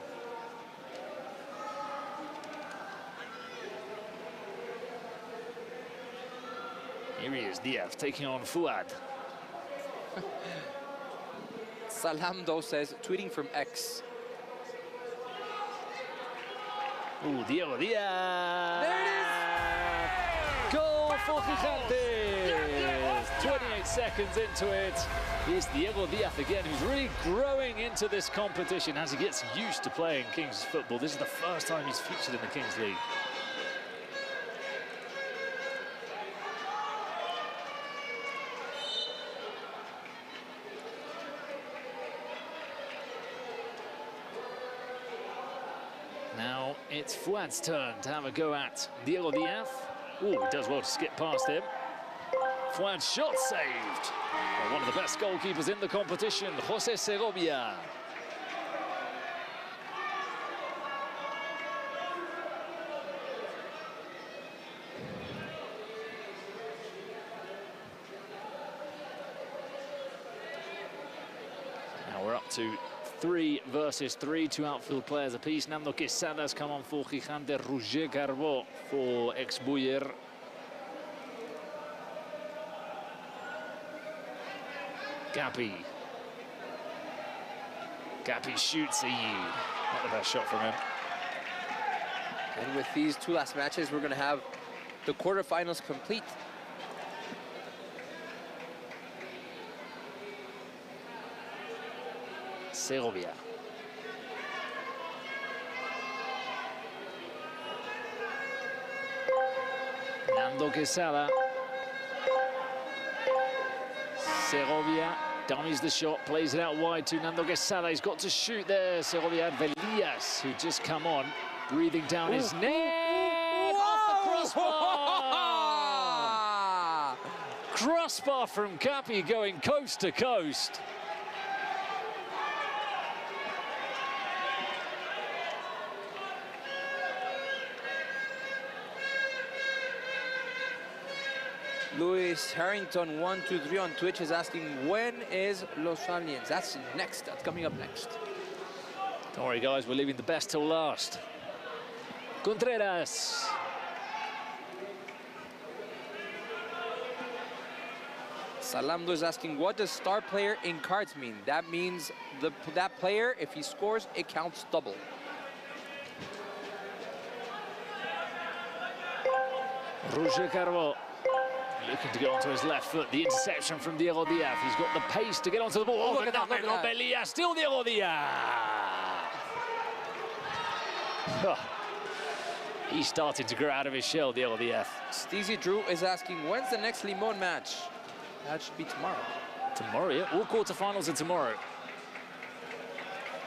Here he is, Diaz taking on Fouad. Salamdo says, tweeting from X. Ooh, Diego Diaz! There it is! Goal for Gigantes! 28 seconds into it. Here's Diego Diaz again, who's really growing into this competition as he gets used to playing Kings football. This is the first time he's featured in the Kings League. Now it's Fouad's turn to have a go at Diego Diaz. Ooh, he does well to skip past him. Flat shot saved by one of the best goalkeepers in the competition, Jose Segovia. Now we're up to 3 versus 3, 2 outfield players apiece. Nando Quesada's come on for Gigante, Roger Carbó for xBuyer. Gabi shoots not the best shot from him. And with these 2 last matches, we're going to have the quarterfinals complete. Segovia. Nando Quesada. Segovia dummies the shot, plays it out wide to Nando Quesada. He's got to shoot there. Segovia had Velillas, who just come on, breathing down his neck. Off the crossbar! Crossbar from Capi going coast to coast. Luis Harrington 123 on Twitch is asking, when is Los Stallions? That's next. That's coming up next. Don't worry, guys. We're leaving the best till last. Contreras. Salamdo is asking, what does star player in cards mean? That means that player, if he scores, it counts double. Roger Carbó. Looking to get onto his left foot. The interception from Diego Diaz. He's got the pace to get onto the ball. Oh, look at that. Velillas. Still Diego Diaz. Oh. He's starting to grow out of his shell, Diego Diaz. Steezy Drew is asking, when's the next Limon match? That should be tomorrow. Tomorrow, yeah. All quarterfinals are tomorrow.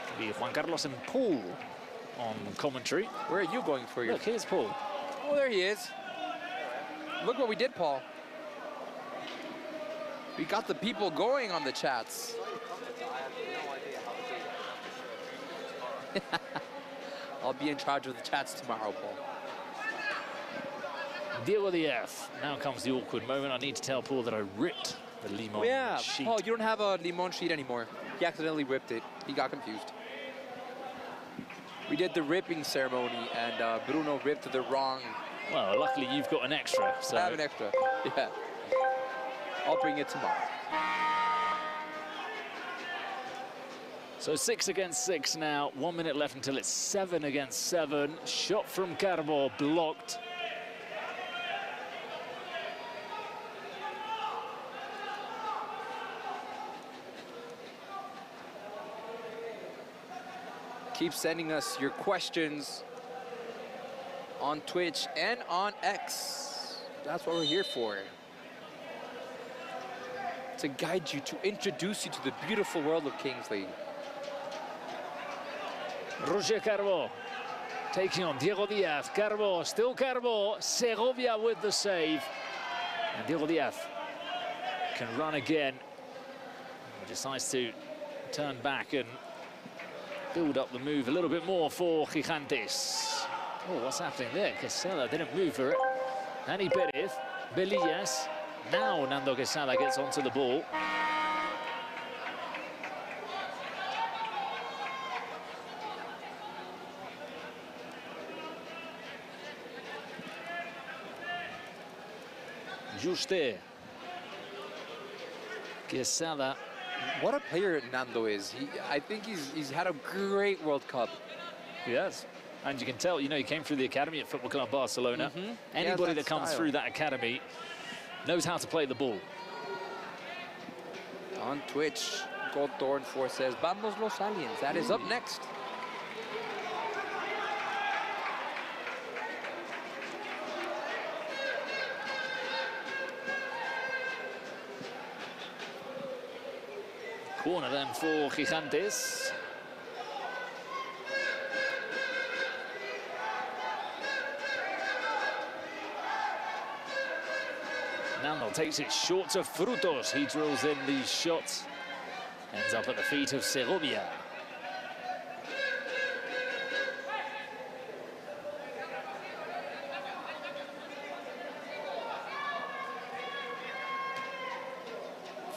It'll be Juan Carlos and Paul on commentary. Where are you going for your... Look, here's Paul. Oh, there he is. Look what we did, Paul. We got the people going on the chats. I'll be in charge of the chats tomorrow, Paul. Diego Diaz. Now comes the awkward moment. I need to tell Paul that I ripped the Limon sheet. Paul, you don't have a Limon sheet anymore. He accidentally ripped it. He got confused. We did the ripping ceremony, and Bruno ripped the wrong... Well, luckily you've got an extra. So. I have an extra, yeah. I'll bring it tomorrow. So 6 against 6 now. 1 minute left until it's 7 against 7. Shot from Carbó blocked. Keep sending us your questions on Twitch and on X. That's what we're here for. To guide you, to introduce you to the beautiful world of Kings League. Roger Carbó taking on Diego Diaz. Carbó, still Carbó. Segovia with the save. And Diego Diaz can run again. He decides to turn back and build up the move a little bit more for Gigantes. Oh, what's happening there? Quesada didn't move for it. Dani Perez, Velillas. Now Nando Quesada gets onto the ball. Juste. Quesada. What a player Nando is. I think he's had a great World Cup. He has. And you can tell, you know, he came through the academy at Football Club Barcelona. Anybody that comes through that academy knows how to play the ball. On Twitch, Goldthorn4 says, Vamos los Stallions. That is up next. Corner then for Gigantes. Nando takes it short to Frutos. He drills in the shot. Ends up at the feet of Segovia.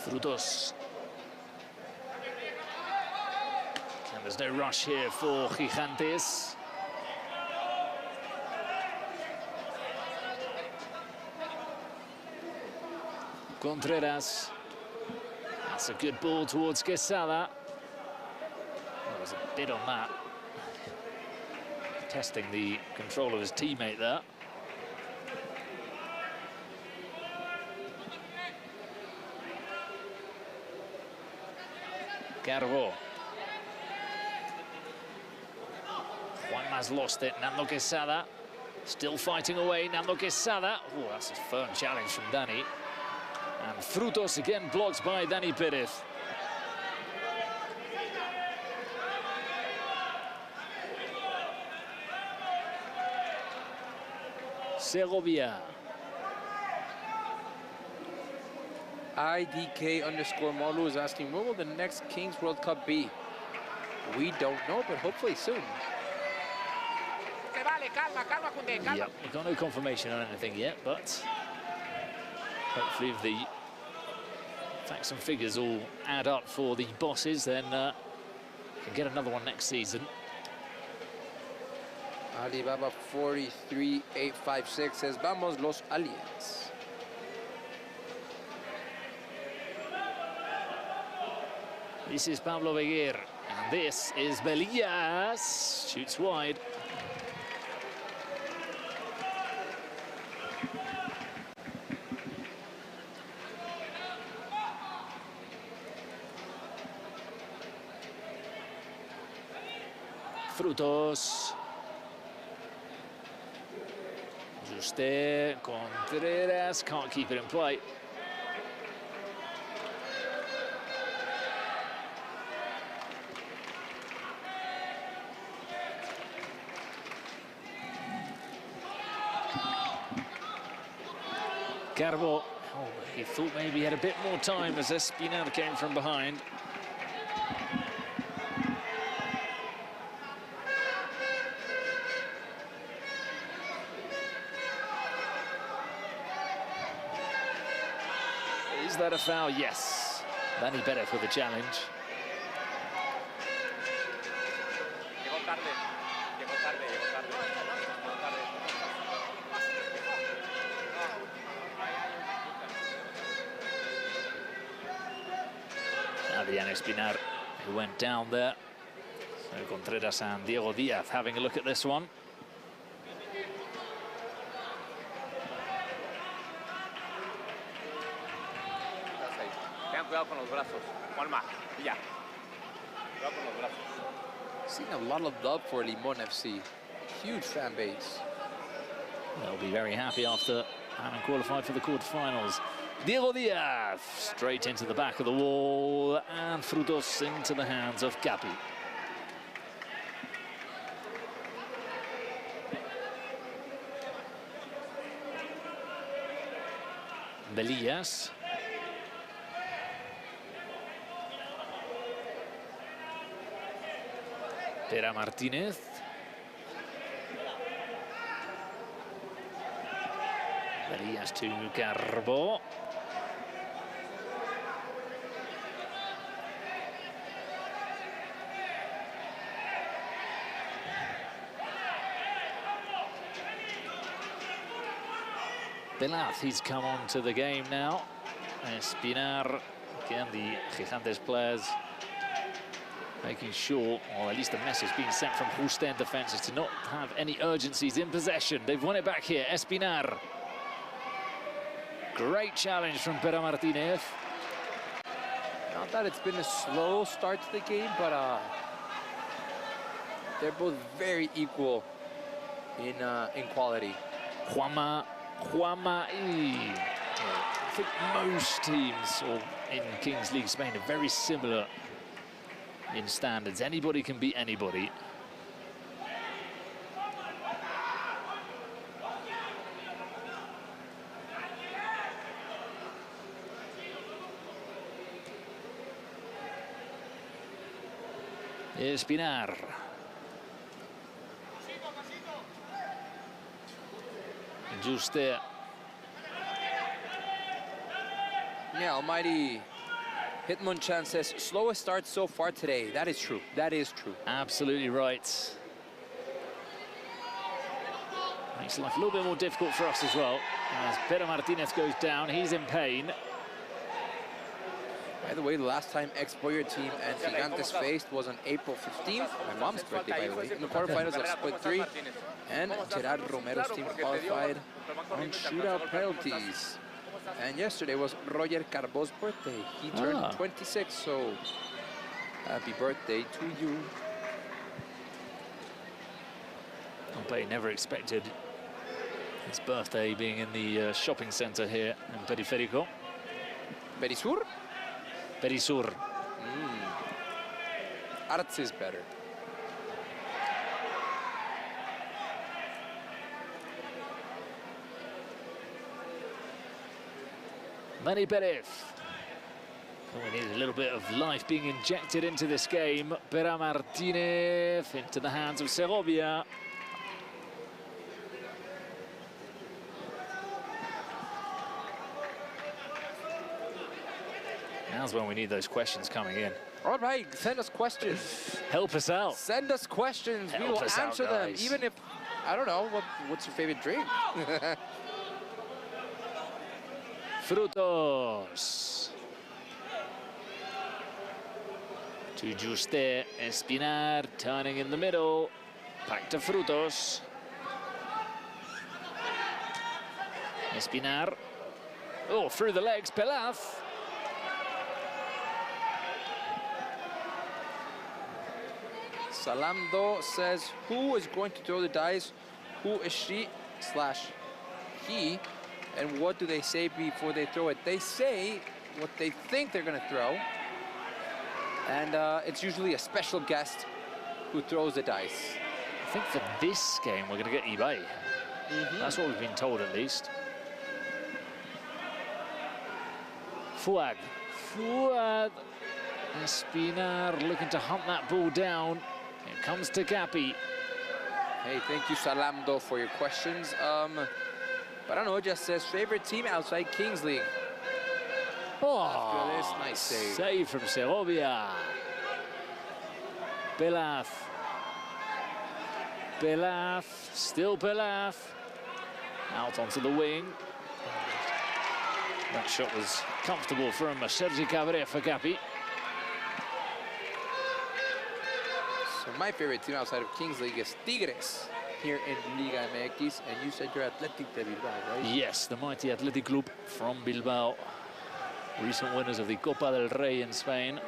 Frutos. And there's no rush here for Gigantes. Contreras. That's a good ball towards Quesada. There was a bit on that. Testing the control of his teammate there. Carbo. Juanma's lost it. Nando Quesada still fighting away. Nando Quesada. Oh, that's a firm challenge from Dani. And Frutos again blocked by Dani Perez. Segovia. IDK_Molu is asking, when will the next Kings World Cup be? We don't know, but hopefully soon. Yeah, we've got no confirmation on anything yet, but hopefully if the facts and figures all add up for the bosses, then we can get another one next season. Alibaba 43856 says, Vamos los Aliens. This is Pablo Beguer, and this is Belillas. Shoots wide. Frutos. Juste, Contreras can't keep it in play. Carbo, oh, he thought maybe he had a bit more time as Espinar came from behind. Is that a foul? Yes. Dani Perez with the challenge. Adrián Espinar, who went down there. So Contreras and Diego Díaz having a look at this one. Cuidado con los brazos. Juanma, ya. Cuidado con los brazos. Seen a lot of love for Limón FC. Huge fan base. They'll be very happy after having qualified for the quarterfinals. Diego Díaz straight into the back of the wall, and Frutos into the hands of Capi. Belillas. Pera Martínez. Belillas to Carbo. Velaz, he's come on to the game now. Espinar, again, the Gigantes players making sure, or at least the message being sent from Justen defense is to not have any urgencies in possession. They've won it back here. Espinar. Great challenge from Pera Martínez. Not that it's been a slow start to the game, but they're both very equal in quality. Juanma. I think most teams in Kings League Spain are very similar in standards. Anybody can beat anybody. Espinar. Juste. Yeah, almighty Hitmonchan says, slowest start so far today. That is true. That is true. Absolutely right. Makes life a little bit more difficult for us as well. As Pedro Martinez goes down, he's in pain. By the way, the last time xBuyer team and Gigantes faced was on April 15th. My mom's birthday, by the way. In the quarterfinals of Split 3. And Gerard Romero's team qualified on shootout penalties. And yesterday was Roger Carbo's birthday. He turned 26, so happy birthday to you. I bet he never expected his birthday being in the shopping centre here in Periférico. Perisur? Perisur. Arts is better. Manny Perez. We need a little bit of life being injected into this game. Pedro Martinez into the hands of Segovia. Now's when we need those questions coming in. All right, send us questions. Help us out. Send us questions. We will answer them, even if, I don't know, what's your favorite drink? Frutos. To Juste, Espinar, turning in the middle. Back to Frutos. Espinar. Oh, through the legs, Pelaz. Salamdo says, who is going to throw the dice? Who is she/he? And what do they say before they throw it? They say what they think they're going to throw. And it's usually a special guest who throws the dice. I think for this game, we're going to get eBay. That's what we've been told, at least. Fuad. Espinar looking to hunt that ball down. Here comes to Capi. Hey, thank you, Salamdo, for your questions. But I don't know, it just says favorite team outside Kings League. Oh, after this, nice save. Save from Segovia. Pelaz. Still Pelaz. Out onto the wing. That shot was comfortable from Sergi Cabrera for Capi. So my favorite team outside of Kings League is Tigres here in Liga MX, and you said you're Athletic de Bilbao, right? Yes, the mighty Athletic Club from Bilbao. Recent winners of the Copa del Rey in Spain.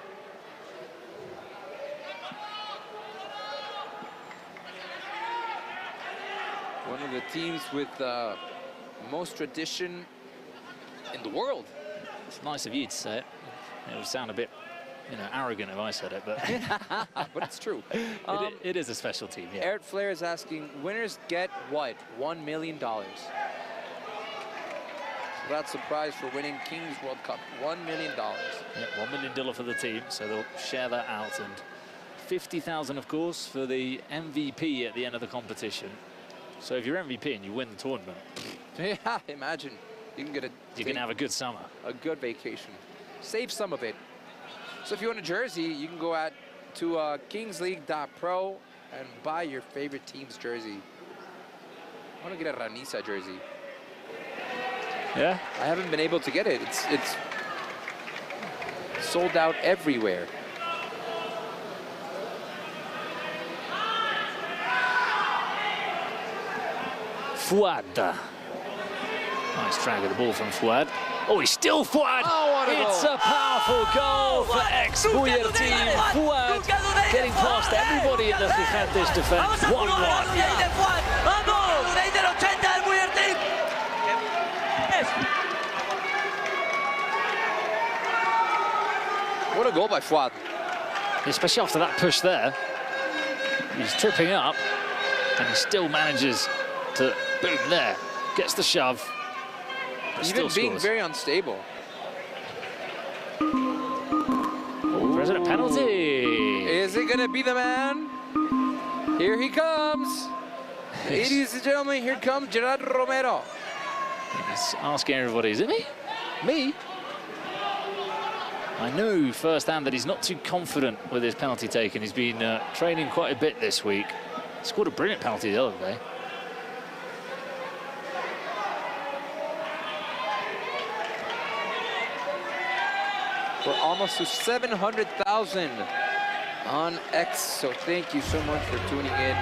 One of the teams with most tradition in the world. It's nice of you to say it. It would sound a bit, you know, arrogant if I said it, but but it's true. It is a special team. Yeah. Eric Flair is asking, winners get what? $1 million. That surprise for winning Kings World Cup, $1 million. Yeah, $1 million for the team, so they'll share that out, and 50,000, of course, for the MVP at the end of the competition. So if you're MVP and you win the tournament, yeah, imagine you can get you can have a good summer, a good vacation, save some of it. So if you want a jersey, you can go to kingsleague.pro and buy your favorite team's jersey. I want to get a Ranisa jersey. Yeah, I haven't been able to get it. It's sold out everywhere. Fuad. Nice drag of the ball from Fuad. Oh, he's still Fuad. Oh, it's a powerful goal for xBuyer team. Fuad getting past everybody in the Gigantes defense. 1-1. What a goal by Fuad. Especially after that push there. He's tripping up and he still manages to boom there. Gets the shove. Even being very unstable. President penalty. Is it gonna be the man? Here he comes. Ladies and gentlemen, here comes Gerard Romero. He's asking everybody, is it me? Me? I know firsthand that he's not too confident with his penalty taking. He's been training quite a bit this week. He scored a brilliant penalty the other day. We're almost to 700,000 on X, so thank you so much for tuning in.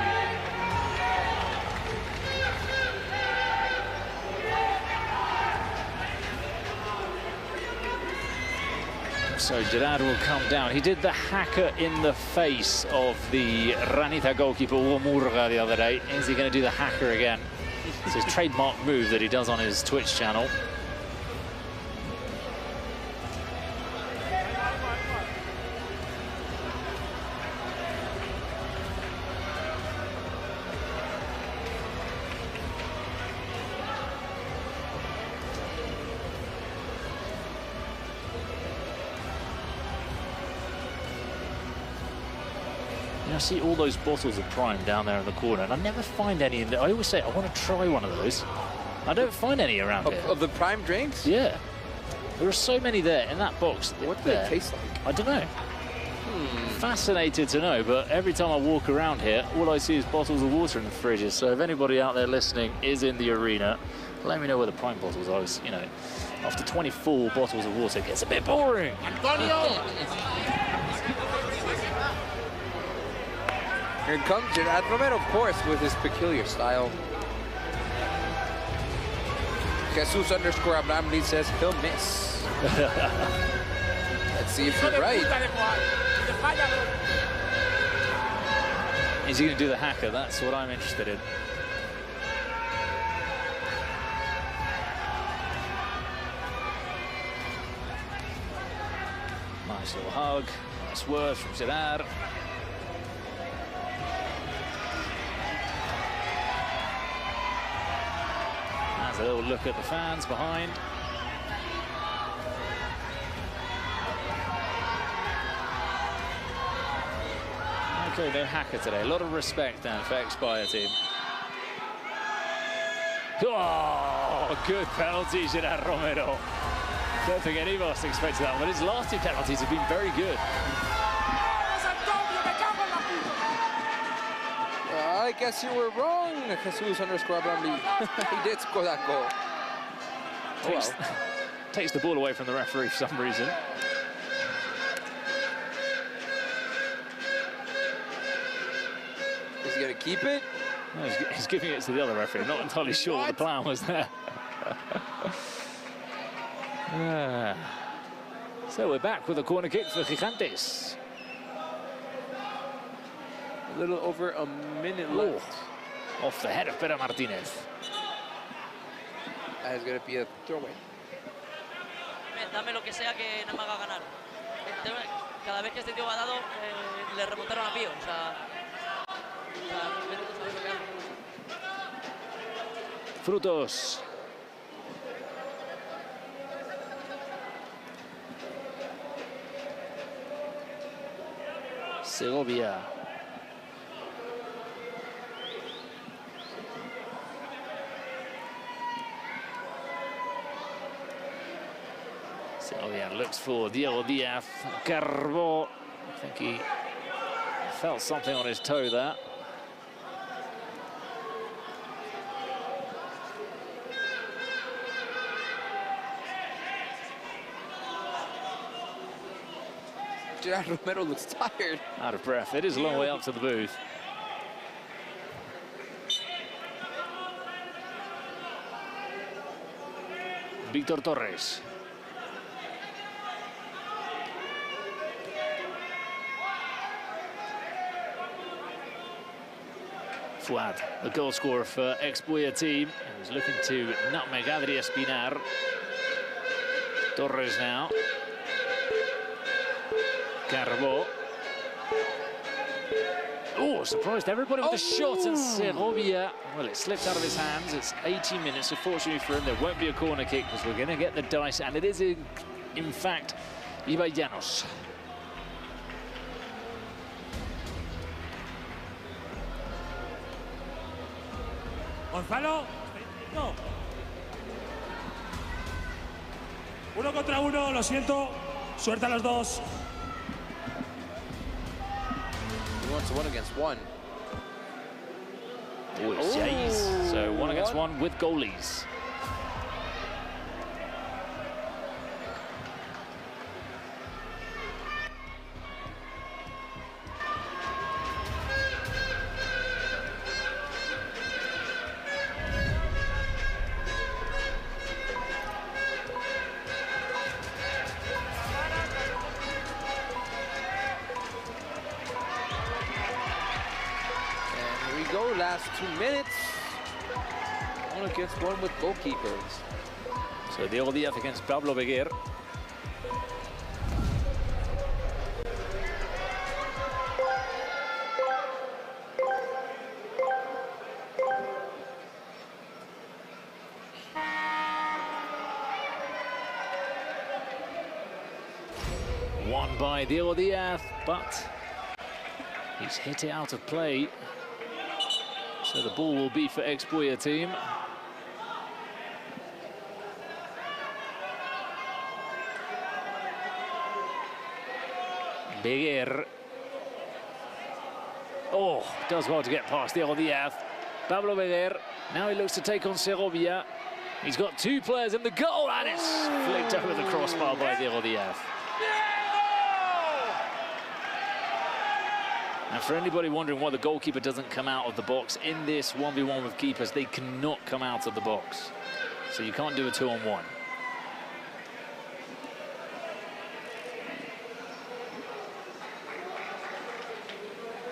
So Gerard will come down. He did the hacker in the face of the Ranita goalkeeper Murga the other day. Is he going to do the hacker again? It's his trademark move that he does on his Twitch channel. I see all those bottles of Prime down there in the corner, and I never find any in there. I always say, I want to try one of those. I don't find any around here. Of the Prime drinks? Yeah. There are so many there in that box. What do they taste like? I don't know. Fascinated to know, but every time I walk around here, all I see is bottles of water in the fridges. So if anybody out there listening is in the arena, let me know where the Prime bottles are. You know, after 24 bottles of water, it gets a bit boring. Antonio! Here comes Gerard Romero, of course, with his peculiar style. Jesus _ Abraham Lee says he'll miss. Let's see if you're right. Is he going to do the hacker? That's what I'm interested in. Nice little hug. Nice words from Gerard. A little look at the fans behind. Okay, no hacker today. A lot of respect then for xBuyer team. Oh, good penalty, Gerard Romero. Don't think any of us expected that, but his last two penalties have been very good. I guess you were wrong, Jesus _ Abraham Lee. He did score that goal. Takes the ball away from the referee for some reason. Is he going to keep it? No, he's giving it to the other referee. Not entirely sure what the plan was there. So we're back with a corner kick for Gigantes. A little over a minute left. Off the head of Pedro Martinez. That is going to be a throw-in. Dame lo que sea que no me haga ganar. Cada vez que este tío ha dado, le remontaron a Pío. O sea, Frutos. Segovia. Segovia looks for Diego Diaz. Carbó. I think he felt something on his toe there. Gerard Romero looks tired. Out of breath. It is a long way up to the booth. Víctor Torres. Fuad, the goal scorer for xBuyer team, who's looking to nutmeg Adri Espinar. Torres now. Carbó. Oh, surprised everybody with a shot, and Segovia, well, it slipped out of his hands. It's 80 minutes, unfortunately for him. There won't be a corner kick because we're going to get the dice, and it is, in fact, Ibai Llanos. Gonzalo. No. 1 contra 1, lo siento. Suerte a los dos. He wants 1 against 1. Oh, so 1 against 1 with goalies. Last 2 minutes. 1 against 1 with goalkeepers. So Diego Díaz against Pablo Beguer. Won by Diego Díaz, but he's hit it out of play. So the ball will be for xBuyer team. Beguer. Oh, does well to get past Diego Díaz. Pablo Beguer. Now he looks to take on Segovia. He's got 2 players in the goal, and it's flicked over the crossbar by Diego Díaz. And for anybody wondering why the goalkeeper doesn't come out of the box, in this 1v1 with keepers, they cannot come out of the box. So you can't do a 2-on-1.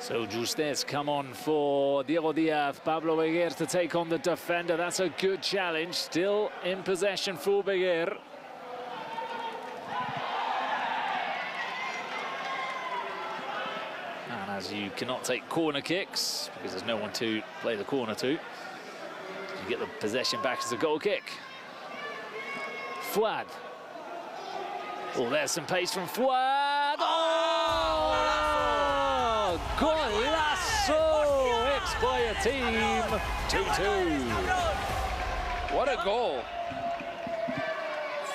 So Justes come on for Diego Díaz, Pablo Beguer to take on the defender. That's a good challenge. Still in possession for Beguer. And as you cannot take corner kicks, because there's no one to play the corner to, you get the possession back as a goal kick. Fouad. Oh, there's some pace from Fouad. Oh! Golazo! xBuyer team, 2-2. What a goal.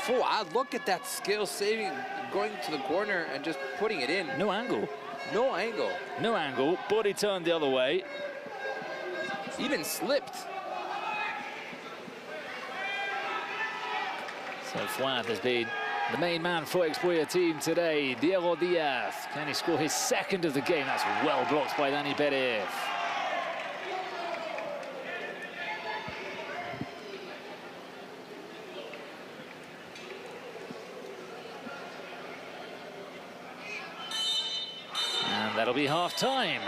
Fouad, look at that skill saving, going to the corner and just putting it in. No angle. No angle. No angle. Body turned the other way. Even slipped. So Fouad has been the main man for xBuyer team today. Diego Díaz. Can he score his second of the game? That's well blocked by Dani Pérez. And that'll be half-time.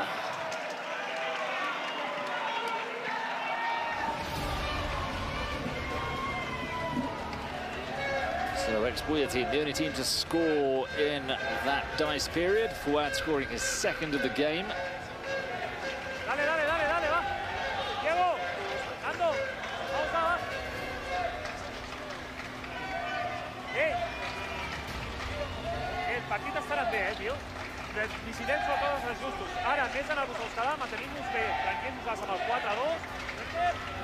So xBuyer team, the only team to score in that dice period. Fouad scoring his second of the game. Dale, dale, dale, dale, va. Diego, ando. Vamos, va. Partita estarà bé, tio. Mi silencio a tots els gustos. Ara, més en el buscar, mantenim-nos bé. Tranquils amb el 4-2.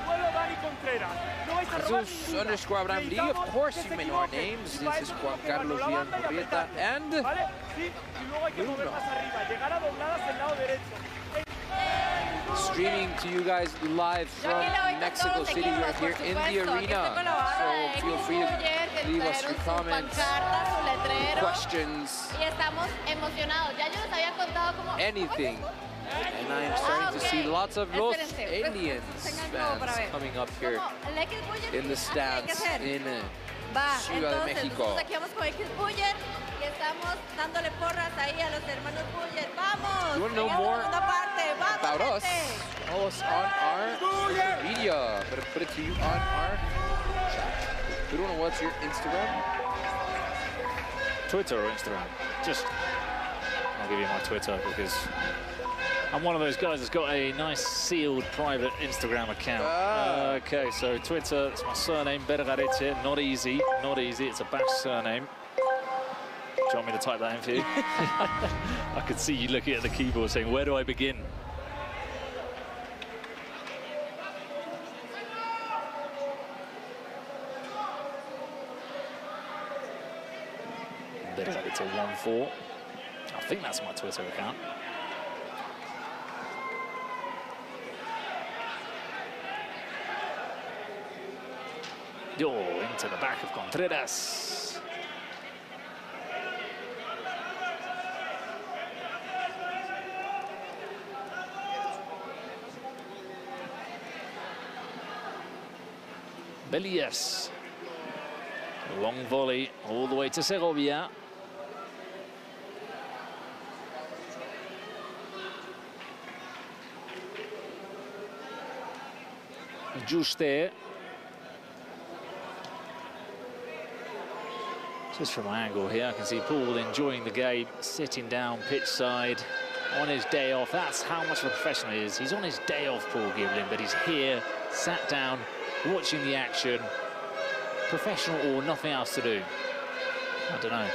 Vuelo Dani Contreras. No vais a robar Jesus _Abraham Lee, of course you may know our names. This is Juan Carlos Villanurrieta and ¿vale? Sí, y luego hay que mover más arriba. Llegar a dobladas del lado derecho. Streaming to you guys live from Mexico City. We're here in the arena, so feel free to leave us your comments, questions, anything. And I am starting to see lots of Los Aliens fans coming up here in the stands in Ciudad de Mexico. Estamos dándole porras ahí a los hermanos Buyer. ¡Vamos! You want to know more about us? Follow us on our social media. I'm going to put it to you on our chat. We don't know what's your Instagram? Twitter or Instagram? Just, I'll give you my Twitter because I'm one of those guys that's got a nice sealed private Instagram account. Okay, so Twitter, it's my surname, Bergareche. Not easy, not easy. It's a Basque surname. Do you want me to type that in for you? I could see you looking at the keyboard saying, where do I begin? 4. I think that's my Twitter account. Into the back of Contreras. Belias. Long volley all the way to Segovia. Juste. Just from my angle here, I can see Paul enjoying the game, sitting down pitch side on his day off. That's how much of a professional he is. He's on his day off, Paul Giblin, but he's here, sat down, watching the action. Professional or nothing else to do. I don't know.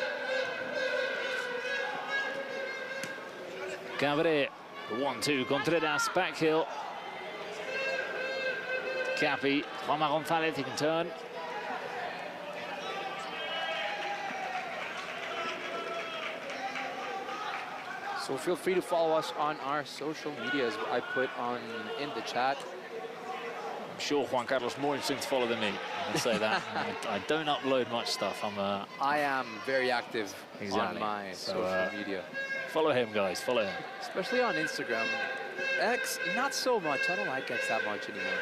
Cabre, the 1-2, Contreras, back heel. Capi, Juanma González, he can turn. So feel free to follow us on our social medias. I put in the chat. I'm sure Juan Carlos more interesting to follow than me. I can say that. I don't upload much stuff. I am very active on my social media. Follow him, guys. Follow him. Especially on Instagram. X, not so much. I don't like X that much anymore.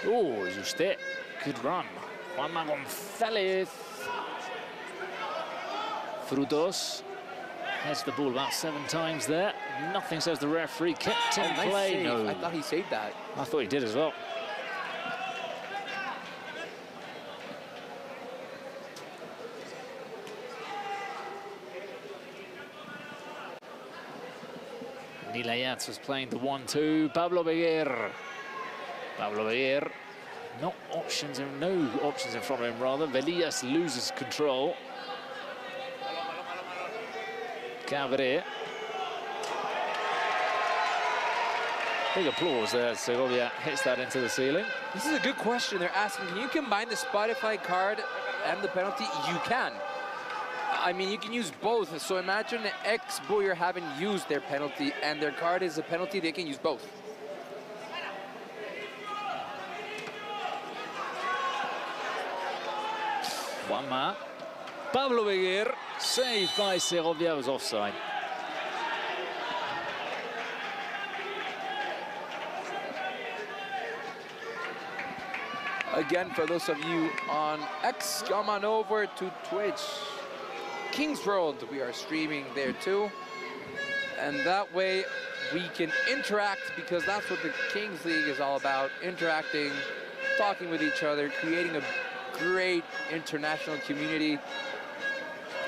Oh, Juste. Good run. Juanma González. Frutos. Heads the ball about 7 times there. Nothing, says the referee. Kept in play. Nice no. I thought he saved that. I thought he did as well. Nilayats was playing the 1-2. Pablo Beguer. Pablo Beguer. No options in front of him, rather. Velias loses control. Cabre. Big applause there. Segovia hits that into the ceiling. This is a good question. They're asking, can you combine the Spotify card and the penalty? You can. I mean, you can use both. So imagine xBuyer haven't used their penalty and their card is a penalty. They can use both. Juanma. Pablo Beguer, saved by Segovia, was offside. Again, for those of you on X, come on over to Twitch. Kings World, we are streaming there too. And that way we can interact, because that's what the Kings League is all about. Interacting, talking with each other, creating a great international community.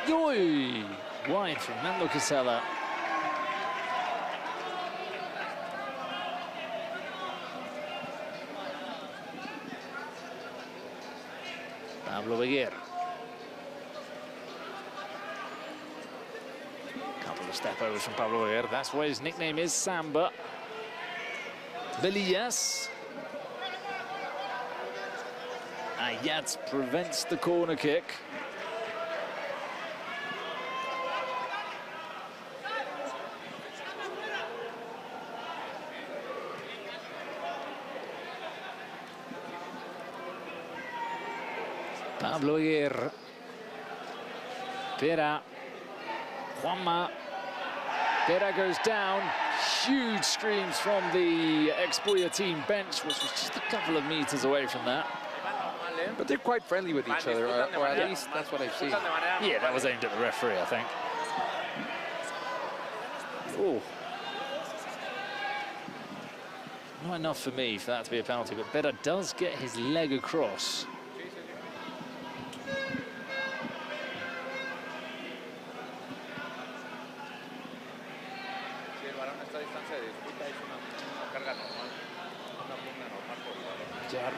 Yoy! Wide from Nando Casella. Pablo Beguer. Couple of step overs from Pablo Beguer. That's why his nickname is Samba. Belias. Ayats prevents the corner kick. Pablo Beguer. Pera. Juanma. Pera goes down. Huge screams from the xBuyer team bench, which was just a couple of meters away from that. But they're quite friendly with each other, or at least that's what I've seen. Yeah, that was aimed at the referee, I think. Oh. Not enough for me for that to be a penalty, but Pera does get his leg across.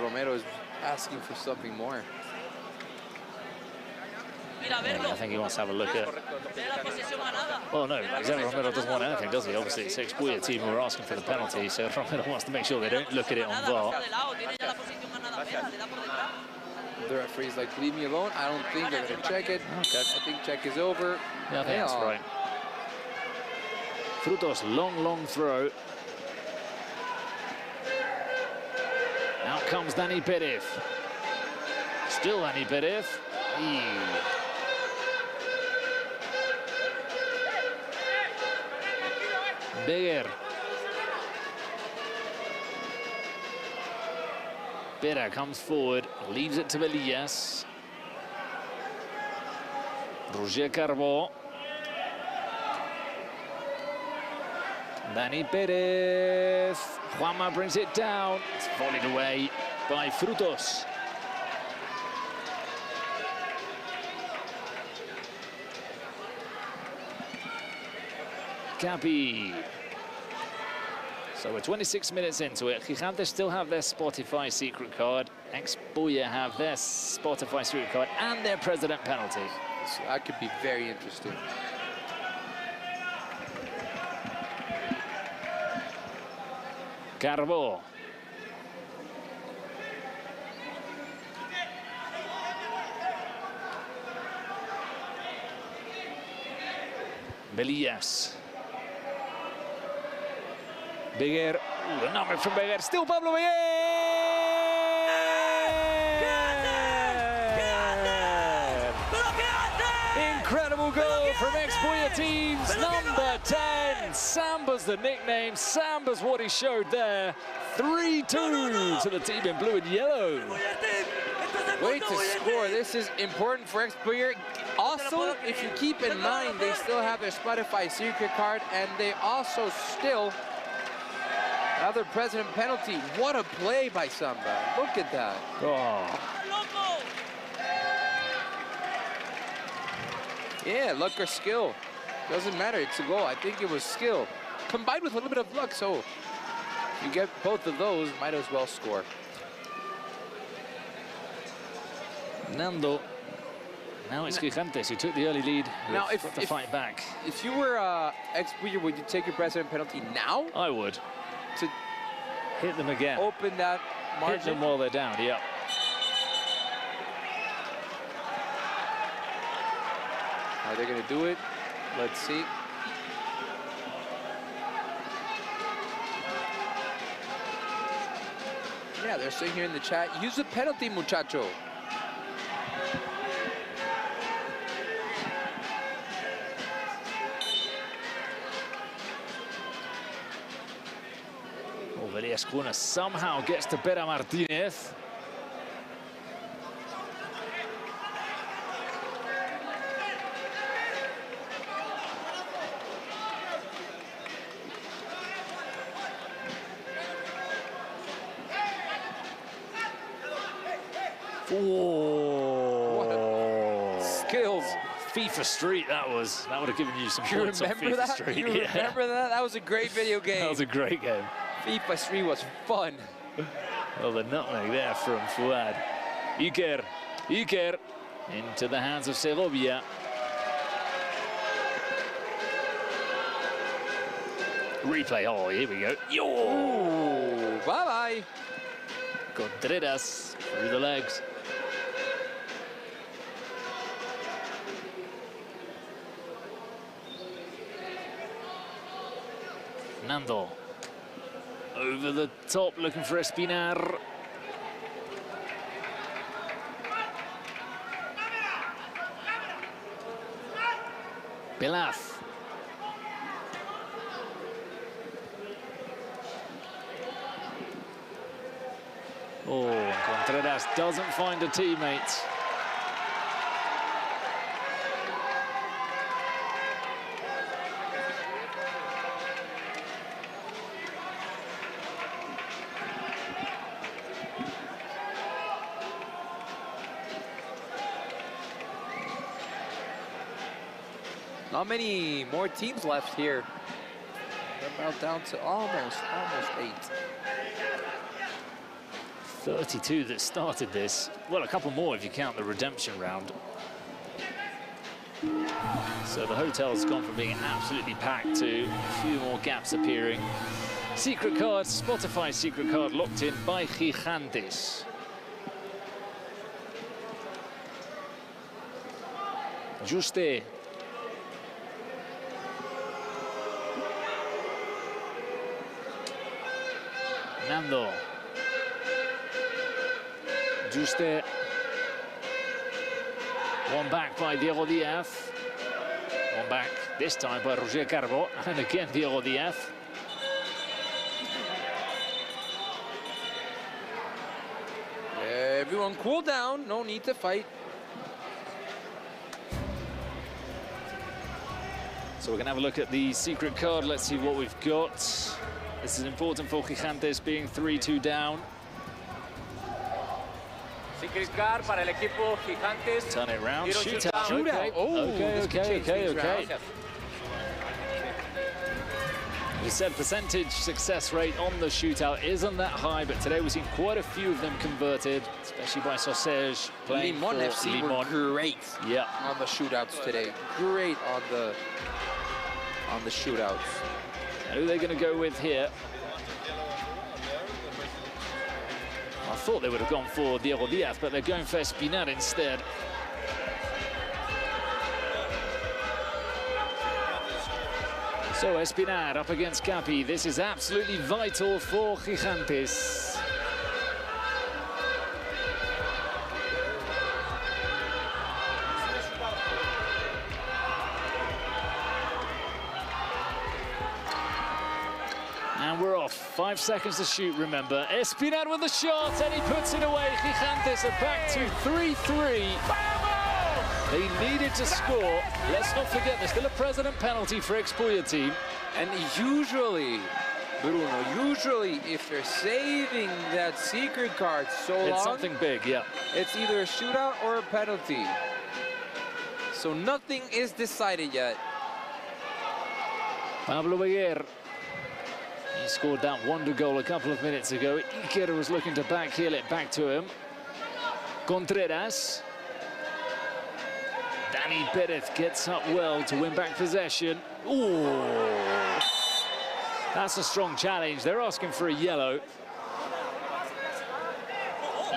Romero is asking for something more. Yeah, I think he wants to have a look at... Well, no, Romero doesn't want anything, does he? Obviously, it's xBuyer team who are asking for the penalty, so Romero wants to make sure they don't look at it on VAR. The referee's like, leave me alone. I don't think they're going to check it. Okay. I think check is over. Yeah, I think that's right. Frutos, long throw. Out comes Dani Perez. Still Dani Perez. Beguer. Pera comes forward, leaves it to Belillas. Roger Carbó. Dani Perez. Juanma brings it down. It's volleyed away by Frutos. Capi. So we're 26 minutes into it. Gigantes still have their Spotify secret card. xBuyer have their Spotify secret card and their president penalty. So that could be very interesting. Carbó. Belillas. Beguer. The number from Beguer. Still Pablo Beguer! Incredible goal from xBuyer teams. Number 10. Samba's the nickname. Samba's what he showed there. 3-2 to the team in blue and yellow. Way to score. This is important for xBuyer. Also, if you keep in mind, they still have their Spotify secret card, and they also still have their president penalty. What a play by Samba. Look at that. Oh. Yeah, luck or skill. Doesn't matter. It's a goal. I think it was skill combined with a little bit of luck. So if you get both of those, might as well score. Nando. Now it's Gigantes who took the early lead. Now, if got to fight back. If you were xBuyer, would you take your president penalty now? I would. To hit them again. Open that margin. Hit them while they're down, yeah. Are they going to do it? Let's see. Yeah, they're saying here in the chat, use the penalty, muchacho. Escuna somehow gets to Pera Martinez. What skills. FIFA Street, that was. That would have given you some points on FIFA Street. You remember that? That was a great video game. That was a great game. FIFA Street was fun. Well, the nutmeg there from Fuad. Iker into the hands of Segovia. Replay, oh, here we go. Yo! Bye-bye. Contreras through the legs. Nando. Over the top, looking for Espinar. Pelaz. Oh, Contreras doesn't find a teammate. Not many more teams left here. They're about down to almost 8. 32 that started this. Well, a couple more if you count the redemption round. So the hotel's gone from being absolutely packed to a few more gaps appearing. Secret card, Spotify secret card locked in by Gigantes. Juste. Nando. Juste. One back by Diego Diaz. One back this time by Roger Carbo. And again, Diego Diaz. Everyone cool down. No need to fight. So we're going to have a look at the secret card. Let's see what we've got. This is important for Gigantes being 3-2 down. Secret card para el equipo Gigantes. Turn it around. Shootout. Shootout. Oh, Okay. We said percentage success rate on the shootout isn't that high, but today we've seen quite a few of them converted, especially by Sausage playing Limon for FC Limon. were great on the shootouts today. Great on the shootouts. Who are they going to go with here? I thought they would have gone for Diego Diaz, but they're going for Espinar instead. So Espinar up against Capi. This is absolutely vital for Gigantes. And we're off. 5 seconds to shoot, remember. Espinar with the shot, and he puts it away. Gigantes are back to 3-3. They needed to score. Let's not forget, there's still a president penalty for xBuyer team. And usually, Bruno, if they're saving that secret card so long, it's something big, yeah. It's either a shootout or a penalty. So nothing is decided yet. Pablo Beguer. He scored that wonder goal a couple of minutes ago. Iker was looking to backheel it back to him. Contreras. Danny Perez gets up well to win back possession. Ooh. That's a strong challenge. They're asking for a yellow.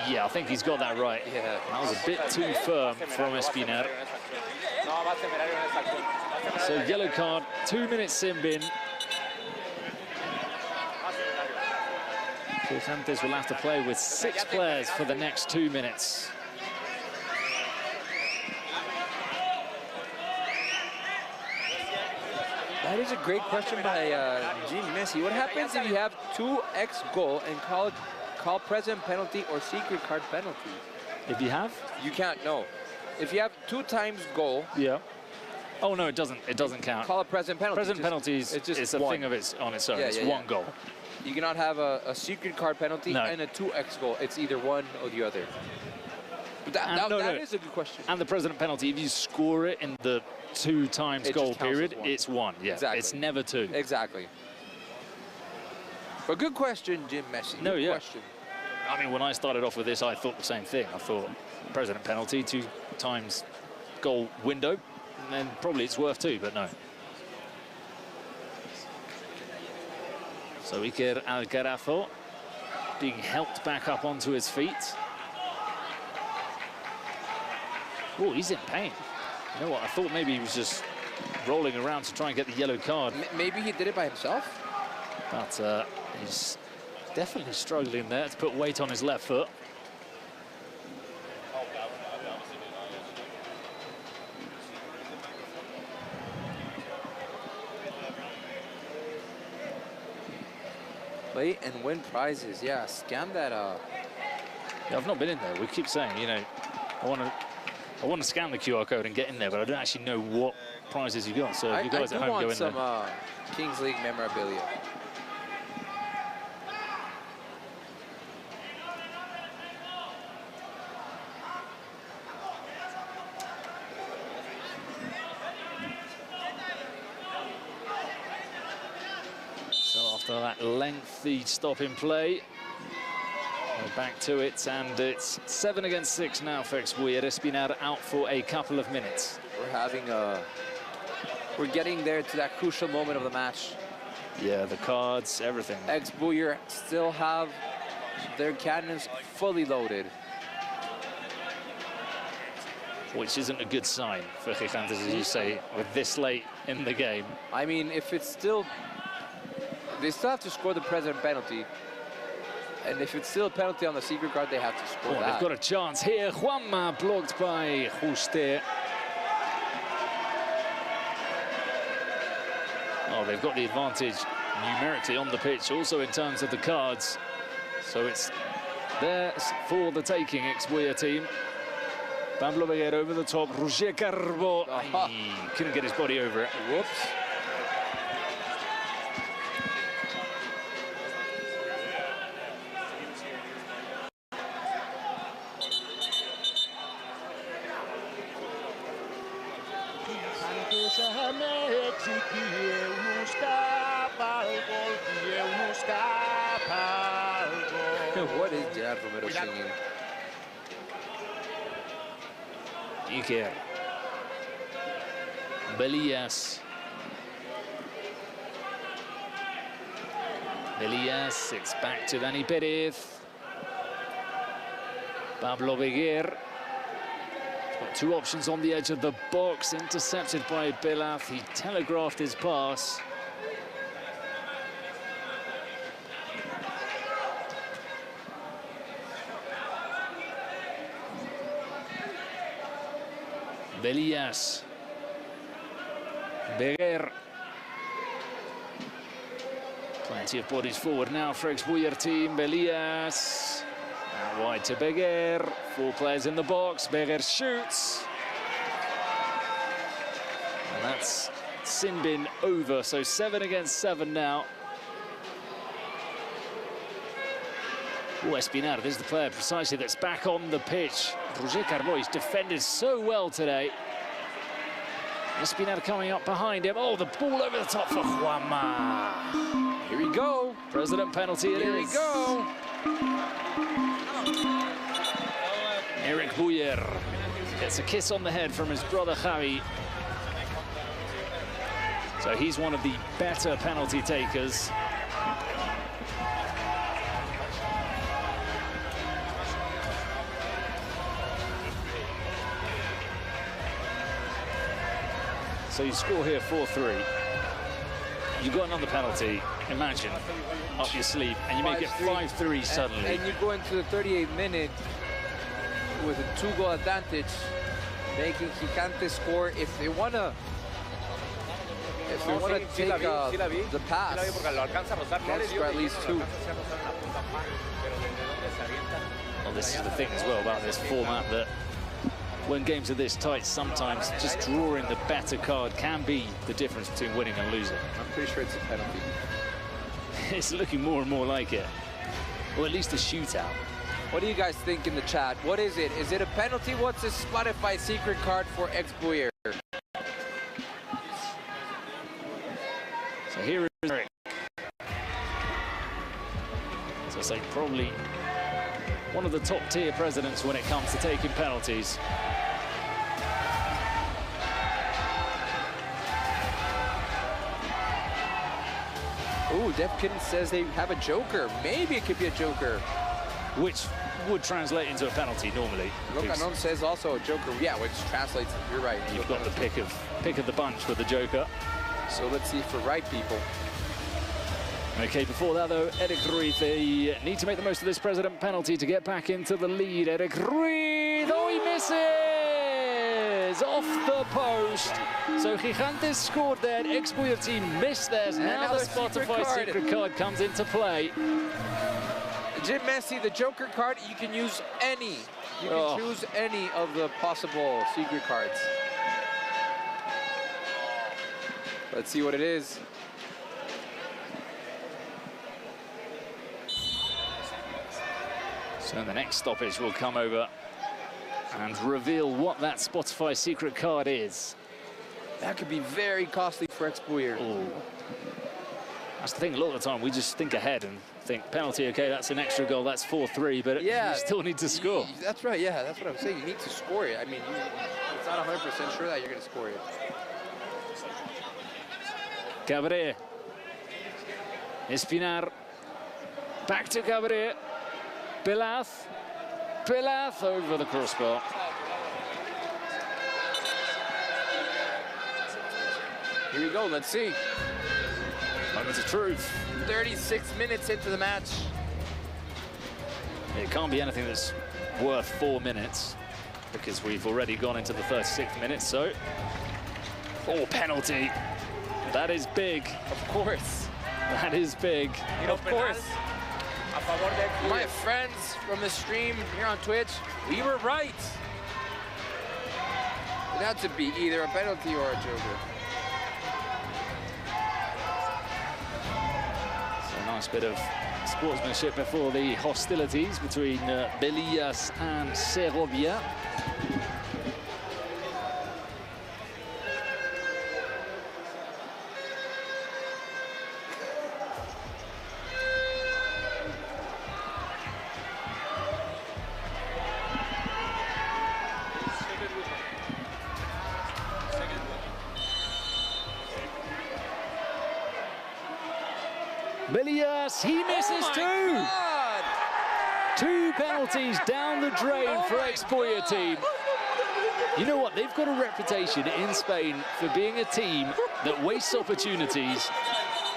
Yeah, I think he's got that right. Yeah. That was a bit too firm from Espinar. So yellow card, 2 minutes sin bin. Gigantes will have to play with 6 players for the next 2 minutes. That is a great question by Gene Messi. What happens if you have 2x goal and call present penalty or secret card penalty? If you have? You can't, no. If you have 2 times goal. Yeah. Oh, no, it doesn't count. Call a present penalty. Present penalties, it's a thing of on its own. Yeah, it's one goal. You cannot have a secret card penalty and a 2x goal. It's either one or the other. But that is a good question. And the president penalty, if you score it in the 2 times goal period, it's 1. Yeah, exactly. It's never 2. Exactly. But good question, Jim Messi. Good question. I mean, when I started off with this, I thought the same thing. I thought president penalty, 2 times goal window, and then probably it's worth 2, but no. So Iker Alcarazo being helped back up onto his feet. Oh, he's in pain. You know what? I thought maybe he was just rolling around to try and get the yellow card. Maybe he did it by himself? But he's definitely struggling there to put weight on his left foot. Play and win prizes. Yeah, scan that. Yeah, I've not been in there. We keep saying, you know, I want to scan the QR code and get in there, but I don't actually know what prizes you got. So if you guys at home go in there. I do want some Kings League memorabilia. So after that lengthy stop in play, we're back to it, and it's 7 against 6 now for xBuyer. Espinar out for a couple of minutes. We're getting there to that crucial moment of the match. Yeah, the cards, everything. xBuyer still have their cannons fully loaded. which isn't a good sign for Gigantes, as you say, with this late in the game. I mean, if it's still... They still have to score the president penalty. And if it's still a penalty on the secret card, they have to score that. They've got a chance here. Juanma blocked by Juste. Oh, they've got the advantage numerically on the pitch, also in terms of the cards. So it's there for the taking, xBuyer team. Pablo Beguer over the top. Roger Carbo. He couldn't get his body over it. Whoops. What is Gerard Romero singing? Iker. Belias. Belias, it's back to Dani Perez. Pablo Beguer. Got two options on the edge of the box, intercepted by Belaf. He telegraphed his pass. Belias. Beguer. Plenty of bodies forward now for xBuyer team. Belias. Out wide to Beguer. 4 players in the box. Beguer shoots. And that's sin bin over. So 7 against 7 now. Oh, Espinar, this is the player precisely that's back on the pitch. Roger Carboy's defended so well today. Espinar coming up behind him. Oh, the ball over the top for Juanma. Here we go. President penalty it is. Here we go. Eric Buyer gets a kiss on the head from his brother Javi. So he's one of the better penalty takers. So you score here 4-3. You got another penalty, imagine, up your sleeve, and you make it 5-3 suddenly. And you go into the 38th minute with a 2-goal advantage, making Gigantes score if they want to. If they want to take the pass, or at least 2. Well, this is the thing as well about this format, that when games are this tight, sometimes just drawing the better card can be the difference between winning and losing. I'm pretty sure it's a penalty. It's looking more and more like it. Or at least a shootout. What do you guys think in the chat? What is it? Is it a penalty? What's this Spotify secret card for xBuyer? So here is Eric. As I say, probably one of the top tier presidents when it comes to taking penalties. Ooh, Devkin says they have a joker. Maybe it could be a joker. Which would translate into a penalty normally. Locanon says also a joker. Yeah, which translates, you're right. You've got the pick of the bunch with the joker. So let's see if we're right, people. Okay, before that though, Eric Ruiz, they need to make the most of this president penalty to get back into the lead. Eric Ruiz, oh, he misses! Off the post. So Gigantes scored there, xBuyer team missed theirs. Now the Spotify secret card comes into play. Jim Messi, the joker card, you can use any. You can choose any of the possible secret cards. Let's see what it is. So the next stoppage will come over and reveal what that Spotify secret card is. That could be very costly for xBuyer. Oh. That's the thing, a lot of the time we just think ahead and think penalty, okay, that's an extra goal, that's 4-3, but you still need to score. That's right, yeah, that's what I'm saying. You need to score it. I mean, it's not 100% sure that you're going to score it. Cabré. Espinar. Back to Cabré. Pelaz over the crossbar. Here we go, let's see. Moments of truth. 36 minutes into the match. It can't be anything that's worth 4 minutes because we've already gone into the 36th minute, so 4 penalty. That is big. Of course. That is big. Of course. My friends from the stream here on Twitch, we were right. It had to be either a penalty or a joker. So a nice bit of sportsmanship before the hostilities between Belillas and Segovia. Belillas, he misses two. God. 2 penalties down the drain for xBuyer team. You know what? They've got a reputation in Spain for being a team that wastes opportunities,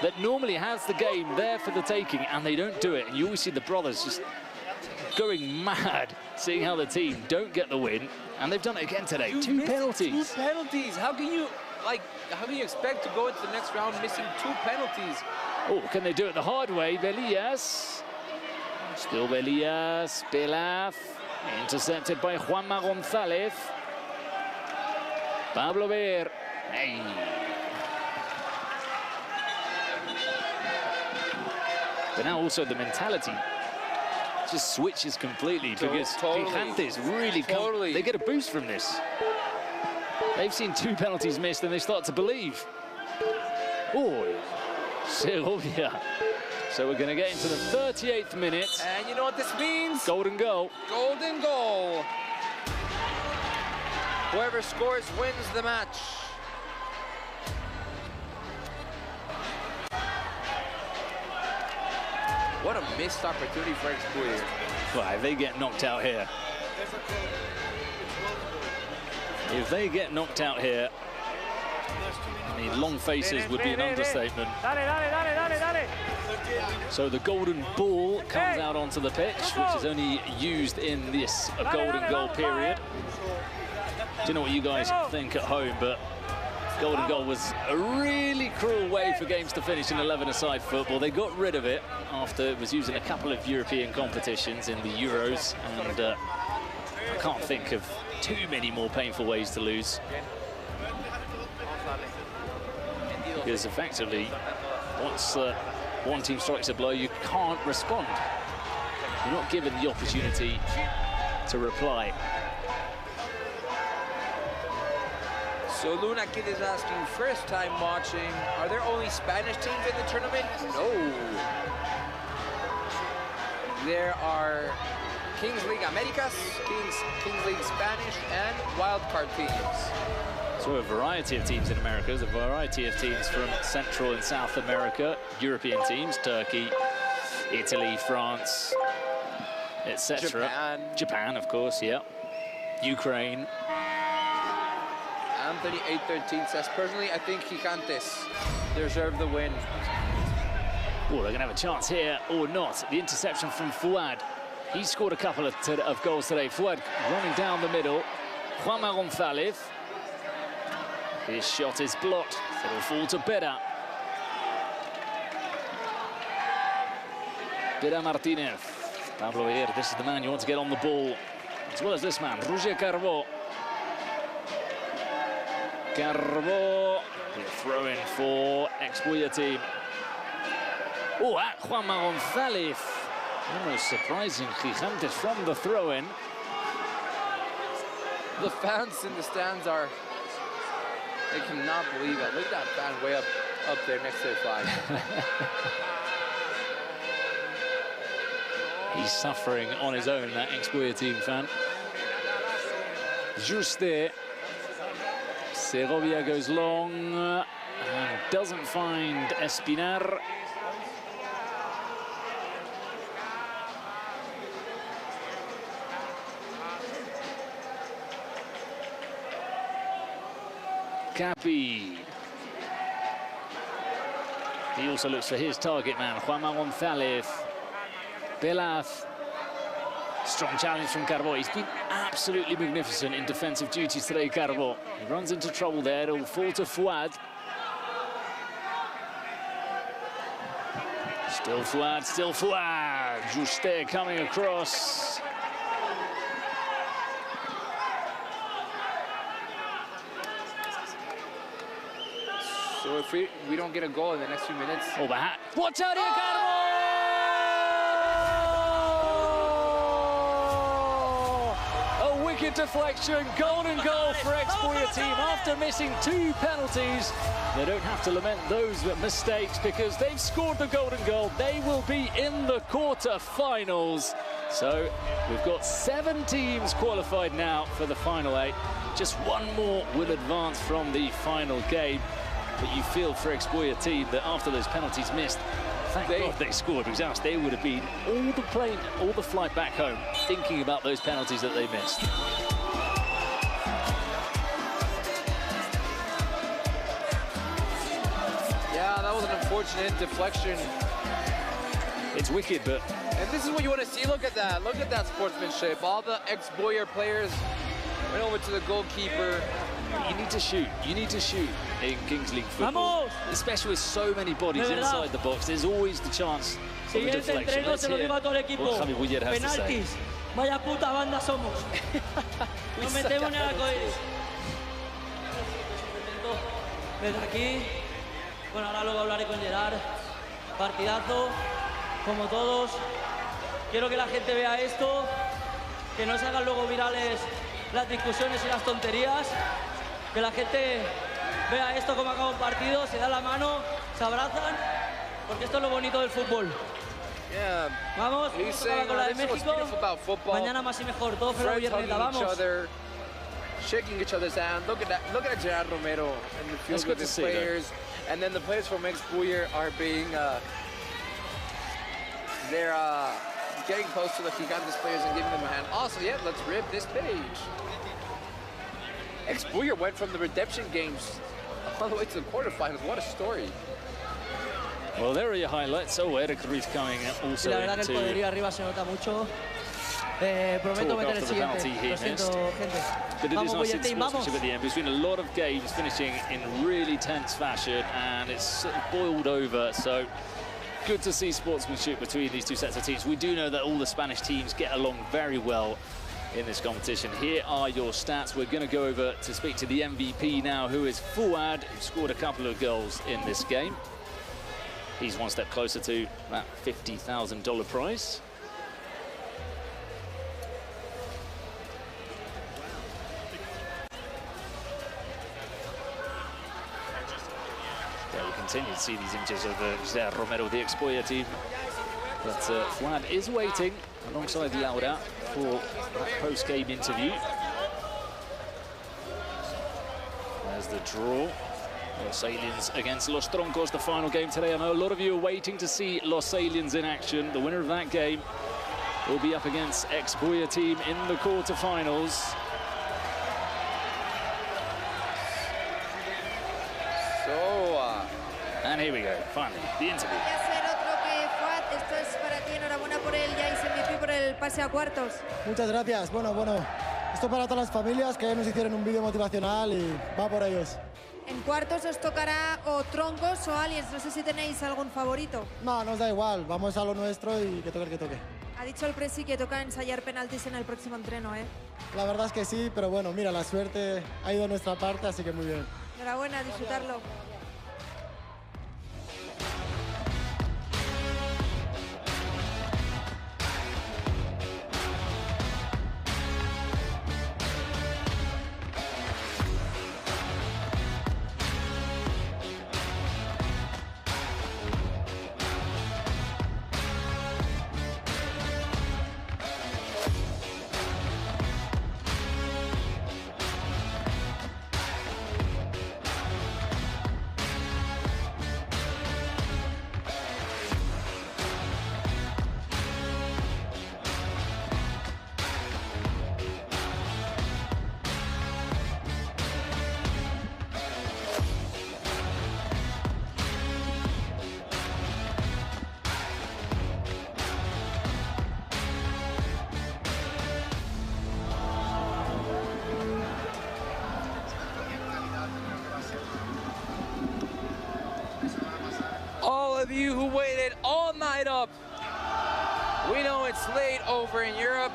that normally has the game there for the taking, and they don't do it. And you always see the brothers just going mad, seeing how the team don't get the win, and they've done it again today. 2 penalties. 2 penalties. How can you expect to go into the next round missing 2 penalties? Oh, can they do it the hard way? Belillas. Still Belillas. Pilaf. Intercepted by Juanma González. Pablo Ver. Hey. But now also the mentality just switches completely because Gigantes really come. They get a boost from this. They've seen 2 penalties missed and they start to believe. Oh, Segovia. So we're going to get into the 38th minute. And you know what this means? Golden goal. Golden goal. Whoever scores wins the match. What a missed opportunity for xBuyer. Well, if they get knocked out here. If they get knocked out here, I mean, long faces would be an understatement. So the golden ball comes out onto the pitch, which is only used in this golden goal period. Do you know what you guys think at home, but golden goal was a really cruel way for games to finish in 11-a-side football. They got rid of it after it was used in a couple of European competitions in the Euros, and I can't think of too many more painful ways to lose. Because effectively, once one team strikes a blow, you can't respond. You're not given the opportunity to reply. So Luna Kid is asking, first time watching, are there only Spanish teams in the tournament? No. There are Kings League Americas, Kings League Spanish, and wildcard teams. So a variety of teams in America, there's a variety of teams from Central and South America, European teams, Turkey, Italy, France, etc. Japan, of course, yeah. Ukraine. Anthony 813 says, personally, I think Gigantes deserve the win. Oh, they're going to have a chance here or not. The interception from Fuad. He scored a couple of goals today. Fuad running down the middle. Juanma González. His shot is blocked. It'll fall to Pera. Pera Martinez. Pablo here. This is the man you want to get on the ball, as well as this man, Roger Carbó. Carbó, throw in for xBuyer team. Oh, at Juanma González. Almost surprising Gigantes from the throw-in. The fans in the stands are, they cannot believe it. Look at that fan way up there next to the flag. He's suffering on his own, that xBuyer team fan. Juste. Segovia goes long and doesn't find Espinar. Capi. He also looks for his target man, Juanma González. Belaz. Strong challenge from Carbo. He's been absolutely magnificent in defensive duties today, Carbo. He runs into trouble there. It'll fall to Fouad. Still Fouad, still Fouad. Juste coming across. So if we don't get a goal in the next few minutes... Oh, the hat. Watch out here, Carbo! A wicked deflection, golden goal for xBuyer team. After missing 2 penalties, they don't have to lament those mistakes because they've scored the golden goal. They will be in the quarter-finals. So we've got 7 teams qualified now for the final 8. Just 1 more will advance from the final game. But you feel for xBuyer team that after those penalties missed, thank God they scored, because else they would have been all the flight back home thinking about those penalties that they missed. Yeah, that was an unfortunate deflection. It's wicked, but... And this is what you want to see. Look at that. Look at that sportsmanship. All the xBuyer players went over to the goalkeeper. You need to shoot. You need to shoot in Kings League football. Especially with so many bodies inside the box. There's always the chance of a deflection. Let's hear what Javi Buller has to say. Vaya puta banda somos. Nos metemos en el arcoíris. Desde aquí, bueno, ahora luego hablaré con Gerard. Partidazo, como todos. Quiero que la gente vea esto, que no se hagan luego virales las discusiones y las tonterías. Que la gente vea esto como acaba un partido, se da la mano, se abrazan, porque esto es lo bonito del fútbol. Yeah. Vamos, con la de México. Mañana más y mejor, todo fuera vierneta, vamos. Shaking each other's hand. Look at that. Look at Gerard Romero in the field with his players, and then the players from xBuyer are being they're getting close to the Gigantes players and giving them a hand. Also, yeah, let's rip this page. xBuyer went from the redemption games all the way to the quarterfinals. What a story. Well, there are your highlights. Oh, Eric Ruiz coming also la verdad que el poderío arriba se nota mucho. Prometo meter el siguiente. Lo siento, gente. But it is nice to see sportsmanship at the end. There's been a lot of games finishing in really tense fashion, and it's sort of boiled over. So good to see sportsmanship between these 2 sets of teams. We do know that all the Spanish teams get along very well in this competition. Here are your stats. We're going to go over to speak to the MVP now, who is Fouad, who scored a couple of goals in this game. He's 1 step closer to that $50,000 prize. Yeah, we continue to see these images of Jose Romero, the xBuyer team. But Fouad is waiting alongside Laura for that post-game interview. There's the draw. Los Stallions against Los Troncos, the final game today. I know a lot of you are waiting to see Los Stallions in action. The winner of that game will be up against xBuyer team in the quarterfinals. And here we go, finally, the interview. Esto es para ti, enhorabuena por él, ya hice MVP por el pase a cuartos. Muchas gracias. Bueno, esto para todas las familias que nos hicieron un vídeo motivacional y va por ellos. En cuartos os tocará o Troncos o Aliens, no sé si tenéis algún favorito. No, nos da igual, vamos a lo nuestro y que toque el que toque. Ha dicho el Presi que toca ensayar penaltis en el próximo entreno, ¿eh? La verdad es que sí, pero bueno, mira, la suerte ha ido a nuestra parte, así que muy bien. Enhorabuena, disfrutarlo. of you who waited all night up. We know it's late over in Europe,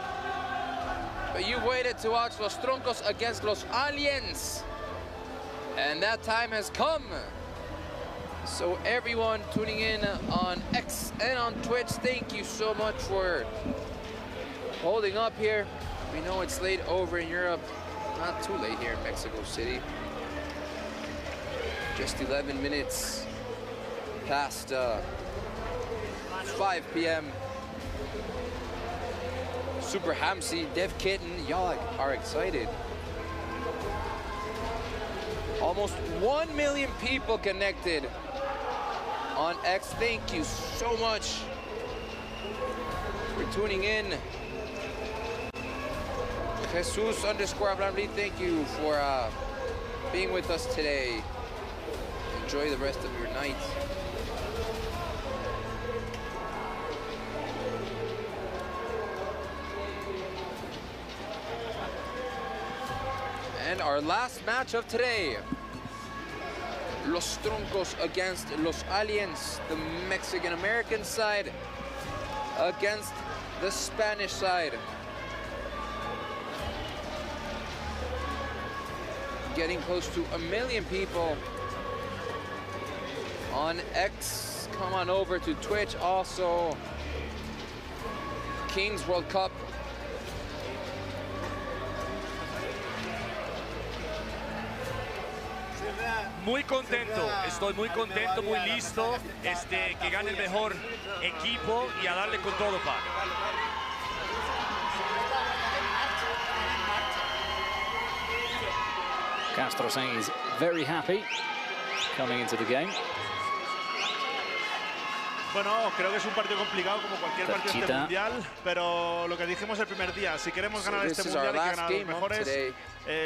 but you waited to watch Los Troncos against Los Aliens. And that time has come. So everyone tuning in on X and on Twitch, thank you so much for holding up here. We know it's late over in Europe. Not too late here in Mexico City. Just 11 minutes past 5 p.m. Super Hamsi, Dev Kitten, y'all are excited. Almost 1 million people connected on X. Thank you so much for tuning in. Jesus_Abraham, thank you for being with us today. Enjoy the rest of your night. And our last match of today, Los Troncos against Los Aliens, the Mexican-American side against the Spanish side. Getting close to 1 million people on X. Come on over to Twitch. Also, Kings World Cup. Muy contento, estoy muy contento, muy listo, que gane el mejor equipo y a darle con todo, pa. Castro saying he's very happy coming into the game. Bueno, creo que es un partido complicado como cualquier partido de este mundial, pero lo que dijimos el primer día, si queremos ganar este mundial hay que ganar a los mejores,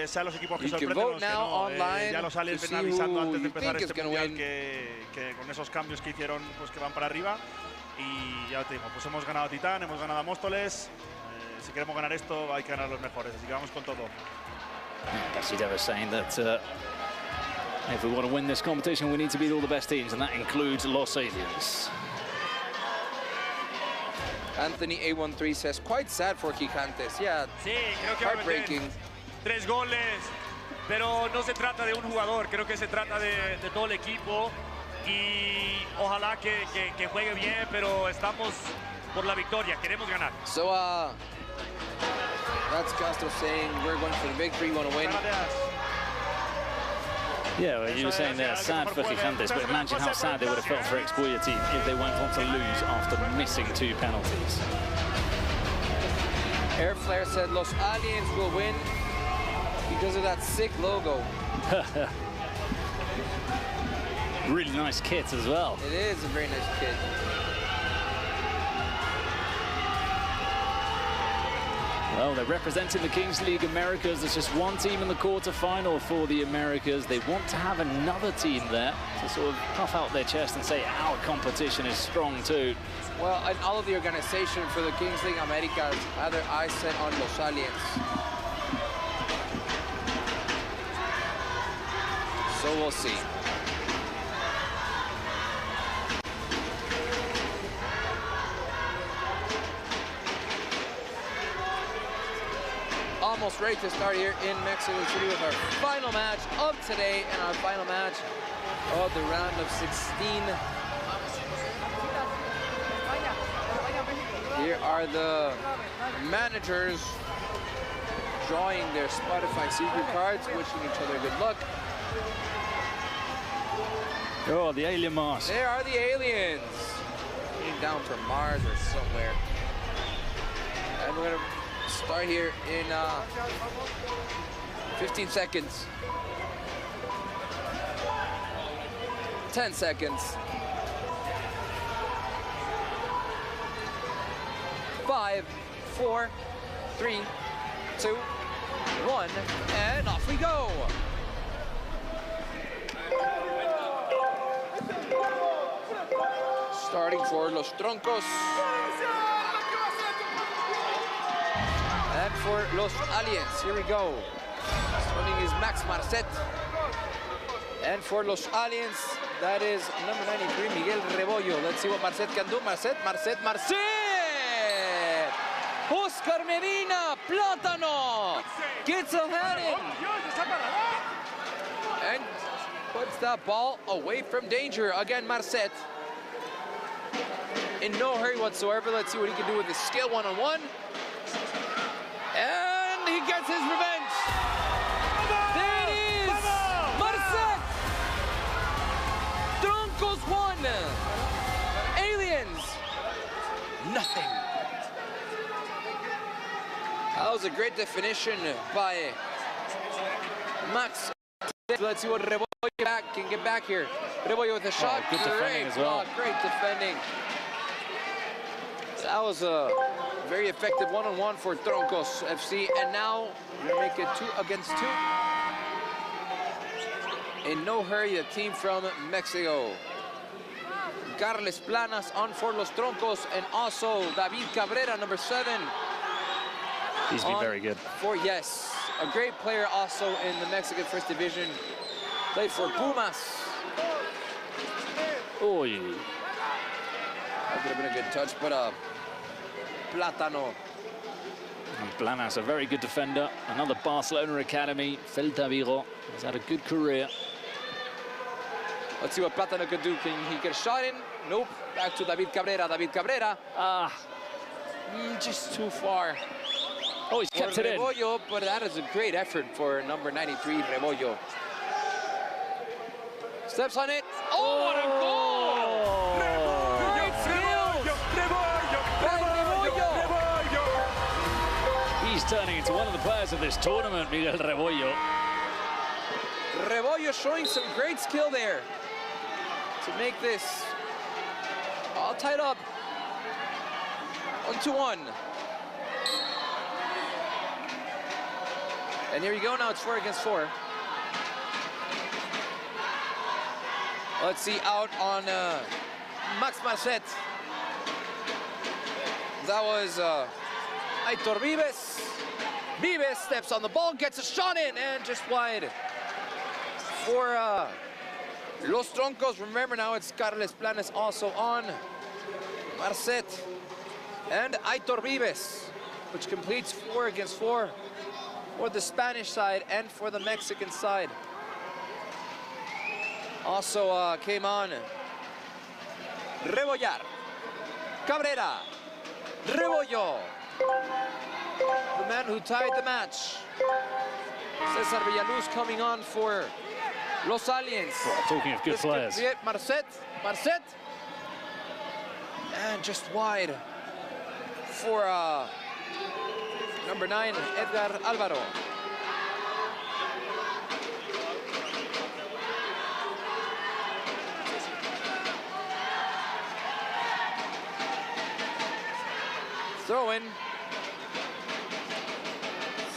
sean los equipos que sorprenden los que no. Ya los Aliens ven avisando antes de empezar este mundial que con esos cambios que hicieron, pues que van para arriba. Y ya te digo, pues hemos ganado a Titán, hemos ganado a Móstoles. Si queremos ganar esto hay que ganar a los mejores, así que vamos con todo. Cassideva was saying that if we want to win this competition, we need to beat all the best teams, and that includes Los Aliens. Anthony A13 says, quite sad for Gigantes. Yeah, sí, creo que heartbreaking. 3 goles, pero no se trata de un jugador, creo que se trata de todo el equipo y ojalá que juegue bien, pero estamos por la victoria, queremos ganar. So, that's Castro saying we're going for the victory, we want to win. Yeah, well, you were saying they're sad for Gigantes, but imagine how sad they would have felt for xBuyer team if they went on to lose after missing 2 penalties. Airflare said Los Aliens will win because of that sick logo. Really nice kit as well. It is a very nice kit. Well, they're representing the Kings League Americas. There's just one team in the quarterfinal for the Americas. They want to have another team there to sort of puff out their chest and say our competition is strong too. Well, and all of the organization for the Kings League Americas had their eyes set on Los Aliens. So we'll see. Almost ready to start here in Mexico City with our final match of today and our final match of the round of 16. Here are the managers drawing their Spotify secret cards, wishing each other good luck. Oh, the alien Mars. There are the aliens. Came down from Mars or somewhere. And we're gonna start here in 15 seconds. 10 seconds. 5, 4, 3, 2, 1, and off we go. Starting for Los Troncos. And for Los Aliens, here we go. Starting is Max Marcet. And for Los Aliens, that is number 93, Miguel Rebollo. Let's see what Marcet can do. Marcet! Oscar Medina, Plátano, gets ahead and puts that ball away from danger. Again, Marcet. In no hurry whatsoever. Let's see what he can do with his skill one-on-one. And he gets his revenge. There it is! Marcet! Troncos 1. Aliens, nothing. That was a great definition by Max. Let's see what Rebollo can get back here. Rebollo with a shot. Good defending as well. Great defending. That was a very effective one-on-one for Troncos FC. And now we make it 2 against 2. In no hurry, the team from Mexico. Carles Planas on for Los Troncos, and also David Cabrera, number 7. He's been very good. Yes, a great player also in the Mexican First Division. Played for Pumas. Oh, yeah. That could have been a good touch, but Plátano. And Planas, a very good defender. Another Barcelona Academy. Celta Vigo. He's had a good career. Let's see what Plátano could do. Can he get a shot in? Nope. Back to David Cabrera. David Cabrera. Just too far. Oh, he's kept it in. Rebollo, but that is a great effort for number 93, Rebollo. Steps on it. Oh, what a goal! Great skills! Rebollo! He's turning into one of the players of this tournament, Miguel Rebollo. Rebollo showing some great skill there to make this all tied up. 1-1. And here you go, now it's 4 against 4. Let's see, out on Max Marcet. That was Aitor Vives. Vives steps on the ball, gets a shot in, and just wide. For Los Troncos, remember now it's Carles Planas also on. Marcet and Aitor Vives, which completes 4 against 4. For the Spanish side and for the Mexican side. Also came on Rebollar, Cabrera, Rebollo, the man who tied the match. Cesar Villaluz coming on for Los Aliens. Well, talking of good players. Marcet, and just wide for number 9, Edgar Alvaro. Throw in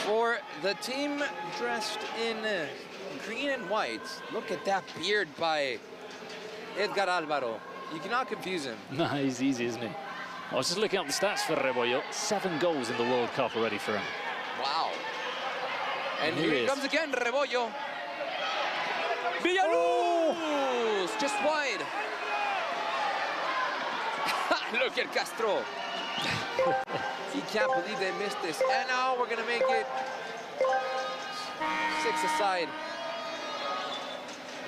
for the team dressed in green and white. Look at that beard by Edgar Alvaro. You cannot confuse him. No, he's easy, isn't he? I was just looking up the stats for Rebollo. 7 goals in the World Cup already for him. Wow. And here he comes again, Rebollo. Villaluz! Just wide. Look at Castro. He can't believe they missed this. And now we're going to make it 6 aside.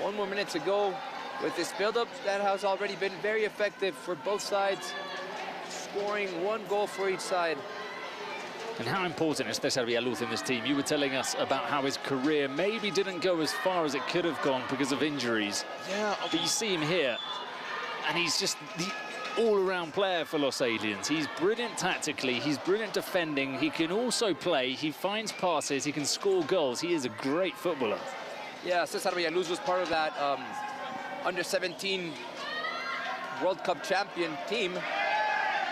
1 more minute to go with this build-up. That has already been very effective for both sides, scoring 1 goal for each side. And how important is Cesar Villaluz in this team? You were telling us about how his career maybe didn't go as far as it could have gone because of injuries. Yeah. But you see him here, and he's just the all-around player for Los Aliens. He's brilliant tactically, he's brilliant defending, he can also play, he finds passes, he can score goals. He is a great footballer. Yeah, Cesar Villaluz was part of that under-17 World Cup champion team.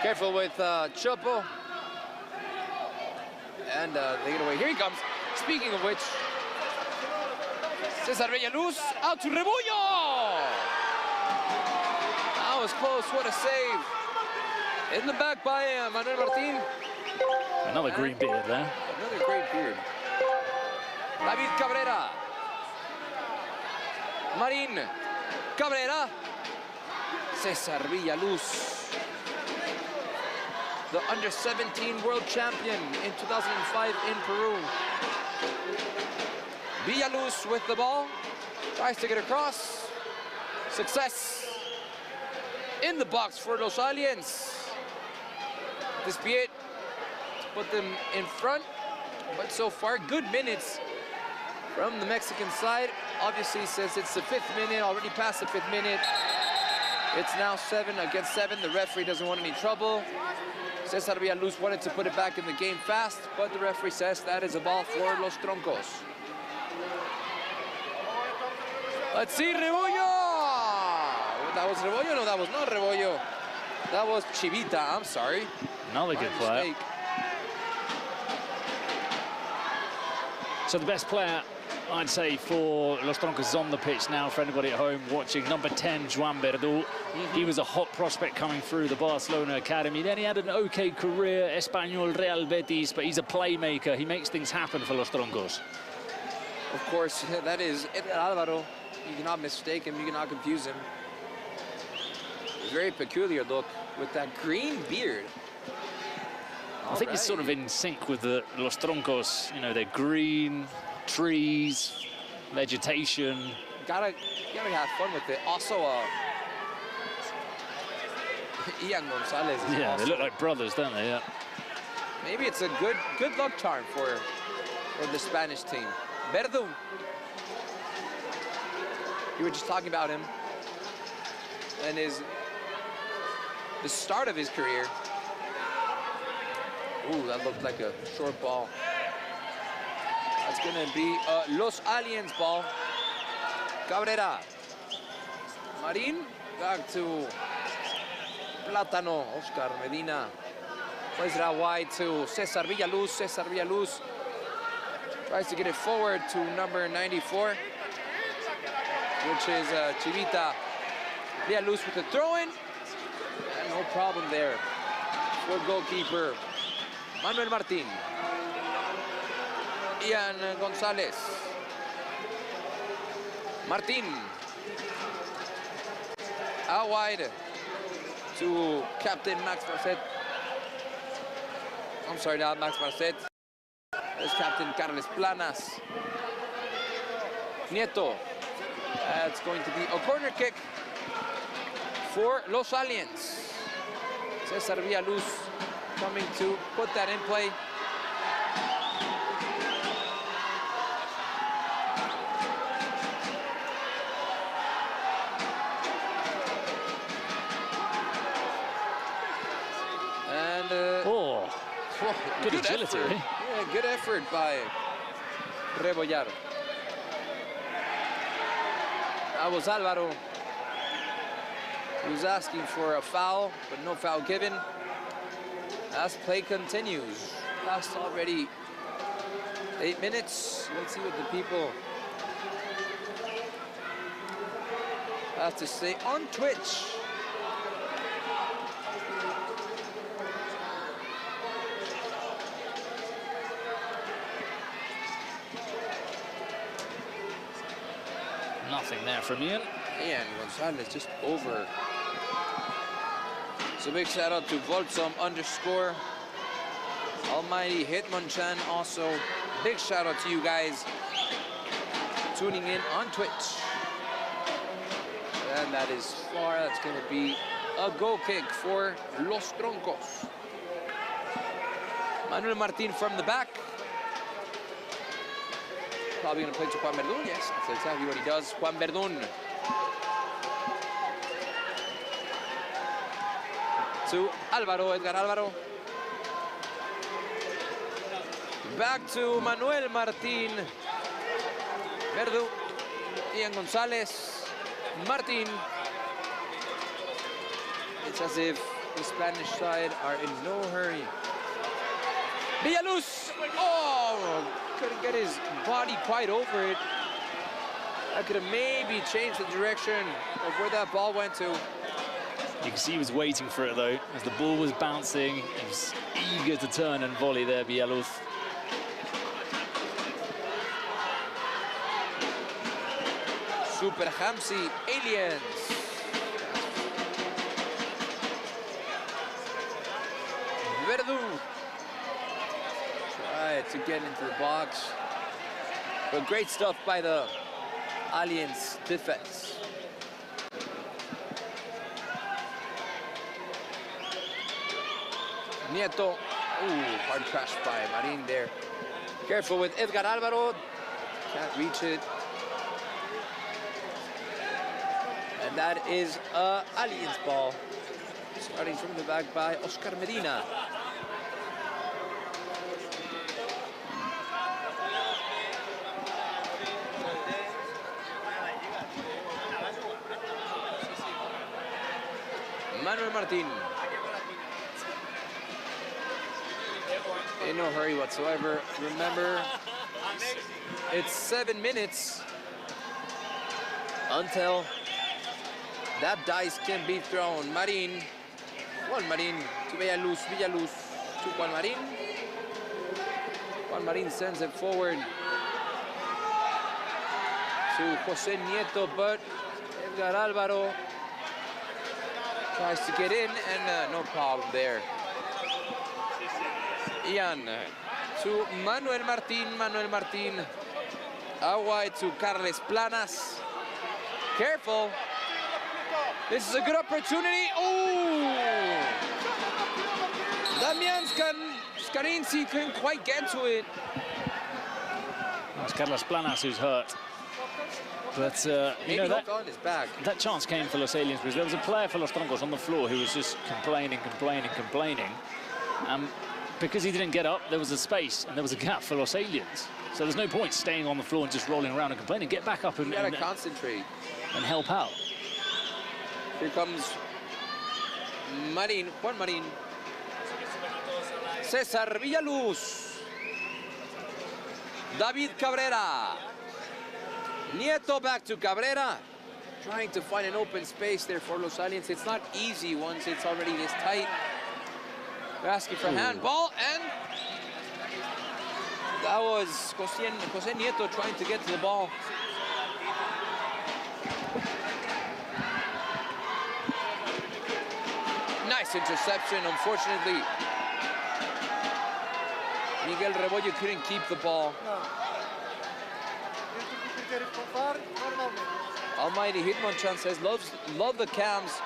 Careful with Chopo. And they get away. Here he comes. Speaking of which, Cesar Villaluz out to Rebollo. That was close. What a save. In the back by Manuel Martin. Another green beard there. Another great beard. David Cabrera. Marín. Cabrera. Cesar Villaluz. The under-17 world champion in 2005 in Peru. Villaluz with the ball. Tries to get across. Success. In the box for Los Aliens. Despiet to put them in front. But so far, good minutes from the Mexican side. Obviously, since it's the 5th minute, already past the 5th minute. It's now 7 against 7. The referee doesn't want any trouble. Cesar Villaluz wanted to put it back in the game fast, but the referee says that is a ball for Los Troncos. Let's see, Rebollo! That was Rebollo? No, that was not Rebollo. That was Chivita, I'm sorry. Another good player. So the best player, I'd say, for Los Troncos is on the pitch now for anybody at home watching. Number 10, Joan Verdú. He was a hot prospect coming through the Barcelona Academy. Then he had an okay career, Espanyol, Real Betis, but he's a playmaker. He makes things happen for Los Troncos. Of course, that is Alvaro. You cannot mistake him, you cannot confuse him. Very peculiar look with that green beard. I think it's sort of in sync with the Los Troncos. You know, they're green, trees, vegetation. You gotta have fun with it. Also, Ian Gonzalez. Yeah, they look like brothers, don't they? Yeah. Maybe it's a good luck charm for the Spanish team. Verdú. You were just talking about him and the start of his career. Ooh, that looked like a short ball. That's gonna be a Los Aliens ball. Cabrera. Marín, back to Plátano. Oscar Medina plays it out wide to Cesar Villaluz. Cesar Villaluz tries to get it forward to number 94, which is Chivita. Villaluz with the throw-in. And no problem there for goalkeeper Manuel Martín. Ian Gonzalez. Martín. Out wide to Captain Max Marcet. I'm sorry, not Max Marcet. It's Captain Carles Planas. Nieto. That's going to be a corner kick for Los Aliens. Cesar Villaluz coming to put that in play. And good agility. Effort. Yeah, good effort by Rebollar. That was Alvaro. He was asking for a foul, but no foul given. As play continues. Last already 8 minutes. Let's see what the people have to say on Twitch. Nothing there from Ian. Ian Gonzalez just over. So big shout out to Voltsom _ Almighty Hitmonchan. Also, big shout out to you guys tuning in on Twitch. And that is far. That's going to be a goal kick for Los Troncos. Manuel Martín from the back. Probably going to play to Juan Verdún. Yes, that's exactly what he does. Juan Verdún. To Alvaro, Edgar Alvaro. Back to Manuel Martín. Verdú. Ian Gonzalez. Martín. It's as if the Spanish side are in no hurry. Villaluz. Oh, couldn't get his body quite over it. I could have maybe changed the direction of where that ball went to. You can see he was waiting for it, though. As the ball was bouncing, he was eager to turn and volley there, Villaluz. Super Hamsi Aliens. Verdu. Try to get into the box. But great stuff by the Alliance defense. Nieto. Ooh, hard crash by Marin there. Careful with Edgar Alvaro. Can't reach it. And that is a Alliance ball. Starting from the back by Oscar Medina. Manuel Martin. In no hurry whatsoever. Remember, it's 7 minutes until that dice can be thrown. Marin. Juan Marin to Villaluz. Villaluz to Juan Marin. Juan Marin sends it forward to Jose Nieto, but Edgar Alvaro tries to get in, and no problem there. Ian to Manuel Martin. Manuel Martin out wide to Carles Planas. Careful. This is a good opportunity. Oh! Damian Scarinci couldn't quite get to it. It's Carlos Planas who's hurt. But, you know, that chance came for Los Aliens because there was a player for Los Troncos on the floor who was just complaining. Because he didn't get up, there was a space and there was a gap for Los Aliens. So there's no point staying on the floor and just rolling around and complaining. Get back up and concentrate and help out. Here comes Marin, Juan Marin. César Villaluz. David Cabrera. Nieto back to Cabrera. Trying to find an open space there for Los Aliens. It's not easy once it's already this tight. They're asking for handball, and that was Jose Nieto trying to get to the ball. Nice interception. Unfortunately, Miguel Rebollo couldn't keep the ball. Almighty Hitmonchan says, love the cams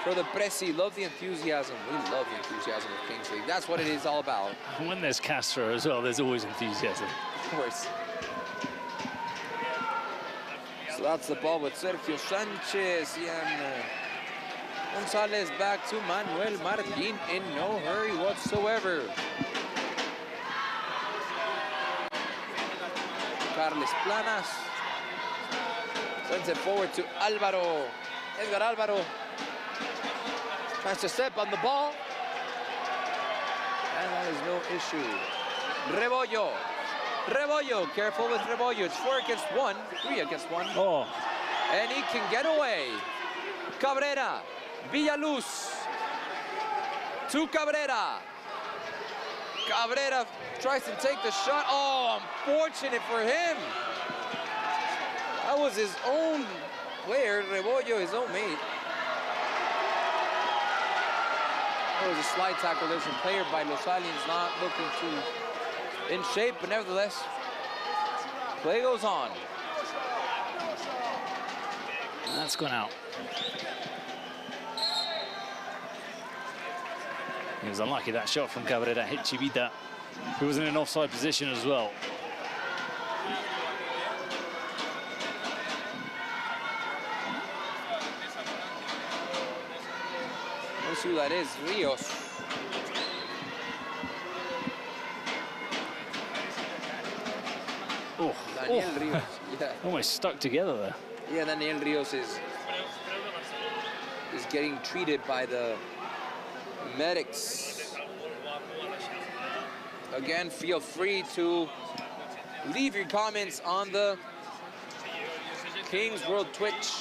for the Presi, love the enthusiasm. We love the enthusiasm of Kings League. That's what it is all about. When there's Castro as well, there's always enthusiasm. Of course. So that's the ball with Sergio Sanchez. And Gonzalez back to Manuel Martin in no hurry whatsoever. Carles Planas sends it forward to Alvaro. Edgar Alvaro tries to step on the ball. And that is no issue. Rebollo. Rebollo, careful with Rebollo. It's 4 against 1, 3 against 1. Oh. And he can get away. Cabrera, Villaluz to Cabrera. Cabrera tries to take the shot. Oh, unfortunate for him. That was his own player, Rebollo, his own mate. That was a slide tackle. There's a player by Los Aliens not looking too in shape, but nevertheless, play goes on. That's gone out. He was unlucky, that shot from Cabrera hit Chivita, who was in an offside position as well. Let's see who that is, Rios. Oh, Daniel Rios, yeah. Almost stuck together there. Yeah, Daniel Rios is getting treated by the medics. Again, feel free to leave your comments on the Kings World Twitch.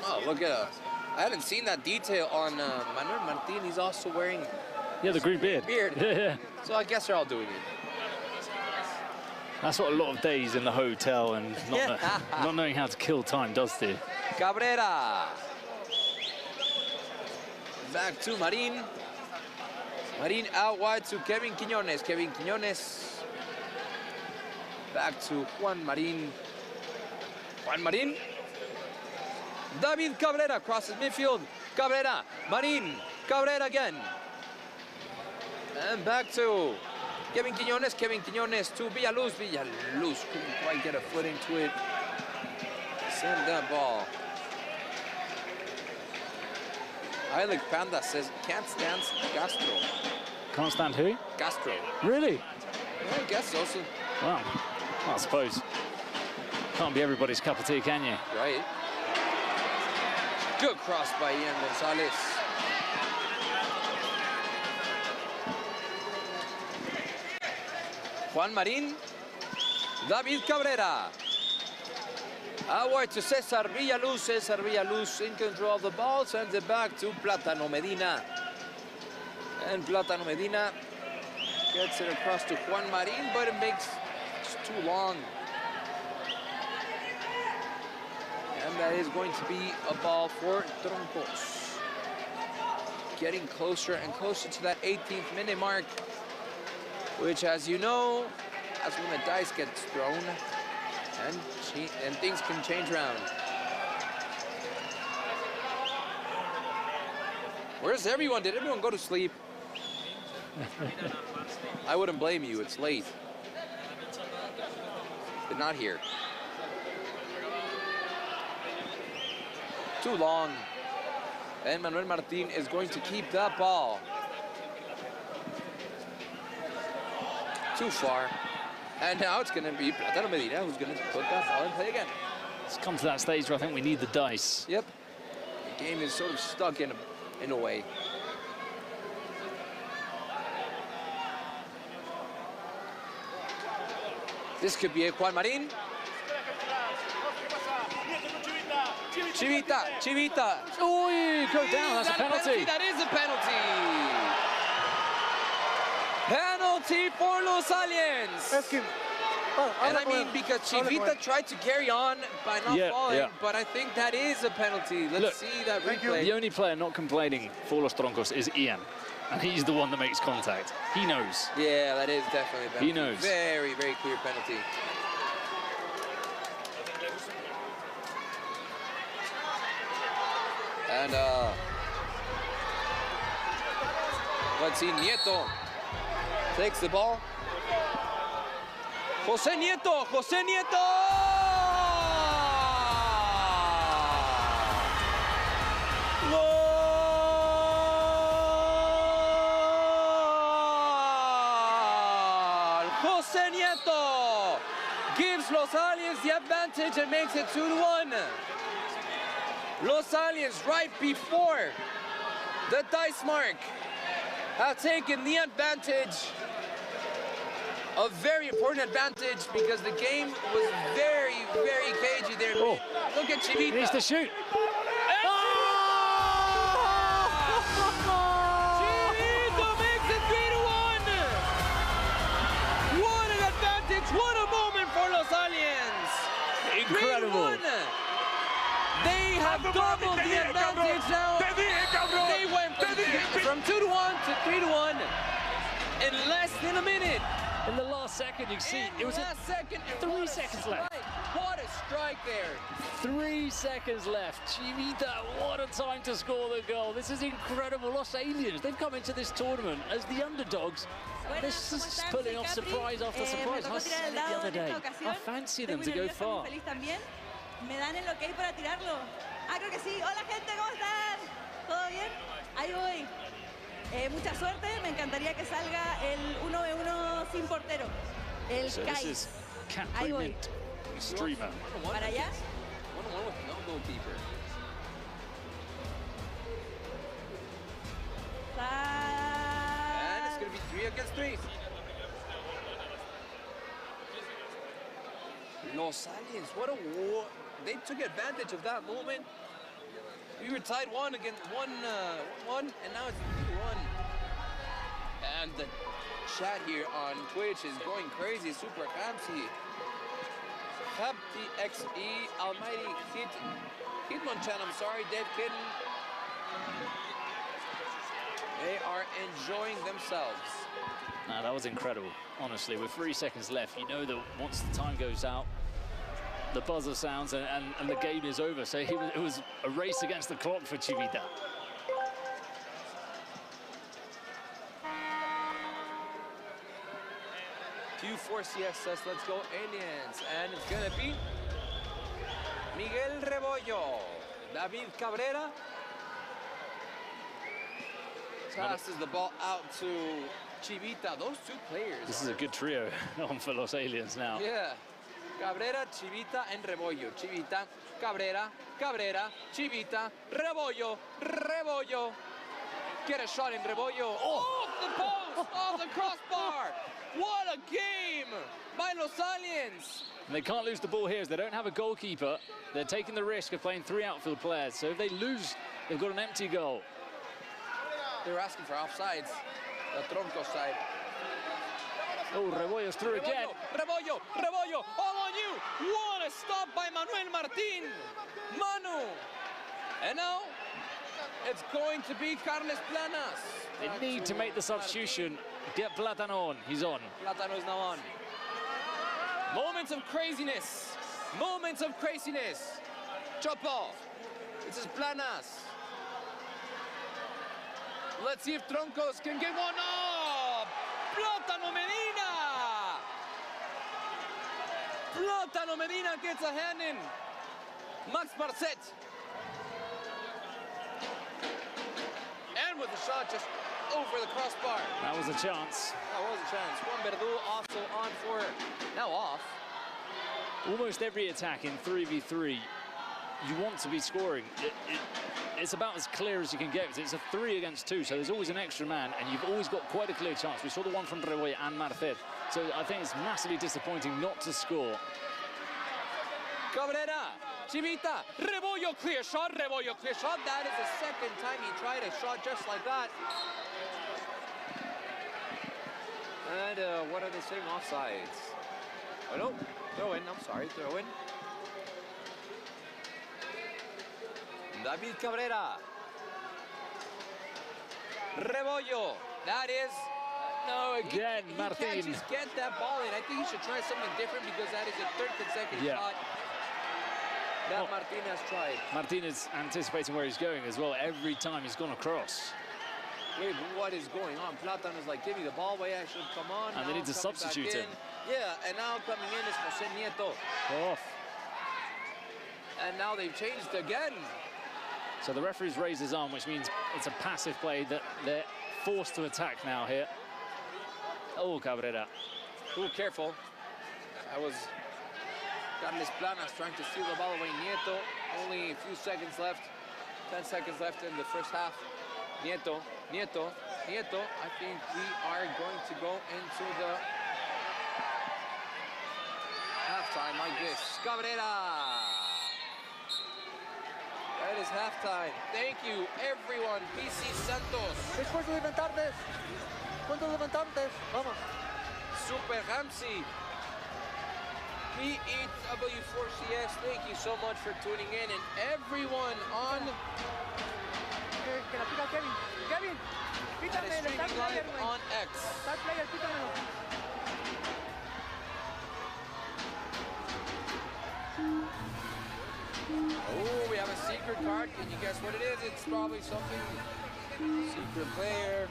Oh, look at I haven't seen that detail on Manuel Martin. He's also wearing the green beard. Yeah. So I guess they're all doing it. That's what a lot of days in the hotel and not knowing how to kill time does to you. Cabrera. Back to Marin. Marin out wide to Kevin Quiñones. Kevin Quiñones. Back to Juan Marin. Juan Marin. David Cabrera crosses midfield. Cabrera. Marin. Cabrera again. And back to Kevin Quiñones. Kevin Quiñones to Villaluz. Villaluz couldn't quite get a foot into it. Send that ball. Eilig Panda says can't stand Castro. Can't stand who? Castro. Really? Yeah, I guess so. Wow. I suppose. Can't be everybody's cup of tea, can you? Right. Good cross by Ian Gonzalez. Juan Marin. David Cabrera. Outward to Cesar Villaluz. Cesar Villaluz in control of the ball. Sends it back to Plátano Medina. And Plátano Medina gets it across to Juan Marin, but it makes it too long. And that is going to be a ball for Troncos. Getting closer and closer to that 18th minute mark, which, as you know, that's when the dice gets thrown and things can change around. Where's everyone? Did everyone go to sleep? I wouldn't blame you, it's late. But not here. Too long. And Manuel Martin is going to keep that ball. Too far. And now it's going to be Plátano Medina who's going to put that ball in play again. It's come to that stage where I think we need the dice. Yep. The game is sort of stuck in a way. This could be a Juan Marin. Chivita, Chivita. Oh, go down, that's a penalty. That is a penalty. Penalty for Los Stallions. And I mean, because Chivita tried to carry on by not falling, but I think that is a penalty. Let's see that replay. The only player not complaining for Los Troncos is Ian. And he's the one that makes contact. He knows. Yeah, that is definitely a penalty. He knows. Very, very clear penalty. And let's see, Nieto takes the ball. José Nieto, José Nieto! José Nieto gives Los Stallions the advantage and makes it 2-1. Los Stallions, right before the dice mark, have taken the advantage. A very important advantage because the game was very, very cagey there. Oh. Look at Chivita. He needs to shoot. Chivita makes it 3-1. What an advantage. What a moment for Los Stallions. Incredible. 3-1. They have doubled the advantage now. They went from 2-1 to 3-1 in less than a minute. In the last second, you see, it was 3 seconds left. What a strike there. 3 seconds left. Chivita, what a time to score the goal. This is incredible. Los Stallions, they've come into this tournament as the underdogs. They're just pulling off surprise after surprise. I said it the other day. I fancy them to go far. ¿Me dan el ok para tirarlo? Ah, creo que sí. Hola, gente, ¿cómo están? ¿Todo bien? Ahí voy. Mucha suerte. Me encantaría que salga el 1v1 sin portero. El Kai. Ahí voy. Streamer. ¿Para allá? 1-1 with no goalkeeper. And it's going to be 3 against 3. Los Stallions, what a war. They took advantage of that moment. We were tied 1-1, and now it's 2-1. And the chat here on Twitch is going crazy. Super Hamsi. Habti XE Almighty Hitmonchan, I'm sorry, Dave Kitten. They are enjoying themselves. Now, that was incredible, honestly. With 3 seconds left, you know that once the time goes out, the buzzer sounds and the game is over. So it was a race against the clock for Chivita. Q4CS says, let's go Aliens. And it's gonna be Miguel Rebollo, David Cabrera. Passes the ball out to Chivita. Those two players. This is a good trio on for Los Aliens now. Yeah. Cabrera, Chivita, and Rebollo. Chivita, Cabrera, Cabrera, Chivita, Rebollo, Rebollo. Get a shot in Rebollo. Off the post, off the crossbar. What a game by Los Aliens. And they can't lose the ball here as they don't have a goalkeeper. They're taking the risk of playing 3 outfield players. So if they lose, they've got an empty goal. They were asking for offsides, the Tronco side. Oh, Rebollo's through again. Rebollo, Rebollo, all on you. What a stop by Manuel Martin. Manu. And now it's going to be Carles Planas. They need to make the substitution. Get Platano on. He's on. Platano is now on. Moments of craziness. Moments of craziness. Chopo. This is Planas. Let's see if Troncos can get one up. Plátano Medina. Plátano Medina gets a hand in. Max Marcet. And with the shot just over the crossbar. That was a chance. That was a chance. Juan Verdú also on for, now off. Almost every attack in 3v3, you want to be scoring. It's about as clear as you can get. It's a 3 against 2, so there's always an extra man, and you've always got quite a clear chance. We saw the one from Rebollo and Marcet. So I think it's massively disappointing not to score. Cabrera, Chivita, Rebollo, clear shot, Rebollo, clear shot. That is the second time he tried a shot just like that. And what are they saying? Offsides. Oh no, throw in, I'm sorry, throw in. David Cabrera. Rebollo. That is, no, again, Martin. He can't just get that ball in. I think he should try something different because that is the 3rd consecutive shot that Martin has tried. Martin is anticipating where he's going as well. Every time he's gone across. Wait, what is going on? Platan is like, give me the ball, why I should come on. And now they need to substitute him. Yeah, and now coming in is Jose Nieto. Off. And now they've changed again. So the referee's raised his arm, which means it's a passive play that they're forced to attack now here. Oh, Cabrera. Oh, careful. That was Carles Planas trying to steal the ball away. Nieto, only a few seconds left. 10 seconds left in the first half. Nieto, Nieto, Nieto. I think we are going to go into the halftime like this. Cabrera. That is halftime. Thank you, everyone. PC Santos. Esfuerzo de levantartes. ¿Cuántos levantantes? Vamos. Super Hamsi. PEW4CS, thank you so much for tuning in. And everyone on Que la pica Kevin. Kevin, pítame el streaming live on X. Star player, pítamelo. Oh, we have a secret card. Can you guess what it is? It's probably something. Secret player.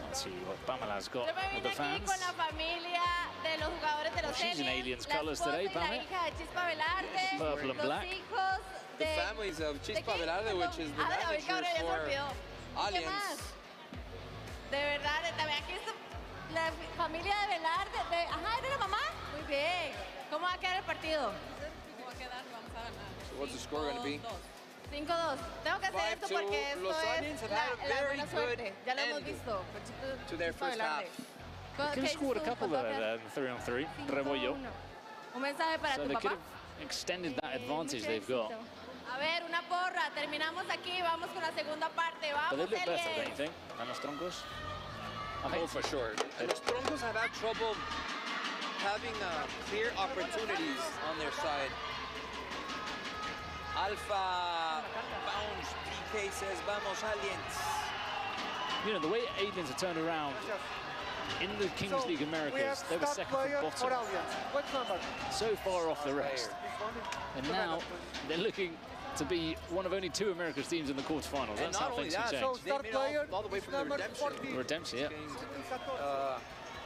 Let's see what Pamela's got Yo me with the vine aquí fans. con la familia de los jugadores de los She's in Stallions, Aliens la colours esposa today, y la Pamela. hija de Chispa Velarde, Purple and los black. hijos The de... families of Chispa Velarde, which is the David manager Cabrera, ya se for olvidó. ¿Y qué más? Allianz. De verdad, también aquí está la familia de Velarde. Ajá, ¿eres la mamá? Muy bien. ¿Cómo va a quedar el partido? ¿Cómo va a quedar? Vamos a ganar. So what's the score going to be? 5-2. Tengo que hacer esto 5-2. porque esto Los es Stallions have la had a very buena suerte. good Ya lo hemos end visto. to their first half. Could have scored a couple there, 3-on-3. Rebollo. Un mensaje para So tu they could papá. have extended that advantage they've got. A ver, una porra. Terminamos aquí. Vamos con la segunda parte. But they Vamos, look better, don't you Elias. think, than los Troncos? Oh, for sure. And the Strongos have had trouble having clear opportunities on their side. Alpha Bounce PK says, vamos, Aliens. You know, the way Aliens are turned around in the Kings League Americas, they were second from bottom. What number? So far off the rest. And now they're looking to be one of only 2 Americas teams in the quarterfinals. That's how things can change. So they made it all the way from the redemption. Redemption, yeah.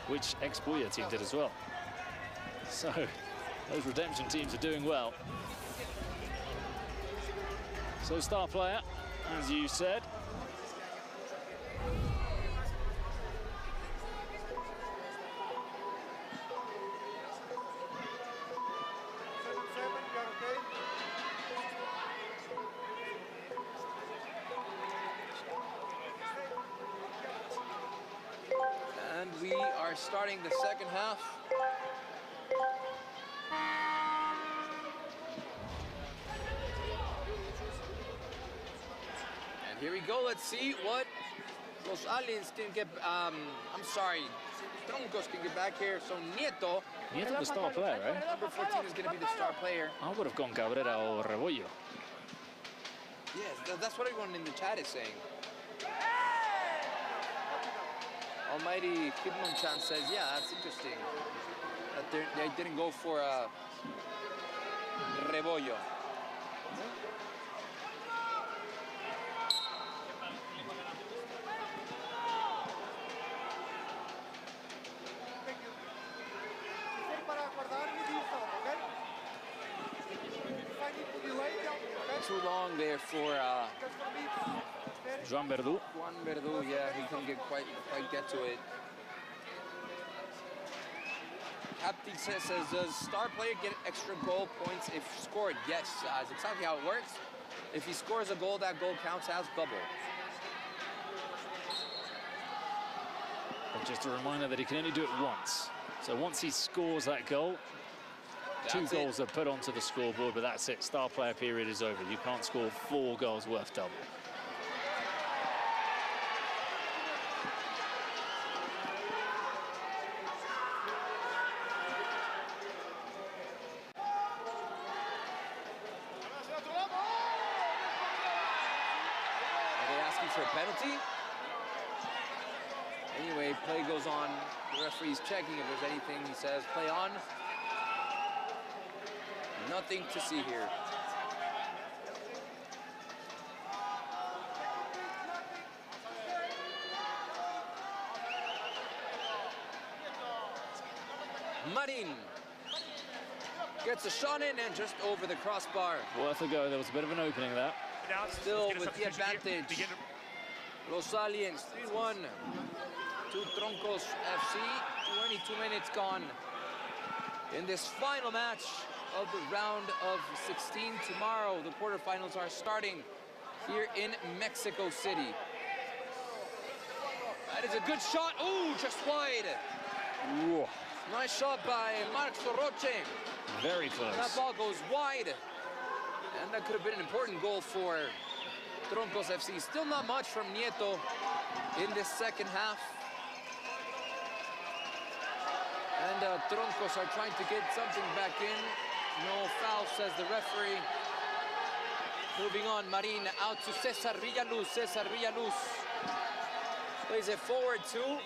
Which xBuyer team did as well. So those redemption teams are doing well. So star player, as you said. And we are starting the second half. And here we go. Let's see what Los Aliens can get. I'm sorry, Troncos can get back here. So Nieto. Nieto the star player, right? Number 14 is going to be the star player. I would have gone Cabrera or Rebollo. Yes, that's what everyone in the chat is saying. Almighty Hitmonchan says, yeah, that's interesting. That they didn't go for Rebollo. Too long there for Juan Verdú. Juan Verdú, yeah, he couldn't quite get to it. Captain says, does star player get extra goal points if scored? Yes, that's exactly how it works. If he scores a goal, that goal counts as double. But just a reminder that he can only do it once. So once he scores that goal, two goals are put onto the scoreboard, but that's it. Star player period is over. You can't score 4 goals worth double. For a penalty. Anyway, play goes on. The referee's checking if there's anything. He says, play on. Nothing to see here. Marin gets a shot in and just over the crossbar. Worth a go. There was a bit of an opening there. Still with the advantage. Los Aliens 3-1 to Troncos FC. 22 minutes gone in this final match of the round of 16. Tomorrow, the quarterfinals are starting here in Mexico City. That is a good shot. Ooh, just wide. Whoa. Nice shot by Marc Soroche. Very close. That ball goes wide. And that could have been an important goal for Troncos FC. Still not much from Nieto in this second half. And Troncos are trying to get something back in. No foul, says the referee. Moving on, Marin out to Cesar Villaluz. Cesar Villaluz plays it forward to.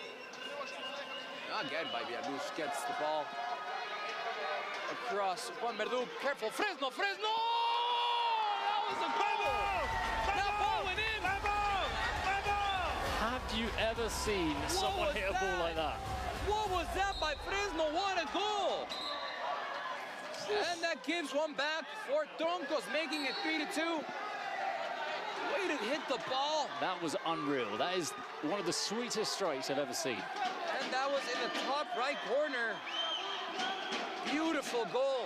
Again by Villaluz, gets the ball across. Juan Verdú, careful. Fresno, Fresno! That was a goal! That ball went in! Have you ever seen someone hit a ball like that? What was that by Fresno? What a goal! And that gives one back for Troncos, making it 3-2. Way to hit the ball. That was unreal. That is one of the sweetest strikes I've ever seen. And that was in the top right corner. Beautiful goal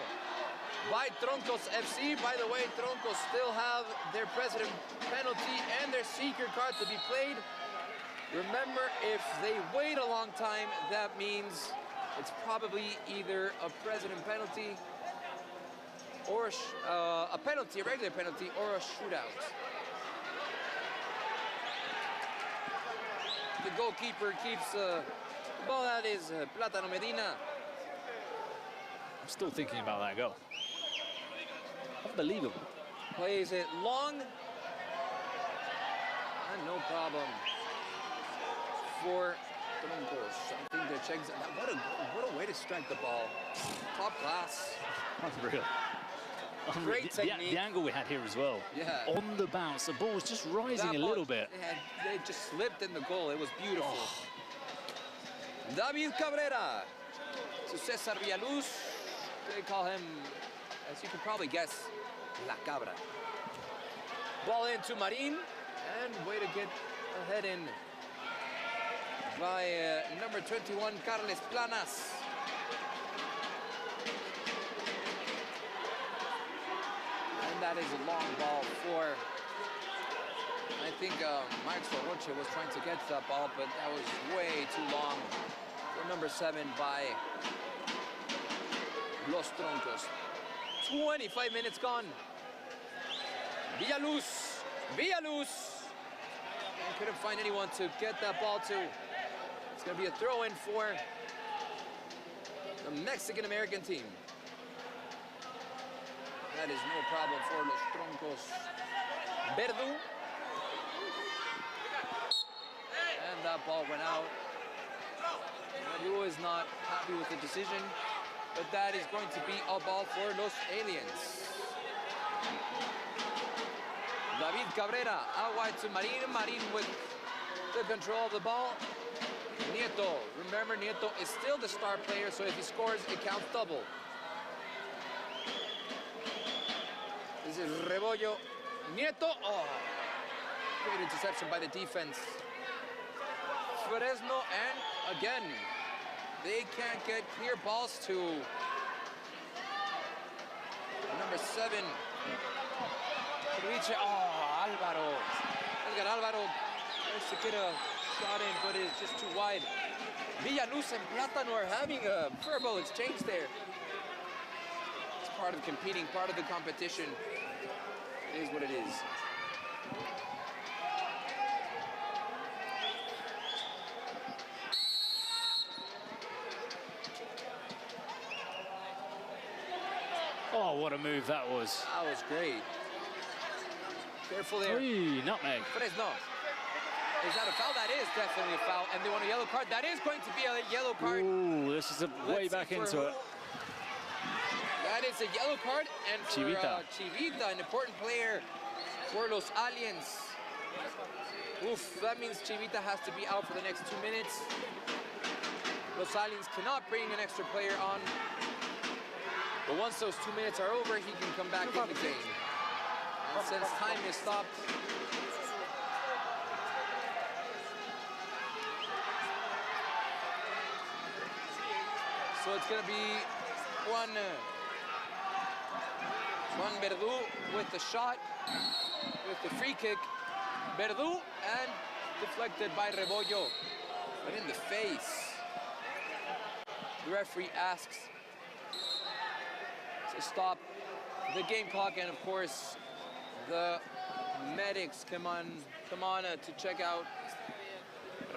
by Troncos FC. By the way, Troncos still have their president penalty and their secret card to be played. Remember, if they wait a long time, that means It's probably either a president penalty or a penalty, a regular penalty, or a shootout. The goalkeeper keeps the ball. That is Plátano Medina. I'm still thinking about that goal. Unbelievable. Plays it long. And no problem for Troncos. I think they're checking. What a way to strike the ball. Top class. Unreal. Great technique. The angle we had here as well. Yeah. On the bounce, the ball was just rising a little bit. They just slipped in the goal. It was beautiful. David Cabrera to Cesar Villaluz. They call him, as you can probably guess, La Cabra. Ball into Marin, and way to get ahead in by number 21, Carles Planas. And that is a long ball for, I think Maxwell Roche was trying to get to that ball, but that was way too long for number 7 by Los Troncos. 25 minutes gone. Villaluz. And couldn't find anyone to get that ball to. It's going to be a throw-in for the Mexican-American team. That is no problem for Los Troncos. Verdu. And that ball went out. Verdu is not happy with the decision, but that is going to be a ball for Los Aliens. David Cabrera out wide to Marin. Marin with the control of the ball. Nieto. Remember, Nieto is still the star player, so if he scores, it counts double. This is Rebollo. Nieto. Oh, great interception by the defense. Fresno, and again, they can't get clear balls to number 7. Peluche. Oh, Alvaro. Edgar Alvaro tries to get a shot in, but it's just too wide. Villaluz and Plátano are having a verbal exchange there. It's part of competing, part of the competition. It is what it is. Oh, what a move that was. That was great. Careful there. Nutmeg. Fresno. Is that a foul? That is definitely a foul. And they want a yellow card. That is going to be a yellow card. Ooh, this is way back into it. That is a yellow card. And for Chivita, an important player for Los Aliens. Oof, that means Chivita has to be out for the next 2 minutes. Los Aliens cannot bring an extra player on. But once those 2 minutes are over, he can come back in the game. And since time is stopped, so it's going to be Juan Verdu with the shot, with the free kick. Verdu, and deflected by Rebollo, but in the face. The referee asks to stop the game clock, and of course, the medics come on to check out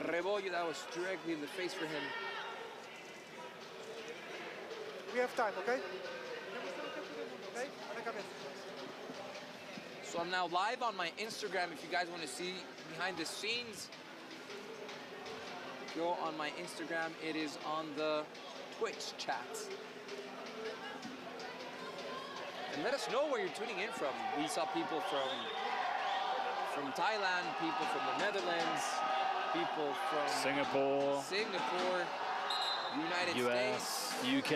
Rebollo. That was directly in the face for him. We have time, okay? Okay? So I'm now live on my Instagram if you guys want to see behind the scenes. Go on my Instagram. It is on the Twitch chat. And let us know where you're tuning in from. We saw people from Thailand, people from the Netherlands, people from Singapore, United US, States, UK,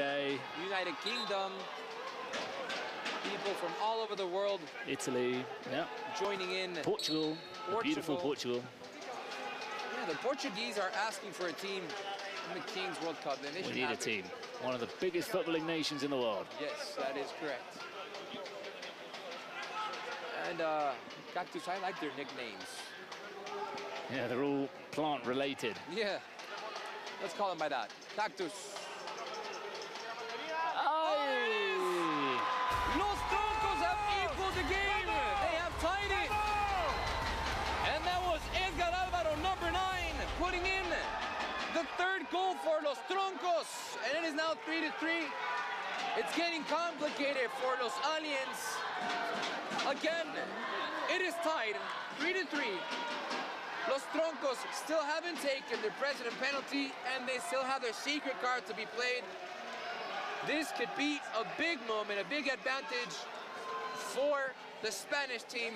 United Kingdom, people from all over the world. Italy, yeah. Joining in. Portugal, beautiful Portugal. Yeah, the Portuguese are asking for a team in the Kings World Cup. We need a team. One of the biggest footballing nations in the world. Yes, that is correct. And Cactus, I like their nicknames. Yeah, they're all plant related. Yeah, let's call them by that. Cactus. 3-3. It's getting complicated for Los Aliens. Again, it is tied 3-3. Los Troncos still haven't taken their president penalty, and they still have their secret card to be played. This could be a big moment, a big advantage for the Spanish team.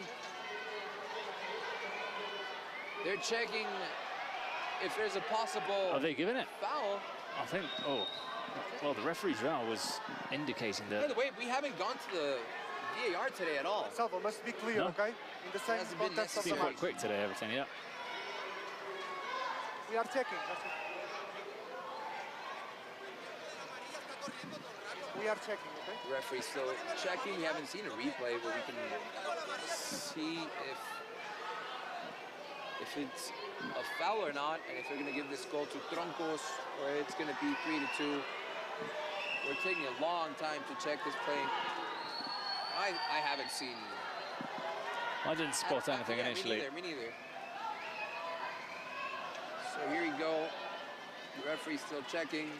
They're checking if there's a possible Are they giving it? Foul. I think, well, the referee's row was indicating that. By the way, we haven't gone to the VAR today at all. Salvo, must be clear, okay? In the same context of It's the been quite match. quick today, everything, yeah. We are checking. We are checking, okay? The referee's still checking. We haven't seen a replay where we can see if it's a foul or not, and if they're going to give this goal to Troncos, or it's going to be 3-2. We're taking a long time to check this play. I haven't seen. I didn't spot anything initially. Me neither. So here we go. The referee's still checking.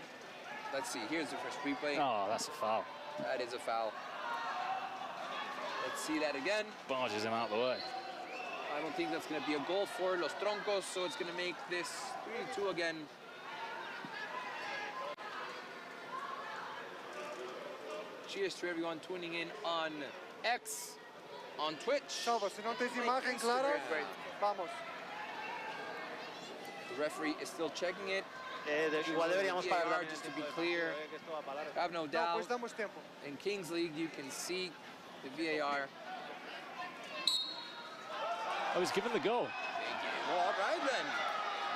Let's see. Here's the first replay. Oh, that's a foul. That is a foul. Let's see that again. Barges him out of the way. I don't think that's going to be a goal for Los Troncos, so it's going to make this 3-2 again. Cheers to everyone tuning in on X, on Twitch. Salvo, si no tienes imagen clara, vamos. The referee is still checking it. Igual deberíamos parar just to be clear. I have no doubt. In Kings League, you can see the VAR. I was given the goal. Well, all right then.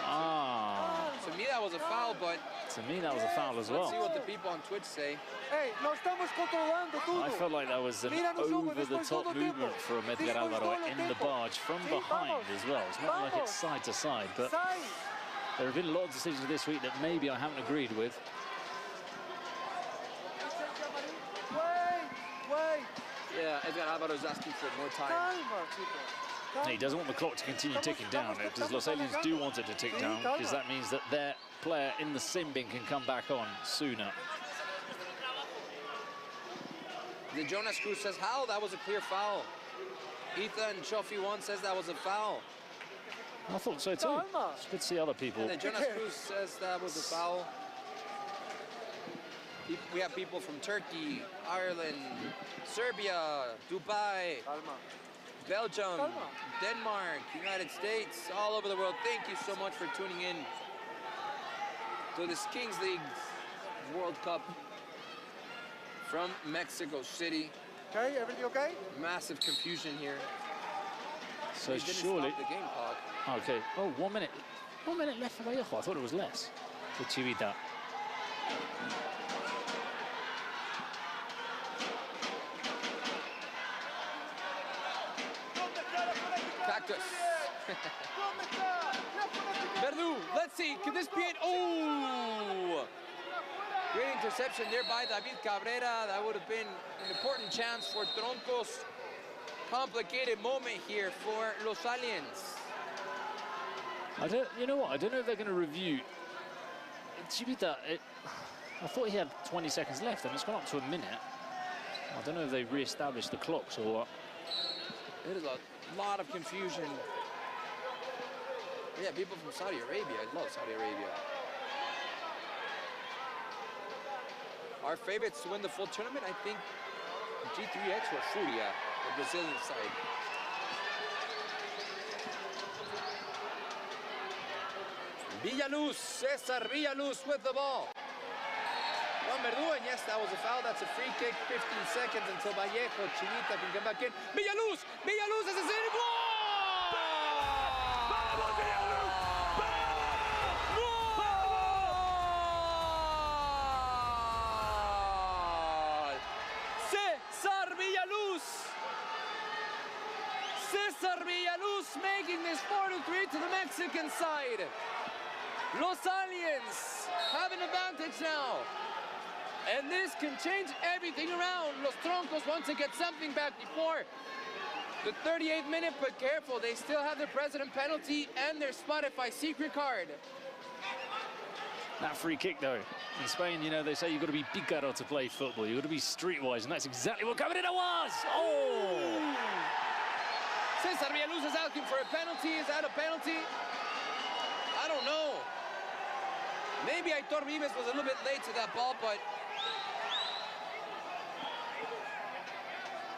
Ah. To me, that was a foul, but to me, that was a foul as well. Let's see what the people on Twitch say. Hey, lo estamos controlando todo. I felt like that was an over-the-top movement from Edgar Alvaro in the barge from behind as well. It's not like it's side to side, but there have been a lot of decisions this week that maybe I haven't agreed with. Wait. Yeah, Edgar Alvaro's asking for more time. He doesn't want the clock to continue ticking down, because Los Aliens do want it to tick down, because that means that their player in the sim bin can come back on sooner. The Jonas Cruz says, how? That was a clear foul. Ethan Chofi 1 says that was a foul. I thought so too. It's good to see other people. And the Jonas Cruz says that was a foul. We have people from Turkey, Ireland, Serbia, Dubai, Belgium, Denmark, United States, all over the world. Thank you so much for tuning in to this Kings League World Cup from Mexico City. Okay, everything okay? Massive confusion here. So surely. The game clock. Okay. Oh, 1 minute. 1 minute left for Vallejo. I thought it was less. For Chivita. Cactus. Verdu, let's see, could this be it? Oh! Great interception there by David Cabrera. That would have been an important chance for Troncos. Complicated moment here for Los Aliens. You know what? I don't know if they're going to review. Chivita, I thought he had 20 seconds left, and it's gone up to a minute. I don't know if they've re-established the clocks or what. It is a lot of confusion. Yeah, people from Saudi Arabia. I love Saudi Arabia. Our favorites to win the full tournament, I think G3X or Furia, the Brazilian side. Villaluz, Cesar Villaluz with the ball. Juan Verdu, and yes, that was a foul. That's a free kick. 15 seconds until Vallejo, Chivita can come back in. Villaluz is a city goal! Cesar Villaluz making this 4-3 to the Mexican side. Los Aliens have an advantage now. And this can change everything around. Los Troncos want to get something back before the 38th minute, but careful, they still have their president penalty and their Spotify secret card. That free kick, though. In Spain, you know, they say you've got to be pícaro to play football. You've got to be streetwise, and that's exactly what Camarena was. Oh! Cesar Villaluz is asking for a penalty. Is that a penalty? I don't know. Maybe Aitor Vives was a little bit late to that ball, but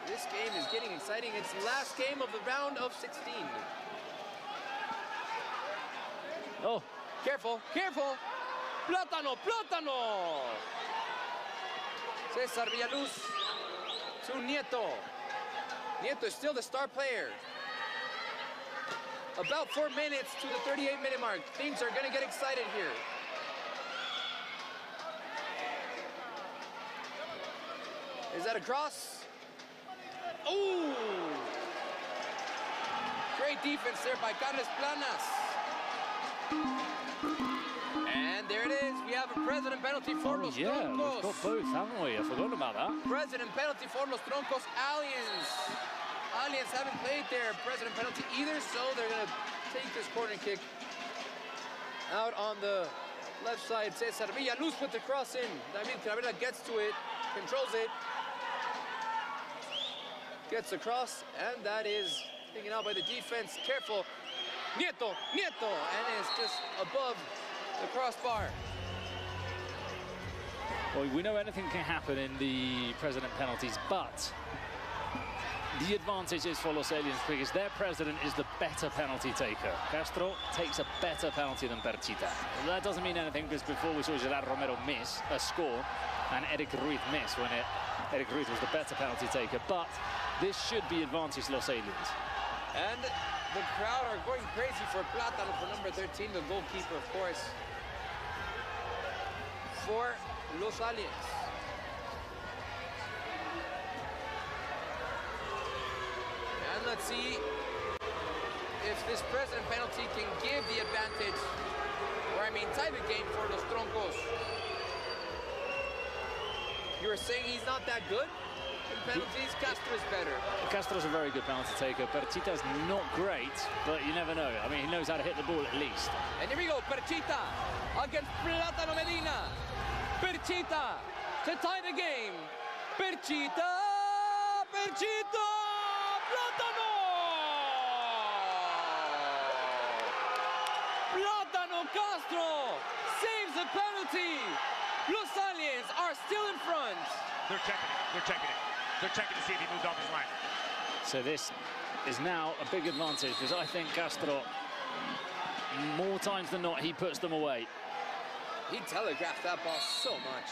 this game is getting exciting. It's the last game of the round of 16. Oh. Careful, careful. Plátano, plátano. Cesar Villaluz to Nieto. Nieto is still the star player. About 4 minutes to the 38-minute mark. Things are gonna get excited here. Is that a cross? Ooh! Great defense there by Carles Planas. And there it is. We have a president penalty for Los Troncos. We've got both, haven't we? I forgot about that. President penalty for Los Troncos. Aliens haven't played their president penalty either, so they're going to take this corner kick out on the left side. Cesar Villaluz with the cross in. David Cabrera gets to it, controls it, gets across, and that is taken out by the defense. Careful. Nieto, and it's just above the crossbar. Well, we know anything can happen in the president penalties, but the advantage is for Los Aliens because their president is the better penalty taker. Castro takes a better penalty than Perchita. That doesn't mean anything because before we saw Gerard Romero miss a score and Eric Ruiz miss when Eric Ruiz was the better penalty taker, but this should be advantage Los Aliens. And the crowd are going crazy for Plátano for number 13, the goalkeeper, of course, for Los Aliens. And let's see if this president penalty can give the advantage, or I mean tie the game for Los Troncos. You were saying he's not that good in penalties? Castro's better. Castro's a very good penalty taker. Perchita's not great, but you never know. I mean, he knows how to hit the ball at least. And here we go, Perchita against Plátano Medina. Perchita to tie the game. Perchita, Plátano! Plátano Castro saves the penalty. Los Aliens are still in front. They're checking it, they're checking it. They're checking to see if he moved off his line. So this is now a big advantage because I think Castro, more times than not, he puts them away. He telegraphed that ball so much.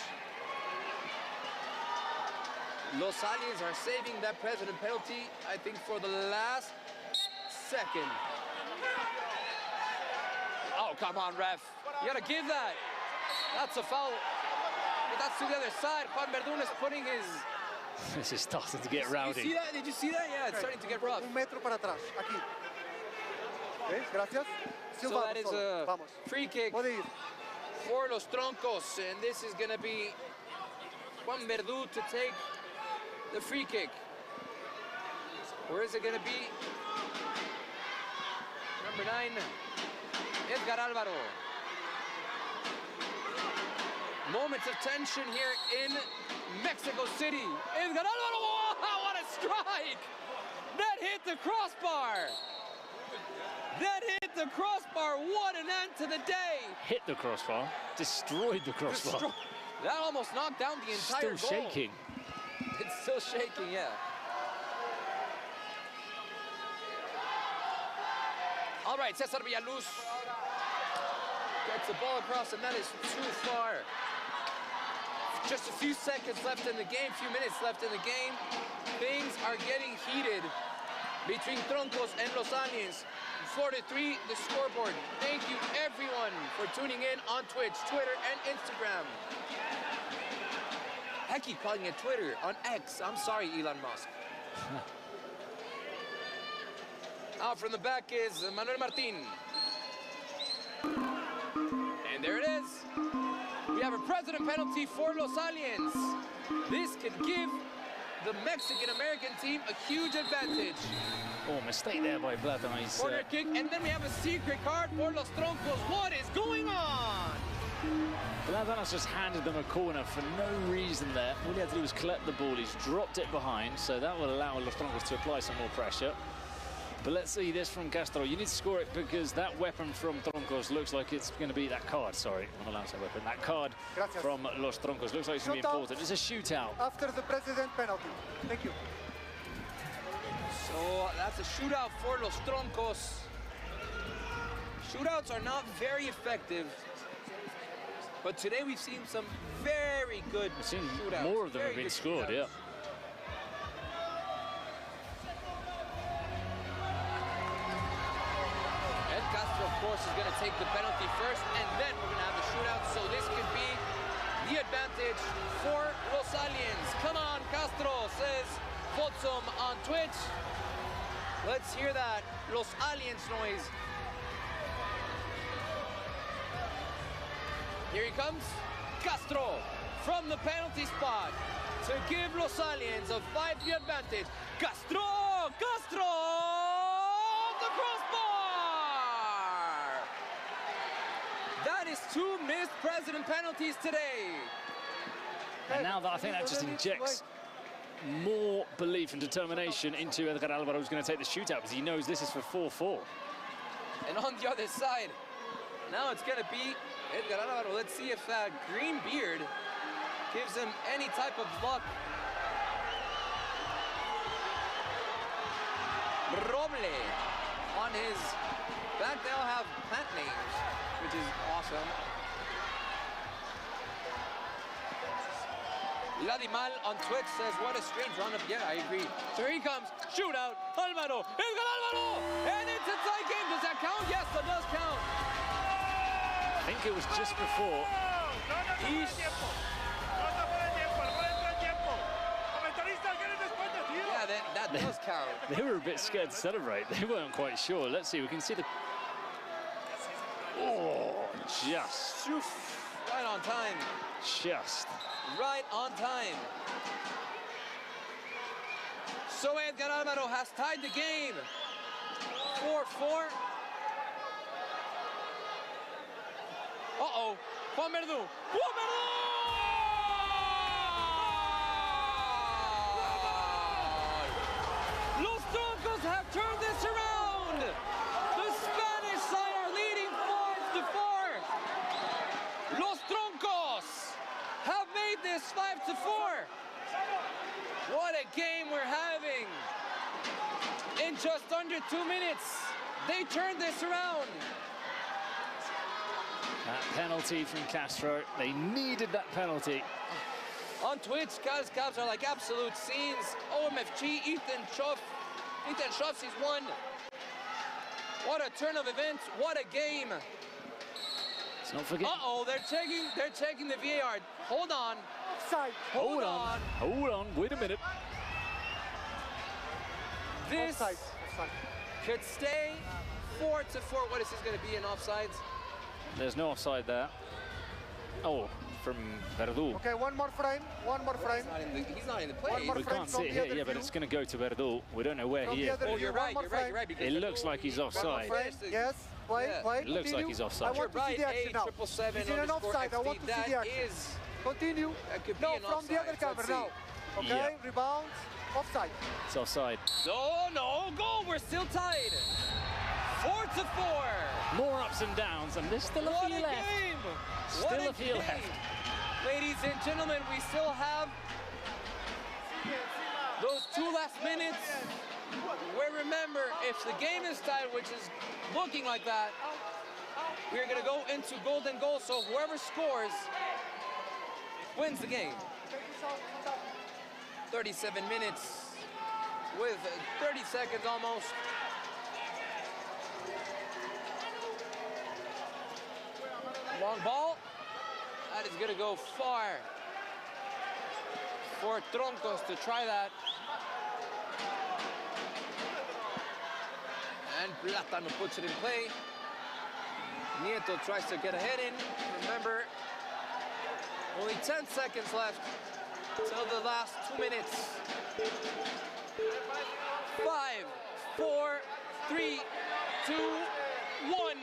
Los Aliens are saving that president penalty, I think, for the last second. Oh, come on, ref. You gotta give that. That's a foul. But that's to the other side. Juan Verdun is putting his... This is starting to get rowdy. You see that? Did you see that? Yeah, it's starting to get rough. Un metro para atrás, aquí. Okay, gracias. So that is a free kick for Los Troncos, and this is going to be Juan Verdú to take the free kick. Where is it going to be? Number 9, Edgar Alvaro. Moments of tension here in Mexico City. Edgar Alvaro, wow, what a strike! That hit the crossbar. That hit the crossbar. What an end to the day. Hit the crossbar. Destroyed the crossbar. That almost knocked down the entire goal. Still shaking. It's still shaking, yeah. All right, Cesar Villaluz gets the ball across, and that is too far. Just a few seconds left in the game, few minutes left in the game. Things are getting heated between Troncos and Los Aliens. 4-3, the scoreboard. Thank you, everyone, for tuning in on Twitch, Twitter, and Instagram. I keep calling it Twitter, on X. I'm sorry, Elon Musk. Out from the back is Manuel Martin. And there it is. We have a president penalty for Los Aliens. This could give the Mexican-American team a huge advantage. Oh, mistake there by Plátano. Corner kick, and then we have a secret card for Los Troncos. What is going on? Platanos just handed them a corner for no reason there. All he had to do was collect the ball. He's dropped it behind, so that will allow Los Troncos to apply some more pressure. But let's see this from Castro. You need to score it because that weapon from Troncos looks like it's going to be that card. Sorry, I'm allowed to say weapon. That card from Los Troncos looks like it's going to be important. It's a shootout. After the president penalty. Thank you. So that's a shootout for Los Troncos. Shootouts are not very effective, but today we've seen some very good shootouts. More of them have been scored, yeah. Castro, of course, is going to take the penalty first, and then we're going to have the shootout. So this could be the advantage for Los Aliens. Come on, Castro, says Fotsum on Twitch. Let's hear that Los Aliens noise. Here he comes, Castro, from the penalty spot to give Los Aliens a 5-3 advantage. Castro! Castro! The crossbar! That is 2 missed president penalties today. And now that I think that just injects more belief and determination into Edgar Alvaro, who's going to take the shootout because he knows this is for 4-4. And on the other side, now it's going to be Edgar Alvaro. Let's see if that green beard gives him any type of luck. Roble on his back. They all have plant names, which is awesome. Ladimal on Twitch says, what a strange roundup. Yeah, I agree. So here he comes. Shootout. Alvaro. Edgar Alvaro. And it's a tie game. Does that count? Yes, that does count. I think it was just before. Yeah, that does count. They were a bit scared to celebrate. They weren't quite sure. Let's see. We can see the... Oh, just. Right on time. Just. Right on time. So Edgar Alvaro has tied the game. 4-4. Uh-oh. Juan Verdú. Juan Verdú! Los Troncos have turned this around. The Spanish side are leading 5-4. Los Troncos have made this 5-4. What a game we're having. In just under 2 minutes, they turned this around. That penalty from Castro. They needed that penalty. On Twitch, guys, Cavs are like absolute scenes. OMFG, Ethan Schuff. Ethan Schuff, he's won. What a turn of events. What a game. Let's not forget. Uh-oh, they're checking the VAR. Hold on. Offside. Hold on. Hold on. Wait a minute. This Offside. could stay 4-4. What is this going to be in offsides? There's no offside there. Oh, from Verdú. Okay, one more frame. One more frame. He's not in the play. One more We frame can't from see it the here, other yeah, but view. it's going to go to Verdú. We don't know where From he the is. other Oh, view. you're right, you're right. It looks like he's offside. Yes, wait. It looks like he's offside. I want to see the action now. 777 He's in an offside. I want to see the That action. is. Continue. That could be No, an from the other offside. camera now. Okay, Yeah. rebound. Offside. It's offside. No, goal. We're still tied. 4-4. More ups and downs, and there's still a What few a left. game. Still What a few game. left. Ladies and gentlemen, we still have those 2 last minutes. Where remember, if the game is tied, which is looking like that, we're going to go into golden goal. So whoever scores wins the game. 37 minutes with 30 seconds almost. Long ball. That is going to go far for Troncos to try that. And Plátano puts it in play. Nieto tries to get ahead in. Remember, only 10 seconds left till the last 2 minutes. 5, 4, 3, 2, 1.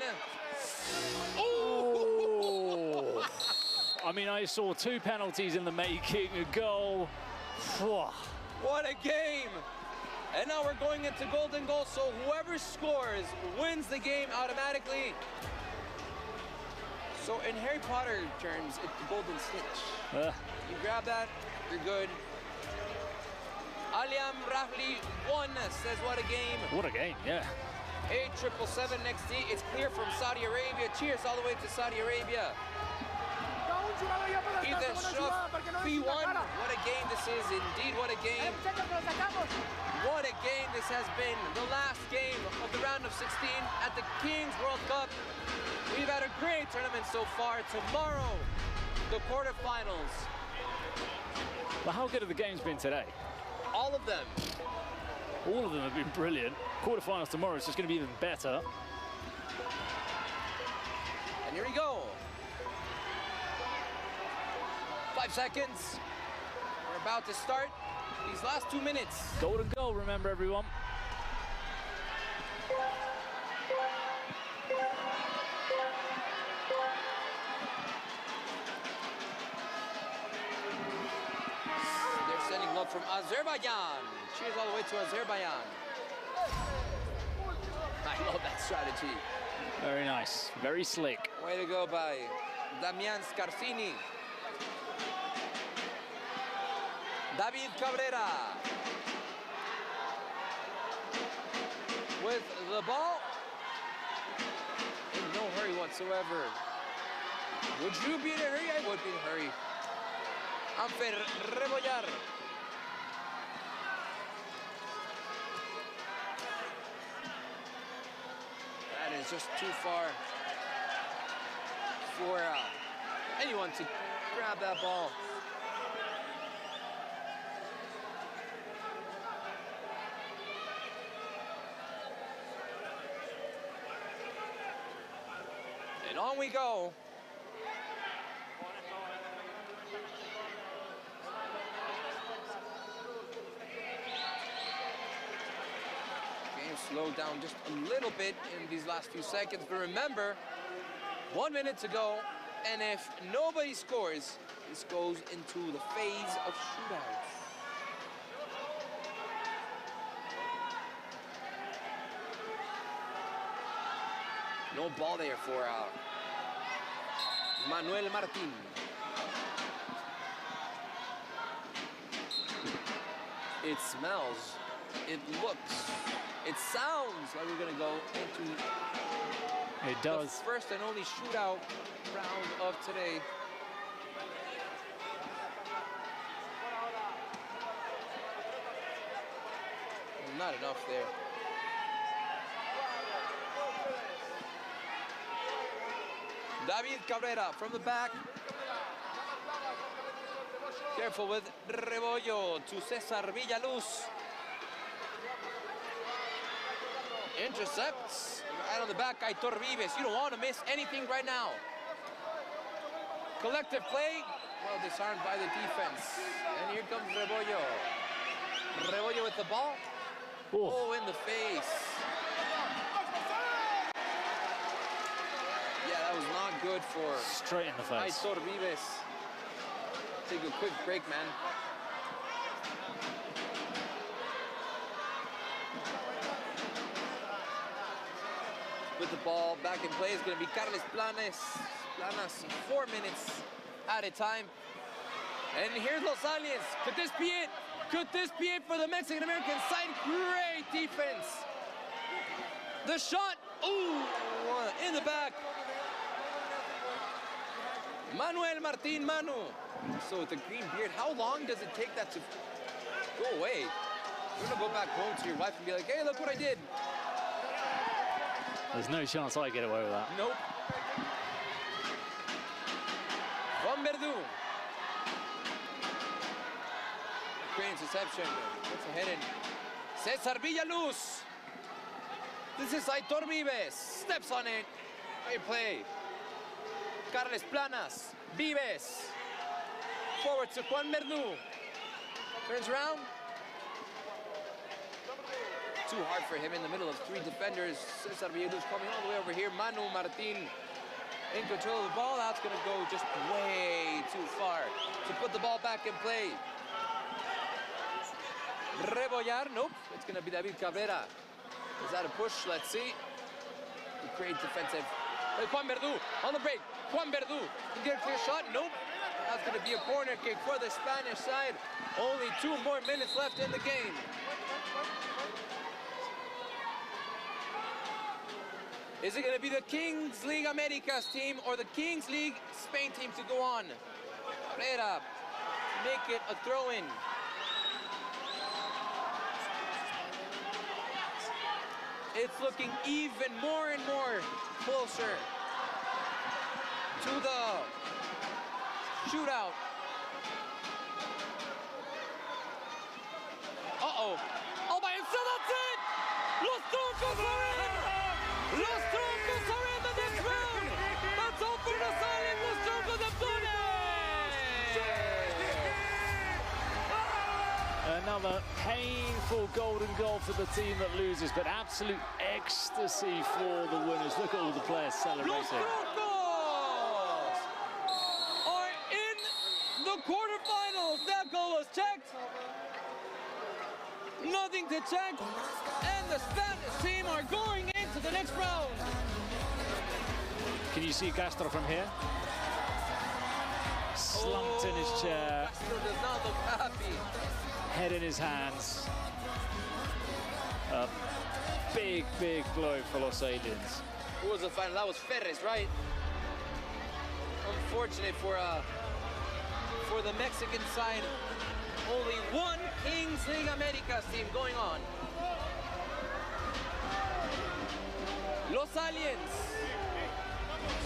Ooh! I mean, I saw 2 penalties in the making, a goal. What a game! And now we're going into golden goal, so whoever scores wins the game automatically. So in Harry Potter terms, it's the golden snitch. You grab that, you're good. Aliam Rafli 1 says, what a game. What a game, yeah. 8777 next D. It's clear from Saudi Arabia. Cheers all the way to Saudi Arabia. Ethan Schuff, P1. What a game this is. Indeed, what a game. What a game this has been. The last game of the round of 16 at the Kings World Cup. We've had a great tournament so far. Tomorrow, the quarterfinals. Well, how good have the games been today? All of them. All of them have been brilliant. Quarterfinals tomorrow is just going to be even better. And here we go. 5 seconds. We're about to start these last 2 minutes. Golden goal, remember everyone. They're sending love from Azerbaijan. Cheers all the way to Azerbaijan. I love that strategy. Very nice, very slick. Way to go by Damian Scarsini. David Cabrera with the ball. In no hurry whatsoever. Would you be in a hurry? I would be in a hurry. Anfer Rebollar. That is just too far for anyone to grab that ball. And on we go. Game slowed down just a little bit in these last few seconds, but remember, 1 minute to go, and if nobody scores, this goes into the phase of shootouts. No ball there for Manuel Martin. It smells, it looks, it sounds like we're gonna go into it does. The first and only shootout round of today. Not enough there. David Cabrera from the back. Careful with Rebollo to Cesar Villaluz. Intercepts. Right on the back, Aitor Vives. You don't want to miss anything right now. Collective play. Well disarmed by the defense. And here comes Rebollo. Rebollo with the ball. Oh, in the face. Yeah, that was not good for straight in the face. Aitor Vives. Take a quick break, man. With the ball back in play is going to be Carles Planas. Planas, 4 minutes at a time. And here's Los Stallions. Could this be it? Could this be it for the Mexican-American side? Great defense. The shot. Ooh, in the back. Manuel Martin Manu. So with the green beard, how long does it take that to go away? You're gonna go back home to your wife and be like, hey, look what I did. There's no chance I get away with that. Nope. Juan Verdú. Great interception. Gets ahead and Cesar Villaluz. This is Aitor Vives. Steps on it. Great play. Carles Planas. Vives. Forward to Juan Verdú. Turns around. Too hard for him in the middle of 3 defenders. Cesar Villaluz coming all the way over here. Manu Martin in control of the ball. That's going to go just way too far to put the ball back in play. Rebollar, nope. It's going to be David Cabrera. Is that a push? Let's see. Great defensive. Juan Verdú on the break. Juan Verdú can get a clear shot. Nope. That's going to be a corner kick for the Spanish side. Only 2 more minutes left in the game. Is it going to be the Kings League Americas team or the Kings League Spain team to go on? Cabrera, make it a throw-in. It's looking even more and more closer to the shootout. Uh-oh. All by himself, that's it! Los Troncos are in! Los Troncos are in the next round! That's all for the Stallions. Los Troncos have done it! Another painful golden goal for the team that loses, but absolute ecstasy for the winners. Look at all the players celebrating. Los Troncos are in the quarterfinals. That goal was checked. Nothing to check. And the Spanish team are going into the next round. Can you see Castro from here? Slumped in his chair. Castro does not look happy. Head in his hands. A big, big blow for Los Aliens. Who was the final? That was Ferres, right? Unfortunate for the Mexican side. Only one Kings League Americas team going on. Los Aliens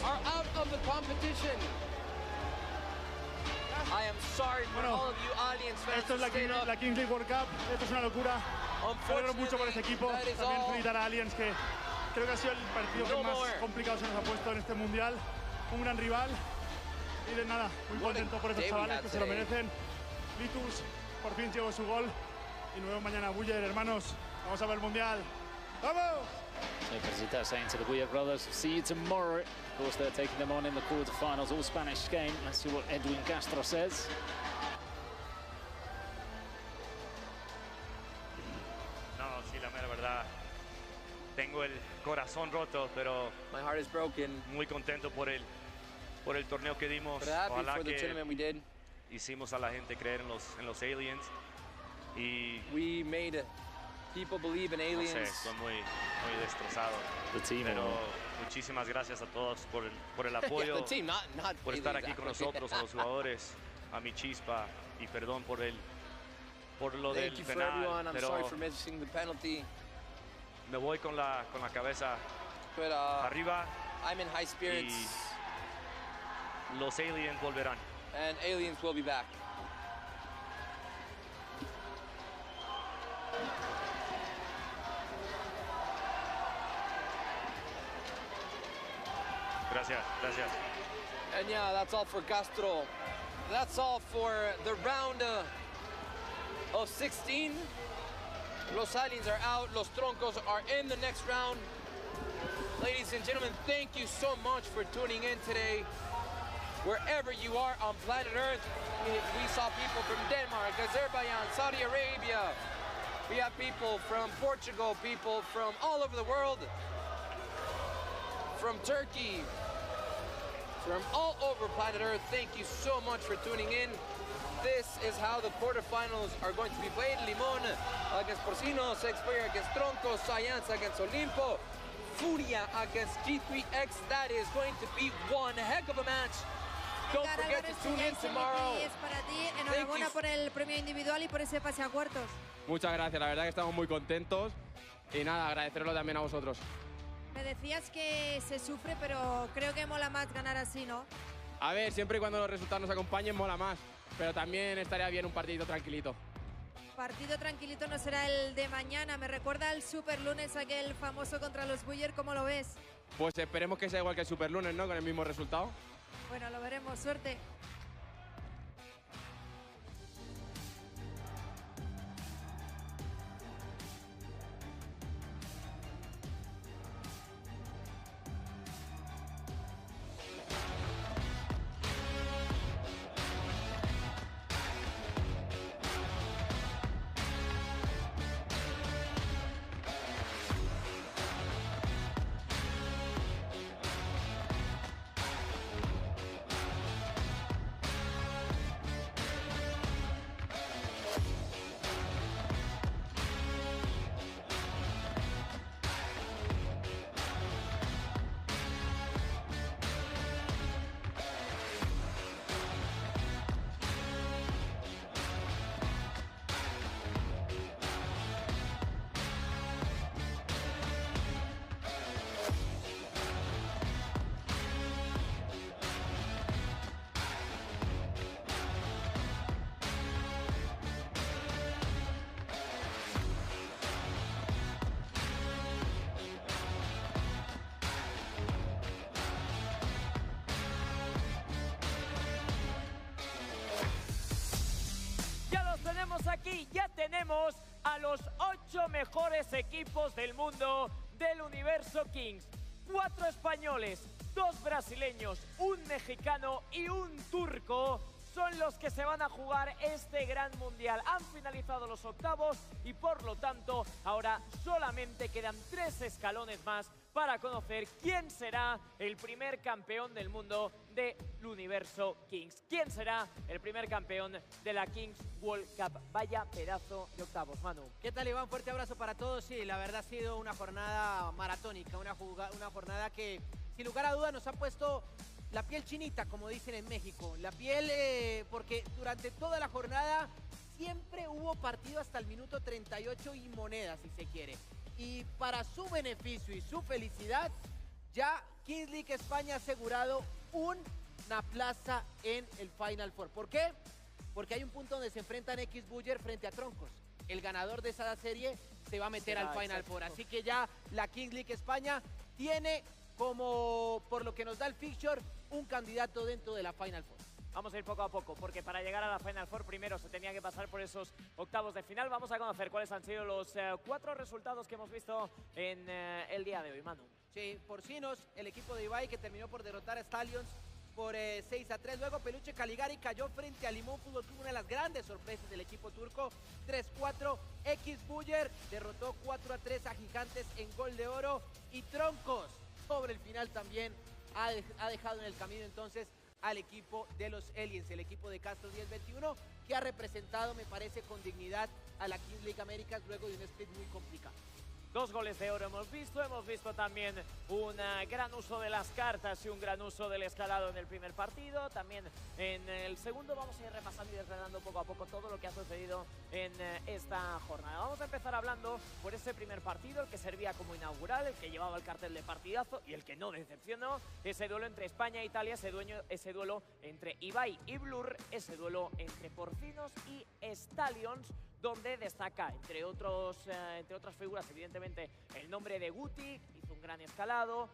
are out of the competition. I am sorry for all of you Aliens fans. Esto es la Kings League World Cup. Esto es una locura. Me alegro mucho por este equipo. También felicitar a Aliens, que creo que ha sido el partido que más complicado se nos ha puesto en este mundial. Un gran rival. Y de nada, muy contento por estos chavales que se lo merecen. Litus por fin llegó su gol. Y nos vemos mañana, Buyer, hermanos. Vamos a ver el mundial. ¡Vamos! So Presita saying to the Buyer brothers, see you tomorrow. Of course, they're taking them on in the quarterfinals, all Spanish game. Let's see what Edwin Castro says. No, sí, la mera verdad. Tengo el corazón roto, pero my heart is broken. Muy contento por el torneo que dimos. Ojalá que hicimos a la gente creer en los Aliens. Y we made people believe in Aliens. No sé, estoy muy destrozado. Pero muchísimas gracias a todos por el apoyo, por estar aquí con nosotros, a los jugadores, a mi chispa, y perdón por lo del penal. Pero me voy con la cabeza arriba. I'm in high spirits. Y los Aliens volverán. And Aliens will be back. Gracias, gracias. And yeah, that's all for Castro. That's all for the round of 16. Los Aliens are out. Los Troncos are in the next round. Ladies and gentlemen, thank you so much for tuning in today. Wherever you are on planet Earth, we saw people from Denmark, Azerbaijan, Saudi Arabia. We have people from Portugal, people from all over the world, from Turkey, from all over planet Earth. Thank you so much for tuning in. This is how the quarterfinals are going to be played. Limón against Porcinos, xBuyer against Troncos, Science against Olimpo, Furia against G3X. That is going to be one heck of a match. Don't forget to tune in tomorrow. Es para ti. Enhorabuena por el premio individual y por ese pase a cuartos. Muchas gracias, la verdad que estamos muy contentos. Y nada, agradecerlo también a vosotros. Me decías que se sufre, pero creo que mola más ganar así, ¿no? A ver, siempre y cuando los resultados nos acompañen, mola más. Pero también estaría bien un partidito tranquilito. Partido tranquilito no será el de mañana. Me recuerda al Superlunes, aquel famoso contra los Buyer. ¿Cómo lo ves? Pues esperemos que sea igual que el Superlunes, ¿no? Con el mismo resultado. Bueno, lo veremos. Suerte. y ya tenemos a los 8 mejores equipos del mundo del Universo Kings. 4 españoles, 2 brasileños, un mexicano y un turco son los que se van a jugar este gran mundial. Han finalizado los octavos y por lo tanto ahora solamente quedan 3 escalones más para conocer quién será el primer campeón del mundo del Universo Kings. ¿Quién será el primer campeón de la Kings World Cup? Vaya pedazo de octavos, Manu. ¿Qué tal, Iván? Fuerte abrazo para todos. Sí, la verdad ha sido una jornada maratónica, una jornada que sin lugar a dudas nos ha puesto la piel chinita, como dicen en México. La piel, porque durante toda la jornada siempre hubo partido hasta el minuto 38 y monedas, si se quiere. Y para su beneficio y su felicidad, ya Kings League España ha asegurado una plaza en el Final Four. ¿Por qué? Porque hay un punto donde se enfrentan xBuyer frente a Troncos. El ganador de esa serie se va a meter al Final Four. Así que ya la Kings League España tiene como, por lo que nos da el fixture, un candidato dentro de la Final Four. Vamos a ir poco a poco, porque para llegar a la Final Four primero se tenía que pasar por esos octavos de final. Vamos a conocer cuáles han sido los 4 resultados que hemos visto en el día de hoy, Manu. Sí, Porcinos, el equipo de Ibai, que terminó por derrotar a Stallions por 6-3. Luego Peluche Caligari cayó frente a Limón Fútbol Club, una de las grandes sorpresas del equipo turco. 3-4. xBuyer derrotó 4-3 a Gigantes en gol de oro. Y Troncos, sobre el final también, ha dejado en el camino entonces al equipo de los Stallions, el equipo de Castro 10-21, que ha representado, me parece, con dignidad a la Kings League Américas luego de un split muy complicado. 2 goles de oro hemos visto también un gran uso de las cartas y un gran uso del escalado en el primer partido. También en el segundo vamos a ir repasando y desgranando poco a poco todo lo que ha sucedido en esta jornada. Vamos a empezar hablando por ese primer partido, el que servía como inaugural, el que llevaba el cartel de partidazo y el que no decepcionó. Ese duelo entre España e Italia, ese duelo entre Ibai y Blur, ese duelo entre Porcinos y Stallions, donde destaca, entre otras figuras, evidentemente, el nombre de Guti, hizo un gran escalado,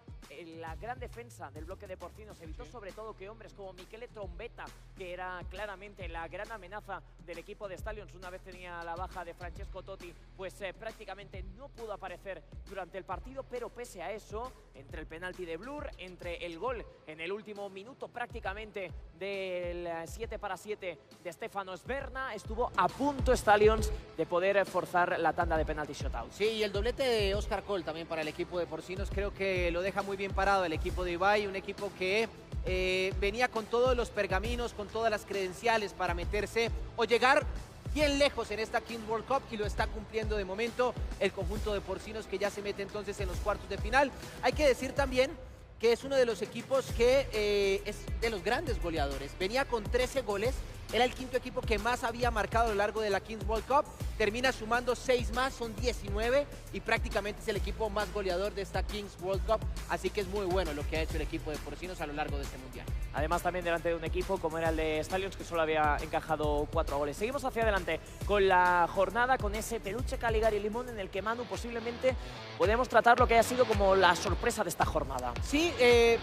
la gran defensa del bloque de Porcinos evitó sobre todo que hombres como Michele Trombetta, que era claramente la gran amenaza del equipo de Stallions una vez tenía la baja de Francesco Totti, pues prácticamente no pudo aparecer durante el partido, pero pese a eso, entre el penalti de Blur, entre el gol en el último minuto prácticamente del 7-7 de Stefano Sberna, estuvo a punto Stallions de poder forzar la tanda de penalti shootout. Sí, y el doblete de Oscar Cole también para el equipo de Porcinos, creo que lo deja muy bien parado el equipo de Ibai, un equipo que venía con todos los pergaminos, con todas las credenciales para meterse o llegar bien lejos en esta Kings World Cup, y lo está cumpliendo de momento el conjunto de Porcinos, que ya se mete entonces en los cuartos de final. Hay que decir también que es uno de los equipos que es de los grandes goleadores. Venía con 13 goles, era el quinto equipo que más había marcado a lo largo de la Kings World Cup, termina sumando 6 más, son 19, y prácticamente es el equipo más goleador de esta Kings World Cup, así que es muy bueno lo que ha hecho el equipo de Porcinos a lo largo de este mundial. Además también delante de un equipo como era el de Stallions, que solo había encajado 4 goles. Seguimos hacia adelante con la jornada, con ese Peluche Caligari Limón, en el que, Manu, posiblemente podemos tratar lo que haya sido como la sorpresa de esta jornada. Sí,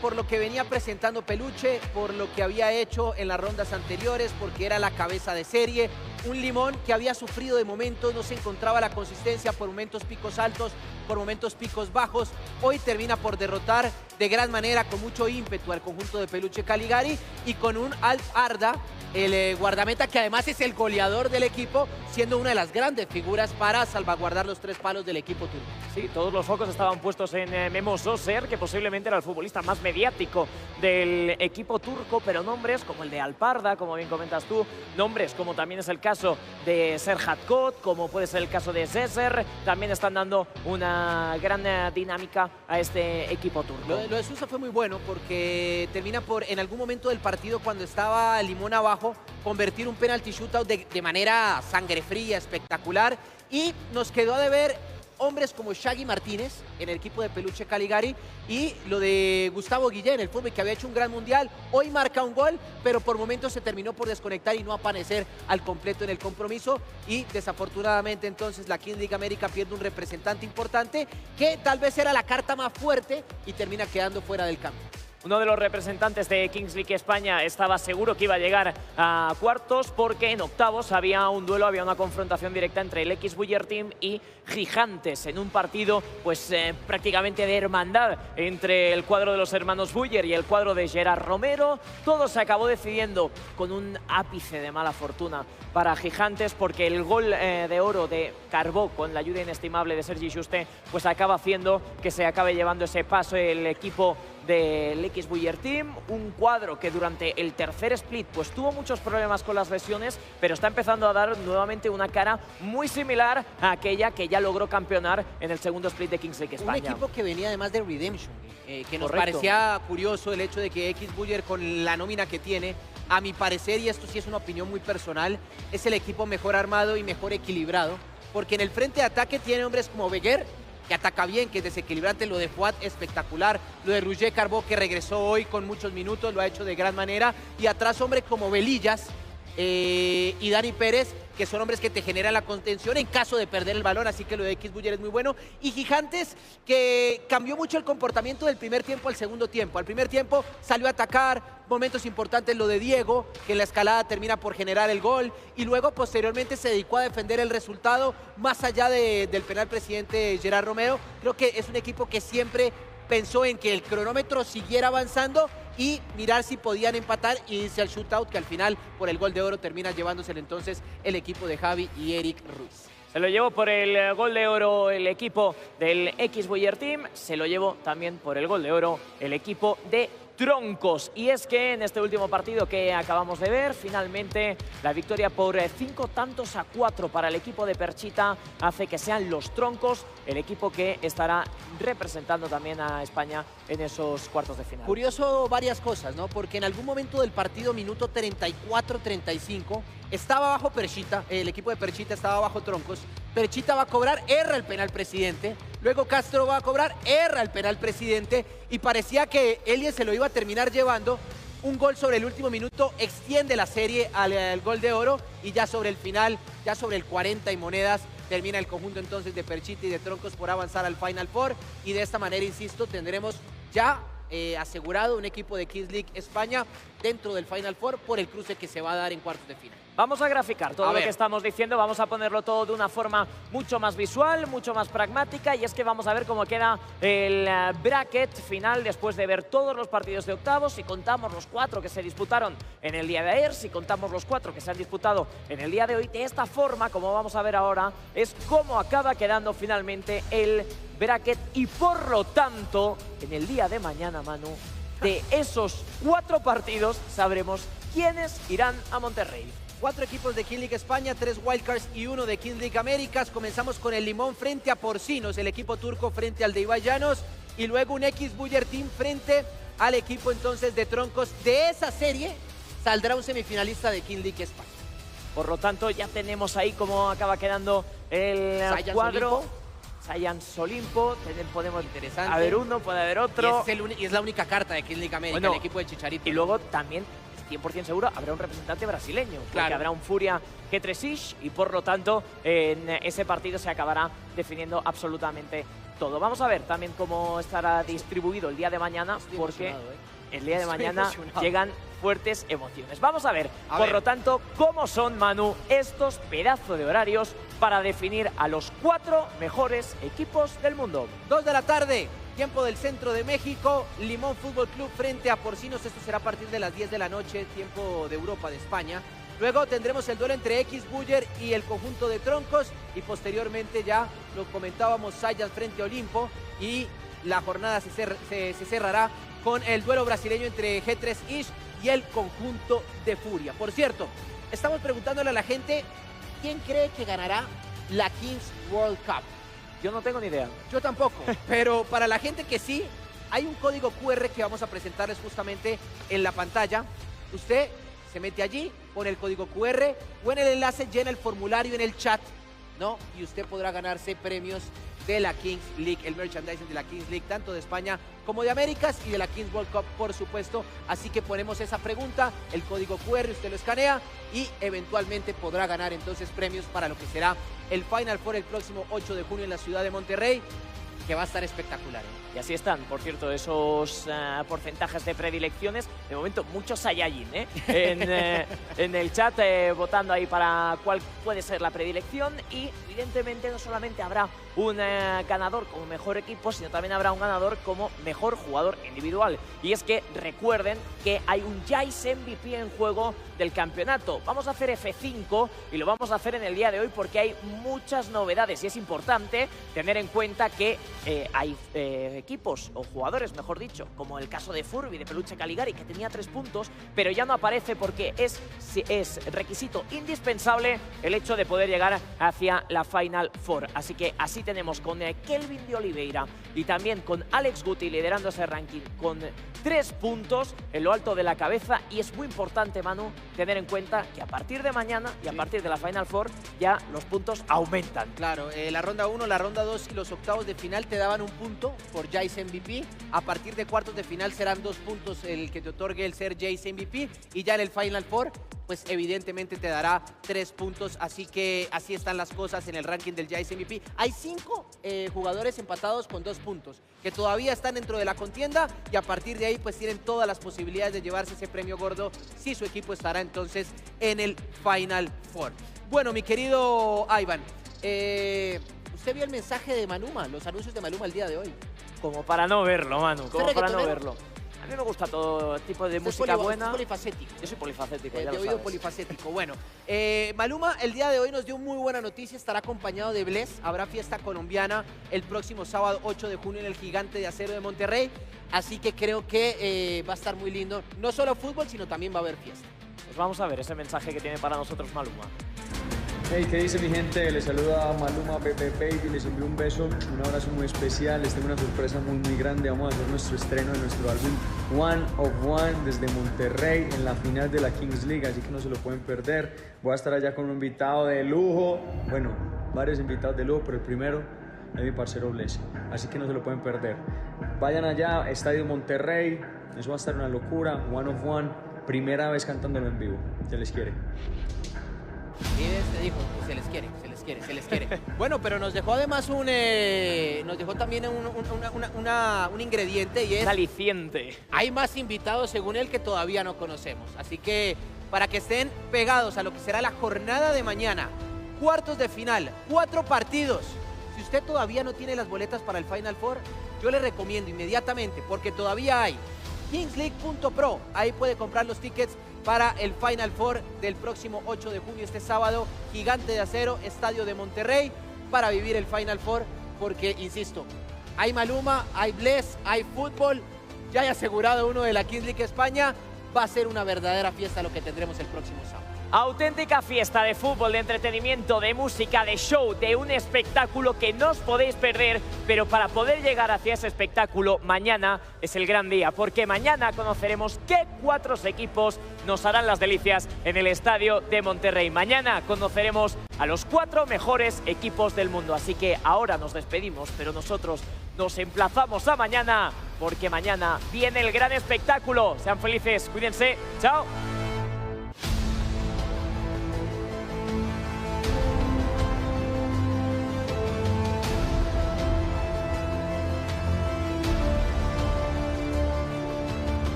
por lo que venía presentando Peluche, por lo que había hecho en las rondas anteriores, porque era la cabeza de serie. Un Limón que había sufrido de momentos, no se encontraba la consistencia, por momentos picos altos, por momentos picos bajos. Hoy termina por derrotar de gran manera, con mucho ímpetu, al conjunto de Peluche Caligari, y con un Alp Arda, el guardameta que además es el goleador del equipo, siendo una de las grandes figuras para salvaguardar los 3 palos del equipo turco. Sí, todos los focos estaban puestos en Memo Soser, que posiblemente era el futbolista más mediático del equipo turco, pero nombres como el de Alparda, como bien comentas tú, nombres como también es el caso de Serhat Kot, como puede ser el caso de César, también están dando una gran dinámica a este equipo turco. Lo de Sousa fue muy bueno, porque termina por, en algún momento del partido, cuando estaba Limón abajo, convertir un penalti shootout de manera sangre fría, espectacular, y nos quedó a deber hombres como Shaggy Martínez en el equipo de Peluche Caligari, y lo de Gustavo Guillén en el fútbol, que había hecho un gran mundial. Hoy marca un gol, pero por momentos se terminó por desconectar y no aparecer al completo en el compromiso, y desafortunadamente entonces la Kings League América pierde un representante importante que tal vez era la carta más fuerte y termina quedando fuera del campo. uno de los representantes de Kings League España estaba seguro que iba a llegar a cuartos, porque en octavos había un duelo, había una confrontación directa entre el xBuyer Team y Gigantes, en un partido pues prácticamente de hermandad entre el cuadro de los hermanos Buyer y el cuadro de Gerard Romero. Todo se acabó decidiendo con un ápice de mala fortuna para Gigantes, porque el gol de oro de Carbó, con la ayuda inestimable de Sergi Juste, pues acaba haciendo que se acabe llevando ese paso el equipo del xBuyer Team. Un cuadro que durante el tercer split pues tuvo muchos problemas con las lesiones, pero está empezando a dar nuevamente una cara muy similar a aquella que ya logró campeonar en el segundo split de Kings League España. Un equipo que venía además de Redemption, que nos Correcto. parecía curioso el hecho de que xBuyer, con la nómina que tiene, a mi parecer, y esto sí es una opinión muy personal, es el equipo mejor armado y mejor equilibrado, porque en el frente de ataque tiene hombres como Beguer, que ataca bien, que es desequilibrante, lo de Fuad espectacular, lo de Roger Carbó, que regresó hoy con muchos minutos, lo ha hecho de gran manera, y atrás hombres como Velillas y Dani Pérez, que son hombres que te generan la contención en caso de perder el balón, así que lo de xBuyer es muy bueno. Y Gigantes, que cambió mucho el comportamiento del primer tiempo al segundo tiempo. Al primer tiempo salió a atacar, momentos importantes lo de Diego, que en la escalada termina por generar el gol, y luego posteriormente se dedicó a defender el resultado, más allá del penal presidente Gerard Romero. Creo que es un equipo que siempre pensó en que el cronómetro siguiera avanzando y mirar si podían empatar y irse al shootout, que al final por el gol de oro termina llevándoselo entonces el equipo de Javi y Eric Ruiz. Se lo llevó por el gol de oro el equipo del xBuyer Team, se lo llevó también por el gol de oro el equipo de Troncos. Y es que en este último partido que acabamos de ver, finalmente la victoria por 5-4 para el equipo de Perchita hace que sean los Troncos el equipo que estará representando también a España en esos cuartos de final. Curioso varias cosas, ¿no? Porque en algún momento del partido, minuto 34-35, estaba bajo Perchita, el equipo de Perchita estaba bajo Troncos. Perchita va a cobrar, erra el penal presidente. Luego Castro va a cobrar, erra el penal presidente. Y parecía que Elie se lo iba a terminar llevando. Un gol sobre el último minuto extiende la serie al gol de oro. Y ya sobre el final, ya sobre el 40 y monedas, termina el conjunto entonces de Perchita y de Troncos por avanzar al Final Four. Y de esta manera, insisto, tendremos ya asegurado un equipo de Kings League España dentro del Final Four por el cruce que se va a dar en cuartos de final. Vamos a graficar todo lo que estamos diciendo, vamos a ponerlo todo de una forma mucho más visual, mucho más pragmática, y es que vamos a ver cómo queda el bracket final después de ver todos los partidos de octavos. Si contamos los 4 que se disputaron en el día de ayer, si contamos los 4 que se han disputado en el día de hoy, de esta forma, como vamos a ver ahora, es cómo acaba quedando finalmente el bracket. Y por lo tanto, en el día de mañana, Manu, de esos 4 partidos sabremos quiénes irán a Monterrey. 4 equipos de Kings League España, 3 wildcards y 1 de Kings League Américas. Comenzamos con el Limón frente a Porcinos, el equipo turco frente al de Ibai Llanos, y luego un xBuyer Team frente al equipo entonces de Troncos. De esa serie saldrá un semifinalista de Kings League España. Por lo tanto, ya tenemos ahí cómo acaba quedando el cuadro. Science Olimpo, podemos haber uno, puede haber otro. Y es la única carta de Kings League América, bueno, el equipo de Chicharito. Y luego también, 100% seguro, habrá un representante brasileño. Porque habrá un Furia G3ish y por lo tanto en ese partido se acabará definiendo absolutamente todo. Vamos a ver también cómo estará distribuido el día de mañana, porque el día de mañana llegan fuertes emociones. Vamos a ver, por lo tanto, cómo son, Manu, estos pedazos de horarios para definir a los 4 mejores equipos del mundo. 2 de la tarde, tiempo del centro de México, Limón Fútbol Club frente a Porcinos. Esto será a partir de las 10 de la noche, tiempo de Europa, de España. Luego tendremos el duelo entre xBuyer y el conjunto de Troncos, y posteriormente ya lo comentábamos, Science frente a Olimpo, y la jornada se cerrará con el duelo brasileño entre G3ish y el conjunto de Furia. Por cierto, estamos preguntándole a la gente quién cree que ganará la Kings World Cup. Yo no tengo ni idea. Yo tampoco, pero para la gente que sí, hay un código QR que vamos a presentarles justamente en la pantalla. Usted se mete allí, pone el código QR o en el enlace llena el formulario en el chat, ¿no? Y usted podrá ganarse premios de la Kings League, el merchandising de la Kings League, tanto de España como de Américas, y de la Kings World Cup, por supuesto. Así que ponemos esa pregunta, el código QR, usted lo escanea y eventualmente podrá ganar entonces premios para lo que será el Final Four el próximo 8 de junio en la ciudad de Monterrey. que va a estar espectacular. Y así están, por cierto, esos porcentajes de predilecciones. De momento, muchos Saiyajin en el chat, votando ahí para cuál puede ser la predilección. Y evidentemente no solamente habrá un ganador como mejor equipo, sino también habrá un ganador como mejor jugador individual. Y es que recuerden que hay un Jace MVP en juego del campeonato. Vamos a hacer F5 y lo vamos a hacer en el día de hoy porque hay muchas novedades y es importante tener en cuenta que hay equipos o jugadores, mejor dicho, como el caso de Furby, de Peluche Caligari, que tenía 3 puntos, pero ya no aparece porque es requisito indispensable el hecho de poder llegar hacia la Final Four. Así que así tenemos con Kelvin de Oliveira y también con Alex Guti liderando ese ranking con 3 puntos en lo alto de la cabeza. Y es muy importante, Manu, tener en cuenta que a partir de mañana y a partir de la Final Four ya los puntos aumentan. Claro, la ronda 1, la ronda 2 y los octavos de final te daban un punto por Jace MVP. A partir de cuartos de final serán 2 puntos el que te otorgue el ser Jace MVP. Y ya en el Final Four, pues evidentemente te dará 3 puntos. Así que así están las cosas en el ranking del Jace MVP. Hay 5 jugadores empatados con 2 puntos, que todavía están dentro de la contienda y a partir de ahí pues tienen todas las posibilidades de llevarse ese premio gordo si su equipo estará entonces en el Final Four. Bueno, mi querido Ivan, ¿usted vio el mensaje de Maluma, los anuncios de Maluma el día de hoy? Como para no verlo, Manu, como para no verlo. A mí me gusta todo tipo de música buena. Es polifacético. Yo soy polifacético, ya de lo oído sabes. polifacético. Bueno, Maluma el día de hoy nos dio muy buena noticia. Estará acompañado de Bless. Habrá fiesta colombiana el próximo sábado 8 de junio en el Gigante de Acero de Monterrey. Así que creo que va a estar muy lindo. No solo fútbol, sino también va a haber fiesta. Pues vamos a ver ese mensaje que tiene para nosotros Maluma. Hey, ¿qué dice mi gente? Les saluda Maluma Baby, les envío un beso, un abrazo muy especial, les tengo una sorpresa muy grande. Vamos a hacer nuestro estreno de nuestro álbum One of One desde Monterrey en la final de la Kings League, así que no se lo pueden perder. Voy a estar allá con un invitado de lujo, bueno, varios invitados de lujo, pero el primero es mi parcero Bless, así que no se lo pueden perder. Vayan allá, Estadio Monterrey, eso va a estar una locura. One of One, primera vez cantándolo en vivo, se les quiere. Te dijo, se les quiere. Bueno, pero nos dejó además nos dejó también un ingrediente y es... Un aliciente. Hay más invitados según él que todavía no conocemos. Así que para que estén pegados a lo que será la jornada de mañana, cuartos de final, 4 partidos. Si usted todavía no tiene las boletas para el Final Four, yo le recomiendo inmediatamente, porque todavía hay kingsleague.pro. Ahí puede comprar los tickets para el Final Four del próximo 8 de junio, este sábado, Gigante de Acero, Estadio de Monterrey, para vivir el Final Four, porque, insisto, hay Maluma, hay Bless, hay fútbol, ya hay asegurado uno de la Kings League España, va a ser una verdadera fiesta lo que tendremos el próximo sábado. Auténtica fiesta de fútbol, de entretenimiento, de música, de show, de un espectáculo que no os podéis perder, pero para poder llegar hacia ese espectáculo, mañana es el gran día, porque mañana conoceremos qué 4 equipos nos harán las delicias en el Estadio de Monterrey. Mañana conoceremos a los 4 mejores equipos del mundo, así que ahora nos despedimos, pero nosotros nos emplazamos a mañana, porque mañana viene el gran espectáculo. Sean felices, cuídense, chao.